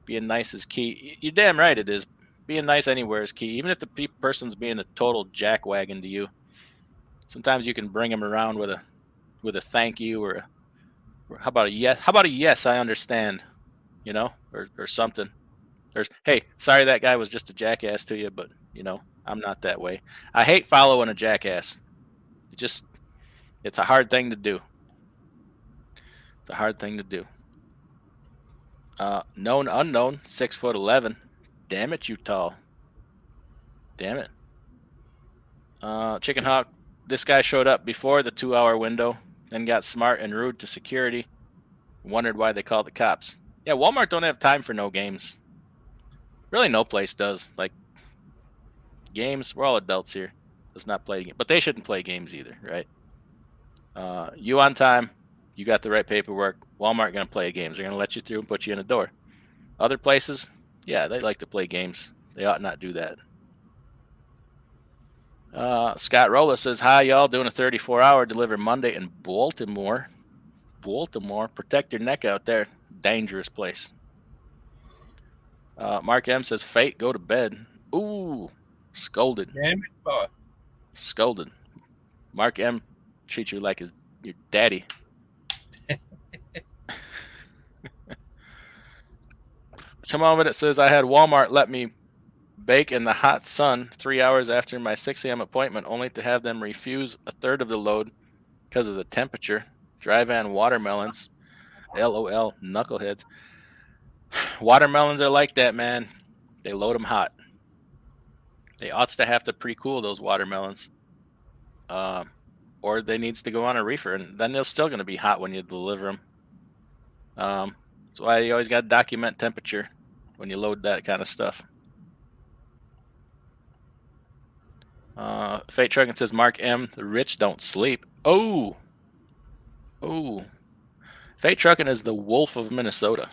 Being nice is key. You're damn right it is. Being nice anywhere is key. Even if the person's being a total jackwagon to you, sometimes you can bring them around with a thank you or how about a yes? How about a yes? I understand, or something. Or hey, sorry that guy was just a jackass to you, but I'm not that way. I hate following a jackass. It's a hard thing to do. It's a hard thing to do. Known unknown, 6'11". Damn it, you tall. Damn it. Chicken Hawk, this guy showed up before the 2-hour window, then got smart and rude to security. Wondered why they called the cops. Yeah, Walmart don't have time for no games. Really, no place does. Like games, we're all adults here. Let's not play games, but they shouldn't play games either, right? You on time, you got the right paperwork. Walmart gonna play games. They're gonna let you through and put you in a door. Other places, yeah, they like to play games. They ought not do that. Scott Rolla says, hi, y'all. Doing a 34-hour deliver Monday in Baltimore. Baltimore. Protect your neck out there. Dangerous place. Mark M says, fate, go to bed. Ooh, scolded. damn it, boy. Scolded. Mark M treat you like your daddy. Come on with it says, I had Walmart let me bake in the hot sun 3 hours after my 6 a.m. appointment, only to have them refuse a third of the load because of the temperature. Dry van watermelons. LOL, knuckleheads. Watermelons are like that, man. They load them hot. They ought to have to pre-cool those watermelons. Or they needs to go on a reefer, and then they're still going to be hot when you deliver them. That's why you always got to document temperature when you load that kind of stuff. Fate Trucking says, Mark M, the rich don't sleep. Oh. Fate Trucking is the wolf of Minnesota.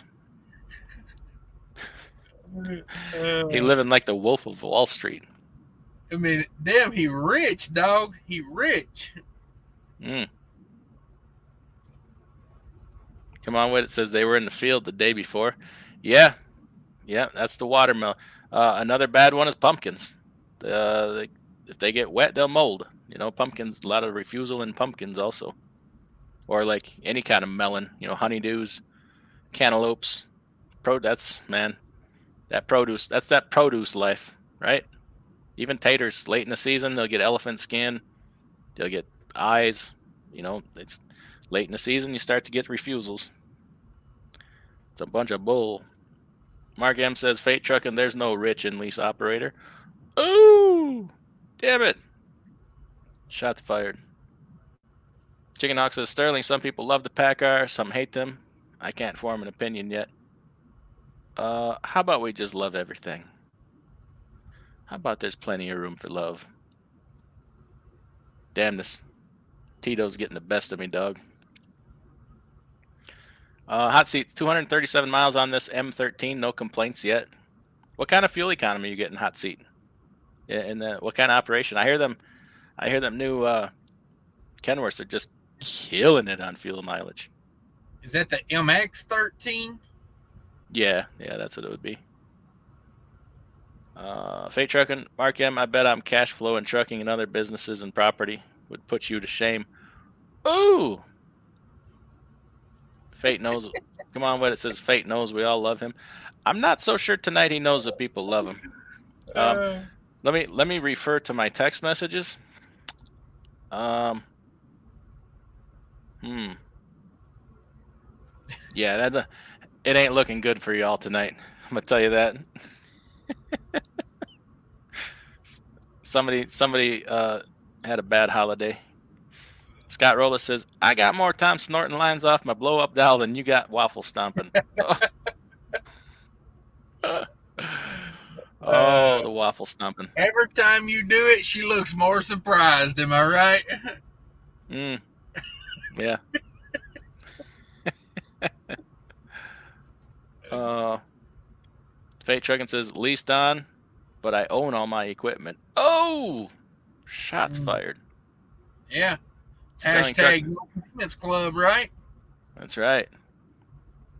He living like the wolf of Wall Street. I mean, damn, he rich, dog. He rich. Come on with it. Says they were in the field the day before. Yeah, that's the watermelon. Another bad one is pumpkins. If they get wet, they'll mold. Pumpkins, a lot of refusal in pumpkins also. Or like any kind of melon, honeydews, cantaloupes. That's that produce life, right? Even taters late in the season, they'll get elephant skin, they'll get eyes. It's late in the season, you start to get refusals. It's a bunch of bull. Mark M says, Fate Trucking, there's no rich in lease operator. Ooh, damn it. Shots fired. Chicken Hawk says, Sterling, some people love the PACCAR, some hate them. I can't form an opinion yet. How about we just love everything? How about there's plenty of room for love? Damn this. Tito's getting the best of me, dog. Hot seats, 237 miles on this M13. No complaints yet. What kind of fuel economy are you getting hot seat? And what kind of operation? I hear them new Kenworths are just killing it on fuel mileage. Is that the MX-13? Yeah, that's what it would be. Fate Trucking, Mark M. I bet I'm cash flow in trucking and other businesses and property would put you to shame. Ooh. Fate knows. Come on, what it says. Fate knows we all love him. I'm not so sure tonight he knows that people love him. Let me refer to my text messages. Yeah, that it ain't looking good for y'all tonight. I'm gonna tell you that. Somebody had a bad holiday. Scott Rolla says, I got more time snorting lines off my blow up doll than you got waffle stomping. Oh, the waffle stomping. Every time you do it, she looks more surprised. Am I right? Yeah. Fate Trucking says, leased on, but I own all my equipment. Oh, shots fired. Yeah. Hashtag no payments club, right? That's right.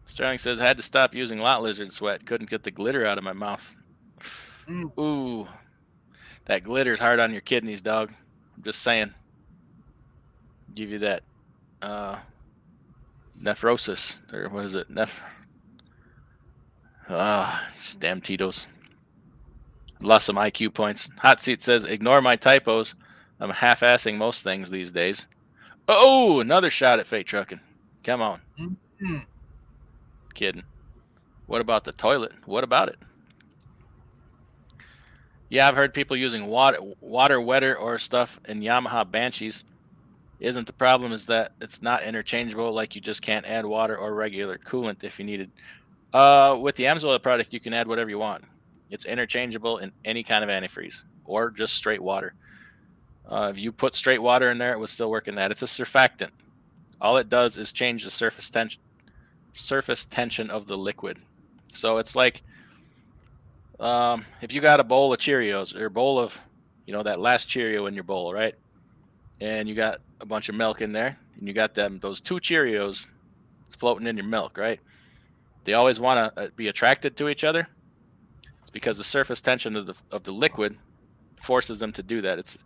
Sterling says, had to stop using lot lizard sweat. Couldn't get the glitter out of my mouth. Ooh, that glitter's hard on your kidneys, dog. I'm just saying. Give you that nephrosis, or what is it? Damn Tito's. Lost some IQ points. Hot Seat says, ignore my typos. I'm half-assing most things these days. Oh, another shot at Fate Trucking. Come on. Kidding. What about the toilet? What about it? Yeah, I've heard people using water wetter or stuff in Yamaha Banshees. Isn't the problem is that it's not interchangeable, like you just can't add water or regular coolant if you needed. With the Amsoil product, you can add whatever you want. It's interchangeable in any kind of antifreeze or just straight water. If you put straight water in there, it would still work in that. It's a surfactant. All it does is change the surface tension of the liquid. So it's like if you got a bowl of Cheerios or a bowl of, that last Cheerio in your bowl, right? And you got a bunch of milk in there, and you got those 2 Cheerios floating in your milk, right? They always want to be attracted to each other. It's because the surface tension of the liquid forces them to do that. It's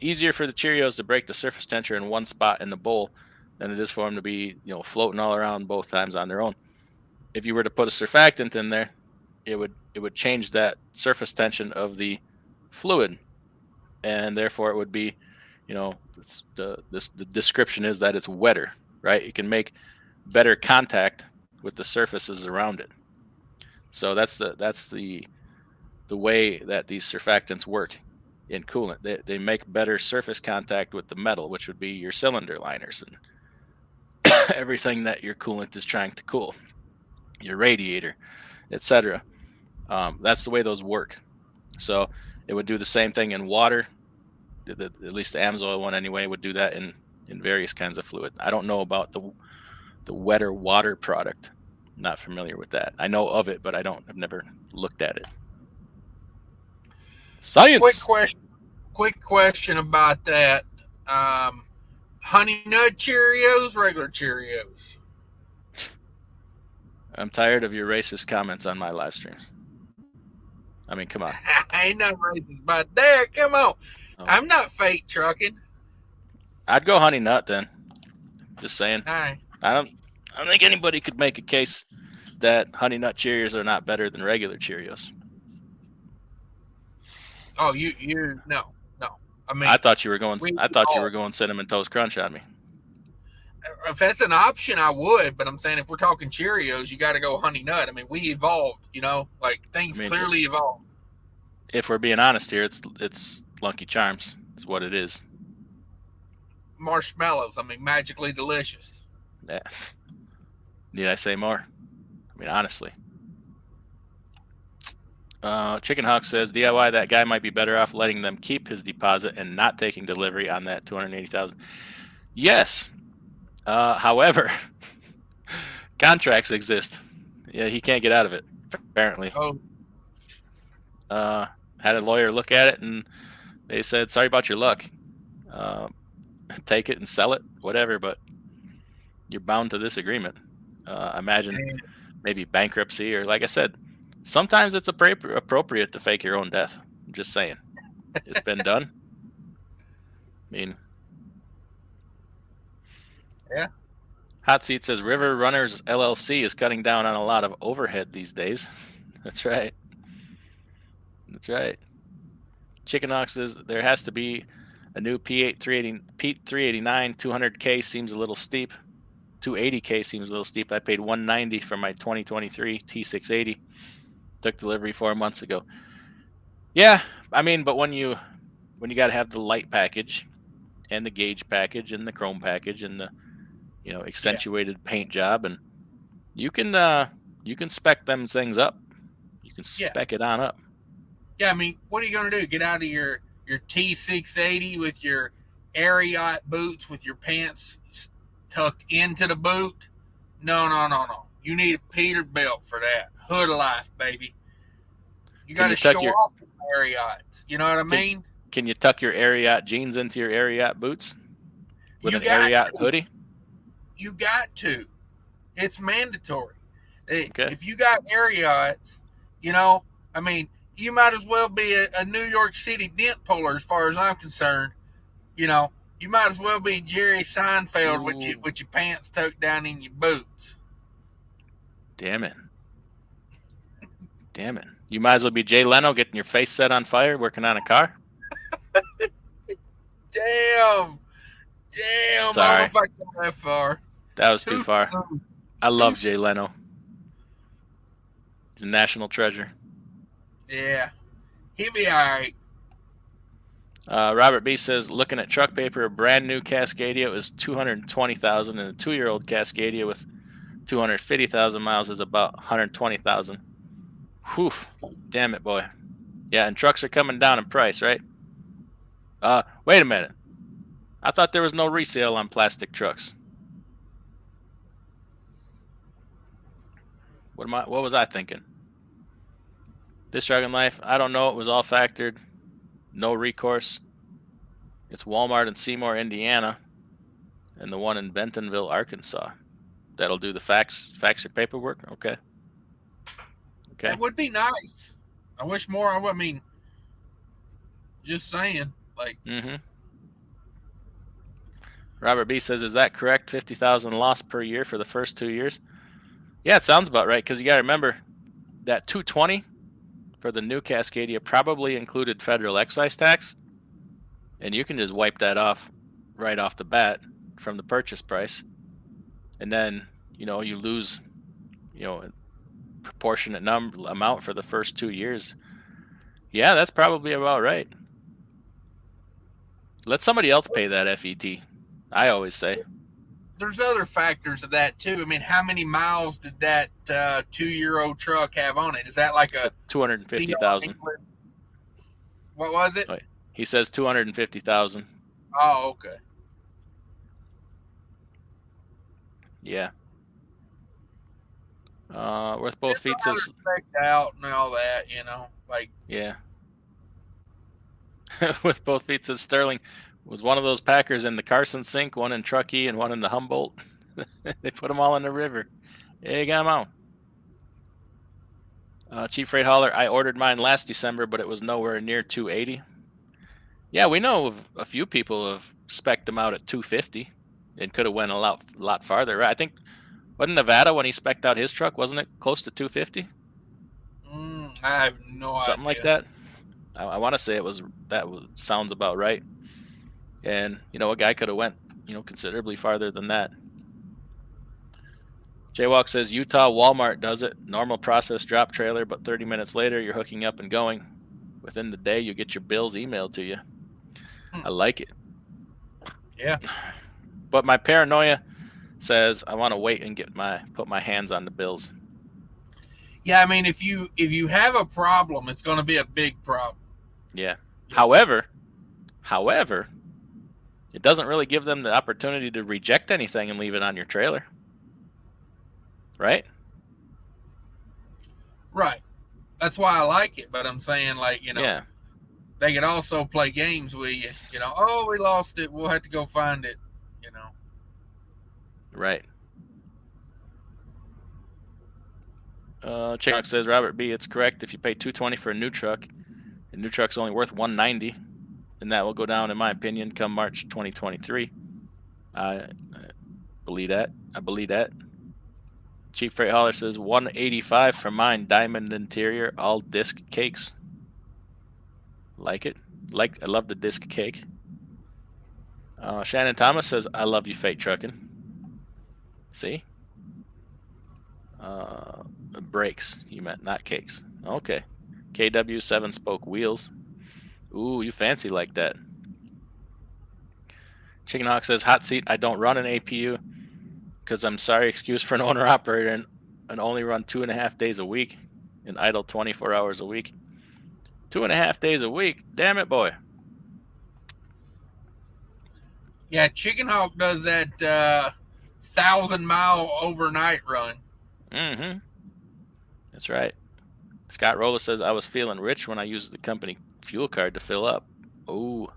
easier for the Cheerios to break the surface tension in one spot in the bowl than it is for them to be, floating all around both times on their own. If you were to put a surfactant in there, it would change that surface tension of the fluid, and therefore it would be, the description is that it's wetter, right? It can make better contact with the surfaces around it. So that's the way that these surfactants work in coolant. They make better surface contact with the metal, which would be your cylinder liners and everything that your coolant is trying to cool, your radiator, etc. That's the way those work. So it would do the same thing in water. At least the Amsoil one anyway would do that in various kinds of fluid. I don't know about the wetter water product. I'm not familiar with that. I know of it, but I've never looked at it. Science. Quick question about that. Honey Nut Cheerios, regular Cheerios? I'm tired of your racist comments on my live streams. I mean, come on. I ain't not racist about that. Come on. Oh. I'm not Fate Trucking. I'd go Honey Nut then. Just saying. All right. I don't think anybody could make a case that Honey Nut Cheerios are not better than regular Cheerios. Oh, no. I mean, I thought you were going Cinnamon Toast Crunch on me. If that's an option, I would. But I'm saying if we're talking Cheerios, you got to go Honey Nut. I mean, we evolved. Things clearly evolved. If we're being honest here, it's Lucky Charms is what it is. Marshmallows. I mean, magically delicious. Yeah. Need I say more? I mean, honestly. Chicken Hawk says DIY. That guy might be better off letting them keep his deposit and not taking delivery on that $280,000. Yes. However, Contracts exist. Yeah, he can't get out of it, apparently. Oh, Had a lawyer look at it, and they said, sorry about your luck. Take it and sell it, whatever, but you're bound to this agreement. I imagine man. maybe bankruptcy, or like I said, sometimes it's appropriate to fake your own death. I'm just saying. It's been done. I mean, Yeah. Hot Seat says River Runners LLC is cutting down on a lot of overhead these days. That's right. That's right. Chicken Hawk says there has to be a new P8 389 200K seems a little steep. 280K seems a little steep. I paid $190 for my 2023 T680. Took delivery 4 months ago. Yeah, I mean, but when you got to have the light package and the gauge package and the chrome package and the accentuated paint job, and you can spec them things up. You can spec it on up. Yeah, I mean, what are you going to do? Get out of your T680 with your Ariat boots with your pants tucked into the boot? No. You need a Peterbilt for that. Hood of life, baby. You got to show off the Ariat. You know what I mean? Can you tuck your Ariat jeans into your Ariat boots with an Ariat hoodie? You got to. It's mandatory. Okay. If you got Ariats, I mean, you might as well be a New York City dent puller as far as I'm concerned. You might as well be Jerry Seinfeld with your pants tucked down in your boots. Damn it. You might as well be Jay Leno getting your face set on fire working on a car. Damn. Sorry. I don't know if I got that far. That was too far. I love Jay Leno. He's a national treasure. Yeah. He'll be all right. Robert B says, looking at truck paper, a brand new Cascadia was $220,000, and a 2-year-old Cascadia with 250,000 miles is about $120,000. Whew. Damn it, boy. Yeah, and trucks are coming down in price, right? Wait a minute. I thought there was no resale on plastic trucks. What was I thinking? This Dragon Life, I don't know. It was all factored. No recourse. It's Walmart in Seymour, Indiana, and the one in Bentonville, Arkansas. That'll do the fax your paperwork. Okay. That would be nice. I wish more. I mean, just saying. Like. Mm-hmm. Robert B says, is that correct? 50,000 loss per year for the first 2 years? Yeah, it sounds about right, because you got to remember that 220 for the new Cascadia probably included federal excise tax, and you can just wipe that off right off the bat from the purchase price, and then you lose a proportionate amount for the first 2 years. Yeah, that's probably about right. Let somebody else pay that FET. I always say. There's other factors of that too. I mean, how many miles did that 2-year-old truck have on it? Is that like a 250,000? What was it? He says 250,000. Oh, okay. Yeah. With both feet says out and all that, like. Yeah. With both feet says Sterling was one of those Packers in the Carson sink, one in Truckee and one in the Humboldt. They put them all in the river. Hey, got them out. Cheap Freight Hauler, I ordered mine last December, but it was nowhere near 280. Yeah, we know of a few people have spec'd them out at 250 and could have went a lot farther. I think, wasn't Nevada when he spec'd out his truck, wasn't it close to 250? I have no idea. Something like that. I want to say sounds about right. And, a guy could have went, considerably farther than that. Jaywalk says, Utah Walmart does it. Normal process drop trailer, but 30 minutes later, you're hooking up and going. Within the day, you get your bills emailed to you. I like it. Yeah. But my paranoia says I want to wait and put my hands on the bills. Yeah, I mean, if you have a problem, it's going to be a big problem. Yeah. However, it doesn't really give them the opportunity to reject anything and leave it on your trailer. right? Right. That's why I like it. But I'm saying, like, Yeah. they could also play games with you. Oh, we lost it. We'll have to go find it. Right. Chick says, Robert B, it's correct. If you pay $220 for a new truck, the new truck's only worth $190, and that will go down, in my opinion, come March 2023. I believe that. Cheap Freight Hauler says $185 for mine, diamond interior, all disc cakes. Like it. I love the disc cake. Shannon Thomas says, I love you, Fate Trucking. See? Brakes, you meant, not cakes. Okay. KW 7-spoke wheels. Ooh, you fancy like that. Chicken Hawk says, hot seat, I don't run an APU because I'm sorry, excuse for an owner operator and only run 2.5 days a week and idle 24 hours a week. 2.5 days a week? Damn it, boy. Yeah, Chicken Hawk does that 1,000-mile overnight run. Mm-hmm. That's right. Scott Roller says, I was feeling rich when I used the company fuel card to fill up. Ooh.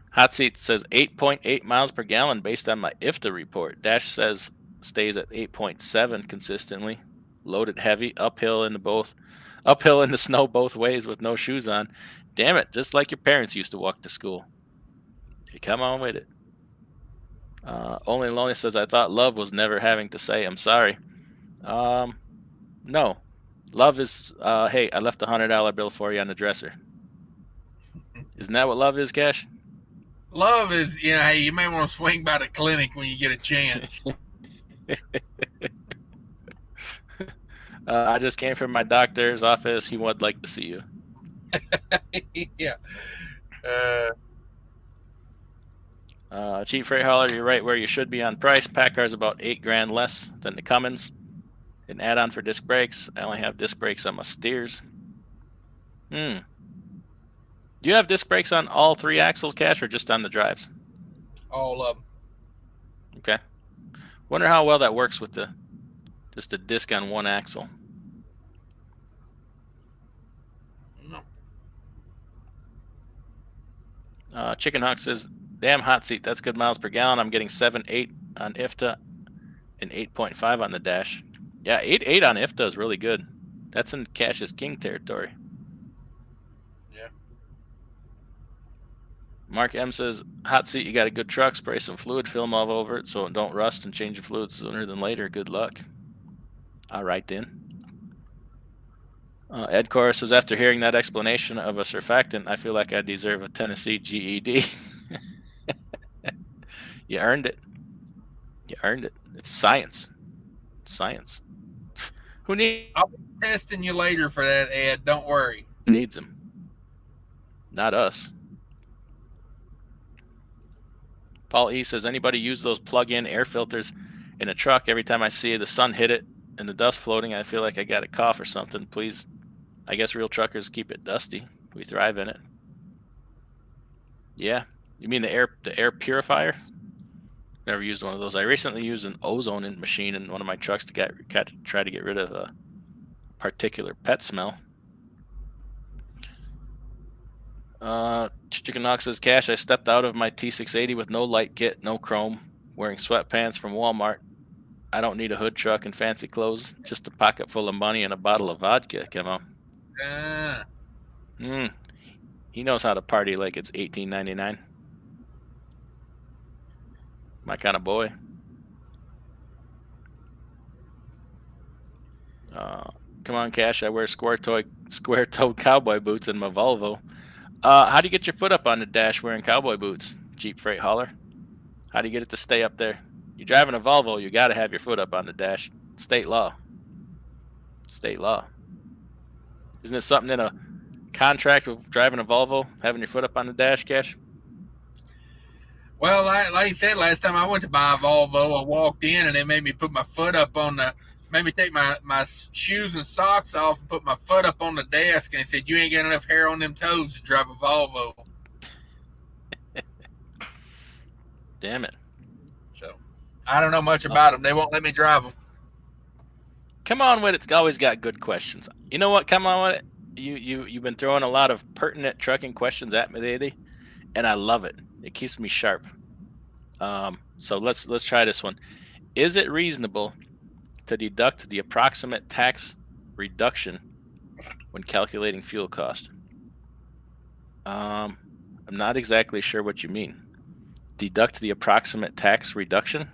Hot Seat says 8.8 miles per gallon based on my IFTA report. Dash says stays at 8.7 consistently. Loaded heavy, uphill in the snow both ways with no shoes on. Damn it, just like your parents used to walk to school. Hey, come on with it. Only Lonely says, I thought love was never having to say I'm sorry. No. Love is, hey, I left a $100 bill for you on the dresser. Isn't that what love is, Cash? Love is, hey, you may want to swing by the clinic when you get a chance. I just came from my doctor's office. He would like to see you. Yeah. Cheap Freight Hauler, you're right where you should be on price. Packar's about $8,000 less than the Cummins. An add-on for disc brakes. I only have disc brakes on my steers. Do you have disc brakes on all 3 axles, Cash, or just on the drives? All of them. Okay. Wonder how well that works with just a disc on 1 axle. No. Chicken Hawk says, damn hot seat, that's good miles per gallon. I'm getting 7.8 on IFTA and 8.5 on the dash. Yeah, 8.8 on IFTA is really good. That's in Cash's King territory. Yeah. Mark M says, hot seat, you got a good truck, spray some fluid film all over it so it don't rust and change the fluid sooner than later. Good luck. All right, then. Ed Cora says, after hearing that explanation of a surfactant, I feel like I deserve a Tennessee GED. You earned it. You earned it. It's science. It's science. Who needs? I'll be testing you later for that, Ed. Don't worry. Who needs them? Not us. Paul E says, anybody use those plug-in air filters in a truck? Every time I see the sun hit it and the dust floating, I feel like I got a cough or something. Please. I guess real truckers keep it dusty. We thrive in it. Yeah. You mean the air purifier? Never used one of those. I recently used an ozone machine in one of my trucks to try to get rid of a particular pet smell. Chicken Knox says, Cash, I stepped out of my T680 with no light kit, no chrome, wearing sweatpants from Walmart. I don't need a hood truck and fancy clothes, just a pocket full of money and a bottle of vodka. Come on. He knows how to party like it's $18.99. My kind of boy. Come on, Cash. I wear square-toed cowboy boots in my Volvo. How do you get your foot up on the dash wearing cowboy boots, Jeep Freight Hauler? How do you get it to stay up there? You're driving a Volvo, you got to have your foot up on the dash. State law. State law. Isn't it something in a contract with driving a Volvo, having your foot up on the dash, Cash? Well, like I said, last time I went to buy a Volvo, I walked in and they made me put my foot up on made me take my shoes and socks off and put my foot up on the desk, and they said, you ain't got enough hair on them toes to drive a Volvo. Damn it. So. I don't know much about them. They won't let me drive them. Come on with it. It's always got good questions. You know what? Come on with it. You've been throwing a lot of pertinent trucking questions at me lately, and I love it. It keeps me sharp. So let's try this one. Is it reasonable to deduct the approximate tax reduction when calculating fuel cost? I'm not exactly sure what you mean. Deduct the approximate tax reduction?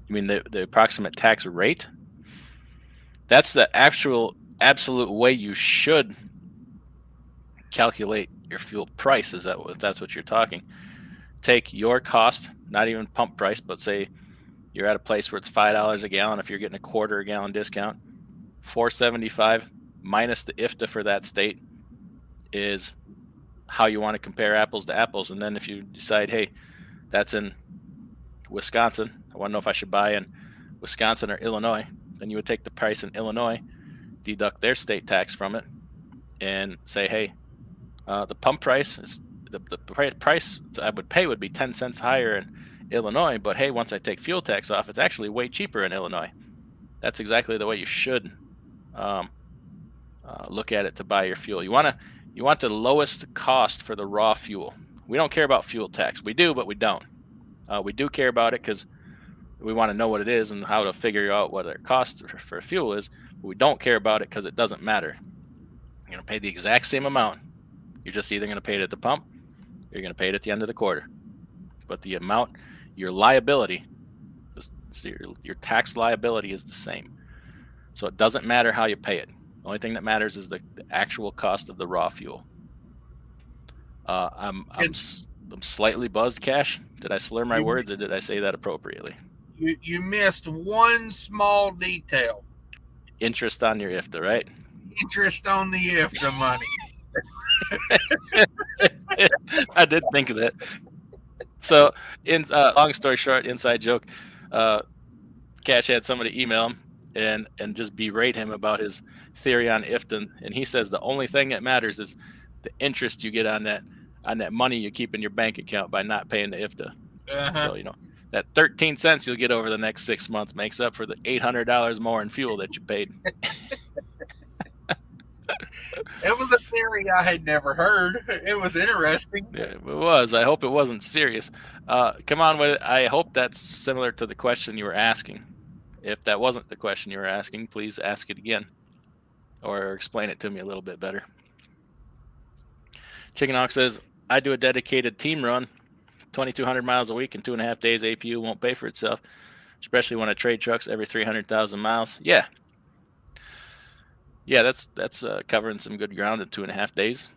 You mean the approximate tax rate? That's the actual absolute way you should calculate your fuel price. Is that if that's what you're talking? Take your cost, not even pump price, but say you're at a place where it's $5 a gallon. If you're getting a quarter a gallon discount, $4.75 minus the IFTA for that state is how you want to compare apples to apples. And then if you decide, hey, that's in Wisconsin, I want to know if I should buy in Wisconsin or Illinois, then you would take the price in Illinois, deduct their state tax from it, and say, hey, the pump price is the price I would pay would be 10 cents higher in Illinois, but hey, once I take fuel tax off, it's actually way cheaper in Illinois. That's exactly the way you should look at it to buy your fuel. You want the lowest cost for the raw fuel. We don't care about fuel tax. We do, but we don't. We do care about it because we want to know what it is and how to figure out what their cost for fuel is. But we don't care about it because it doesn't matter. You're going to pay the exact same amount. You're just either going to pay it at the pump or you're going to pay it at the end of the quarter. But the amount, your liability, your tax liability is the same. So it doesn't matter how you pay it. The only thing that matters is the actual cost of the raw fuel. I'm slightly buzzed, Cash. Did I slur my words or did I say that appropriately? You missed one small detail. Interest on your IFTA, right? Interest on the IFTA money. I did think of that. So, long story short, inside joke. Cash had somebody email him and just berate him about his theory on IFTA, and he says the only thing that matters is the interest you get on that money you keep in your bank account by not paying the IFTA. So that 13 cents you'll get over the next 6 months makes up for the $800 more in fuel that you paid. It was a theory I had never heard. It was interesting. Yeah, it was. I hope it wasn't serious. Come on with it. I hope that's similar to the question you were asking. If that wasn't the question you were asking, please ask it again or explain it to me a little bit better. Chicken Hawk says, I do a dedicated team run, 2,200 miles a week in 2.5 days. APU won't pay for itself, especially when I trade trucks every 300,000 miles. Yeah, that's covering some good ground in 2.5 days.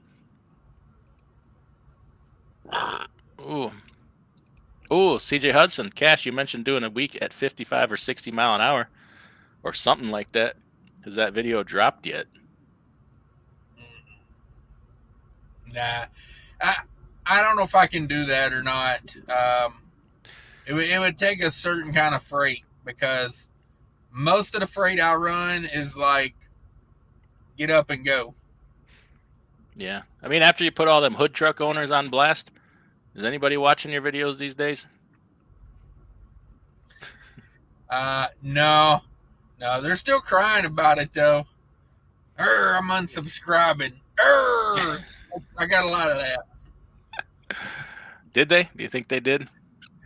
Ooh, CJ Hudson, Cash, you mentioned doing a week at 55 or 60 mile an hour or something like that. Has that video dropped yet? Nah, I don't know if I can do that or not. It would take a certain kind of freight because most of the freight I run is like get up and go. Yeah. I mean, after you put all them hood truck owners on blast, is anybody watching your videos these days? No, they're still crying about it though. I'm unsubscribing. I got a lot of that. Did they? Do you think they did?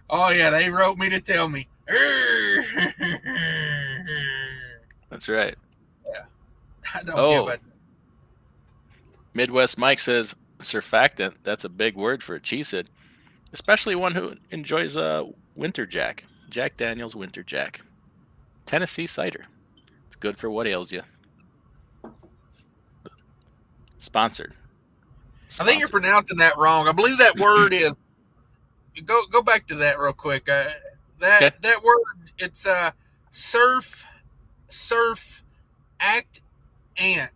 Oh yeah, they wrote me to tell me. That's right. Yeah. I don't give a... Midwest Mike says surfactant. That's a big word for a cheesehead, especially one who enjoys Winter Jack. Jack Daniel's Winter Jack. Tennessee cider. It's good for what ails you. Sponsored. I think you're pronouncing that wrong. I believe that word is... Go back to that real quick. That word, it's surf act ant.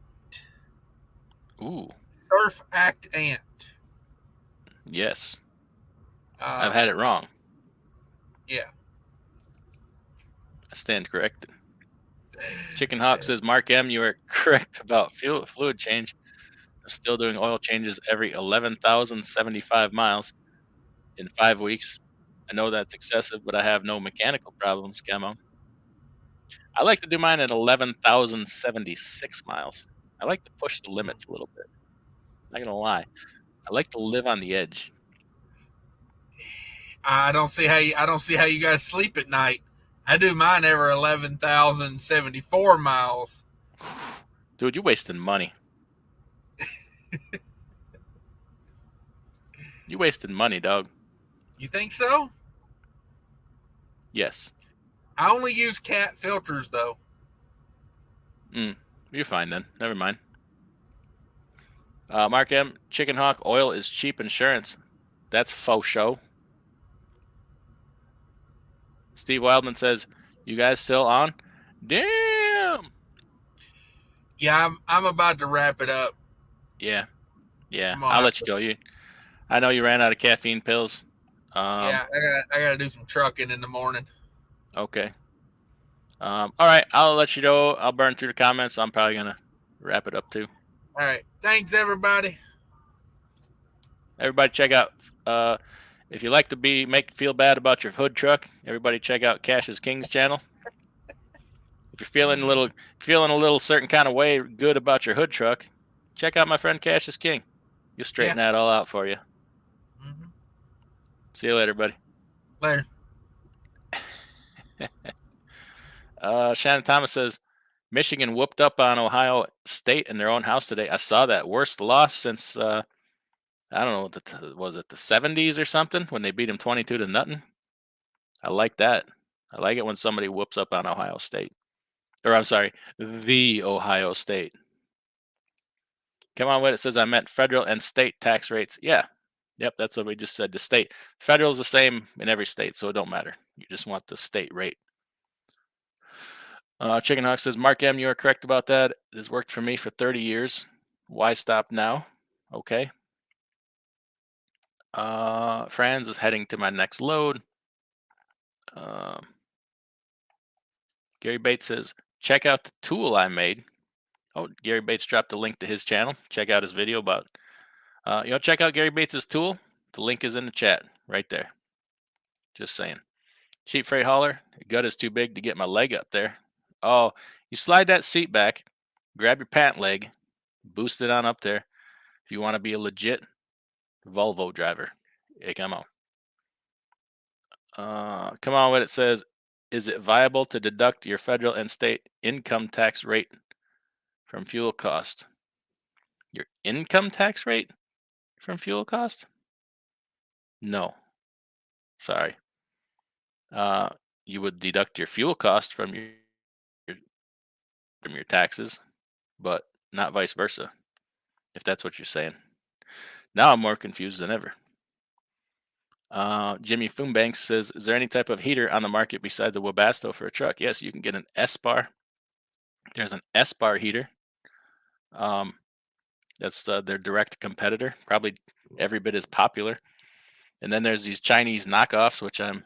Ooh. Surf act ant. Yes. I've had it wrong. Yeah. I stand corrected. Chicken Hawk says, Mark M., you are correct about fluid change. I'm still doing oil changes every 11,075 miles in 5 weeks. I know that's excessive, but I have no mechanical problems, Camo. I like to do mine at 11,076 miles. I like to push the limits a little bit. Not gonna lie. I like to live on the edge. I don't see how you guys sleep at night. I do mine every 11,074 miles. Dude, you're wasting money. You wasted money, dog. You think so? Yes. I only use cat filters though. You're fine then. Never mind. Mark M. Chicken Hawk oil is cheap insurance. That's faux show. Steve Wildman says, "You guys still on?" Damn. Yeah, I'm about to wrap it up. Yeah. I'll let you go. I know you ran out of caffeine pills. Yeah, I got to do some trucking in the morning. Okay. All right, I'll let you go. I'll burn through the comments. I'm probably gonna wrap it up too. All right, thanks everybody. Everybody, check out. If you like to feel bad about your hood truck, everybody check out Cash's King's channel. If you're feeling a little certain kind of way good about your hood truck, check out my friend Cash's King. You'll straighten that all out for you. Mm-hmm. See you later, buddy. Later. Shannon Thomas says, Michigan whooped up on Ohio State in their own house today. I saw that. Worst loss since, I don't know, was it the 70s or something when they beat them 22-0? I like that. I like it when somebody whoops up on Ohio State. Or I'm sorry, the Ohio State. Come on with it. Says I meant federal and state tax rates. Yeah. Yep, that's what we just said. The state. Federal is the same in every state, so it don't matter. You just want the state rate. Chicken Hawk says, Mark M, you are correct about that. It has worked for me for 30 years. Why stop now? Okay. Franz is heading to my next load. Gary Bates says, check out the tool I made. Oh, Gary Bates dropped a link to his channel. Check out his video about, check out Gary Bates' tool. The link is in the chat right there. Just saying. Cheap freight hauler. The gut is too big to get my leg up there. Oh, you slide that seat back, grab your pant leg, boost it on up there. If you want to be a legit Volvo driver, hey, come on. Come on, what it says. Is it viable to deduct your federal and state income tax rate from fuel cost? Your income tax rate from fuel cost? No. Sorry. You would deduct your fuel cost from your taxes, but not vice versa, if that's what you're saying. Now I'm more confused than ever. Jimmy Foombanks says, is there any type of heater on the market besides the Webasto for a truck? Yes, you can get an S-Bar. There's an S-Bar heater. That's their direct competitor, probably every bit as popular. And then there's these Chinese knockoffs, which I'm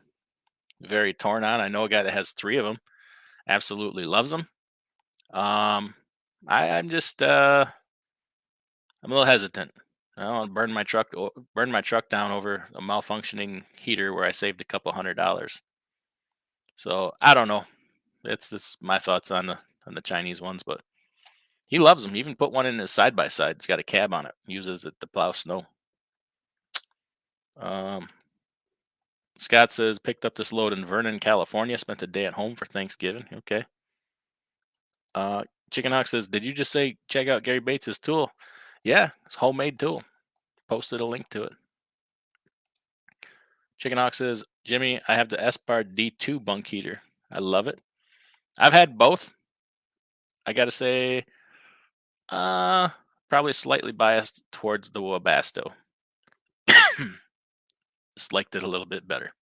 very torn on. I know a guy that has 3 of them, absolutely loves them. I'm just I'm a little hesitant. I don't want to burn my truck down over a malfunctioning heater where I saved a couple $100. So I don't know. It's just my thoughts on the Chinese ones, but he loves them. He even put one in his side by side. It's got a cab on it. Uses it to plow snow. Scott says picked up this load in Vernon, California. Spent a day at home for Thanksgiving. Okay. Chicken Hawk says, did you just say check out Gary Bates' tool? Yeah, it's a homemade tool. Posted a link to it. Chicken Hawk says, Jimmy, I have the S-Bar D2 bunk heater. I love it. I've had both. I gotta say, probably slightly biased towards the Webasto. Just liked it a little bit better.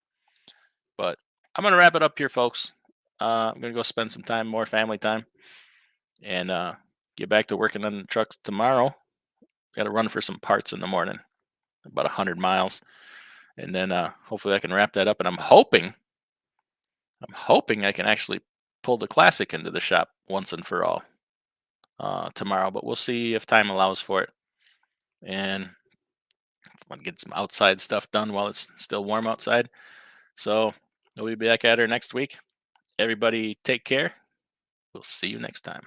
But I'm gonna wrap it up here, folks. I'm gonna go spend some time, more family time, and get back to working on the trucks tomorrow. Got to run for some parts in the morning, about 100 miles, and then hopefully I can wrap that up. And I'm hoping I can actually pull the Classic into the shop once and for all tomorrow. But we'll see if time allows for it. And I want to get some outside stuff done while it's still warm outside. So we'll be back at her next week. Everybody take care. We'll see you next time.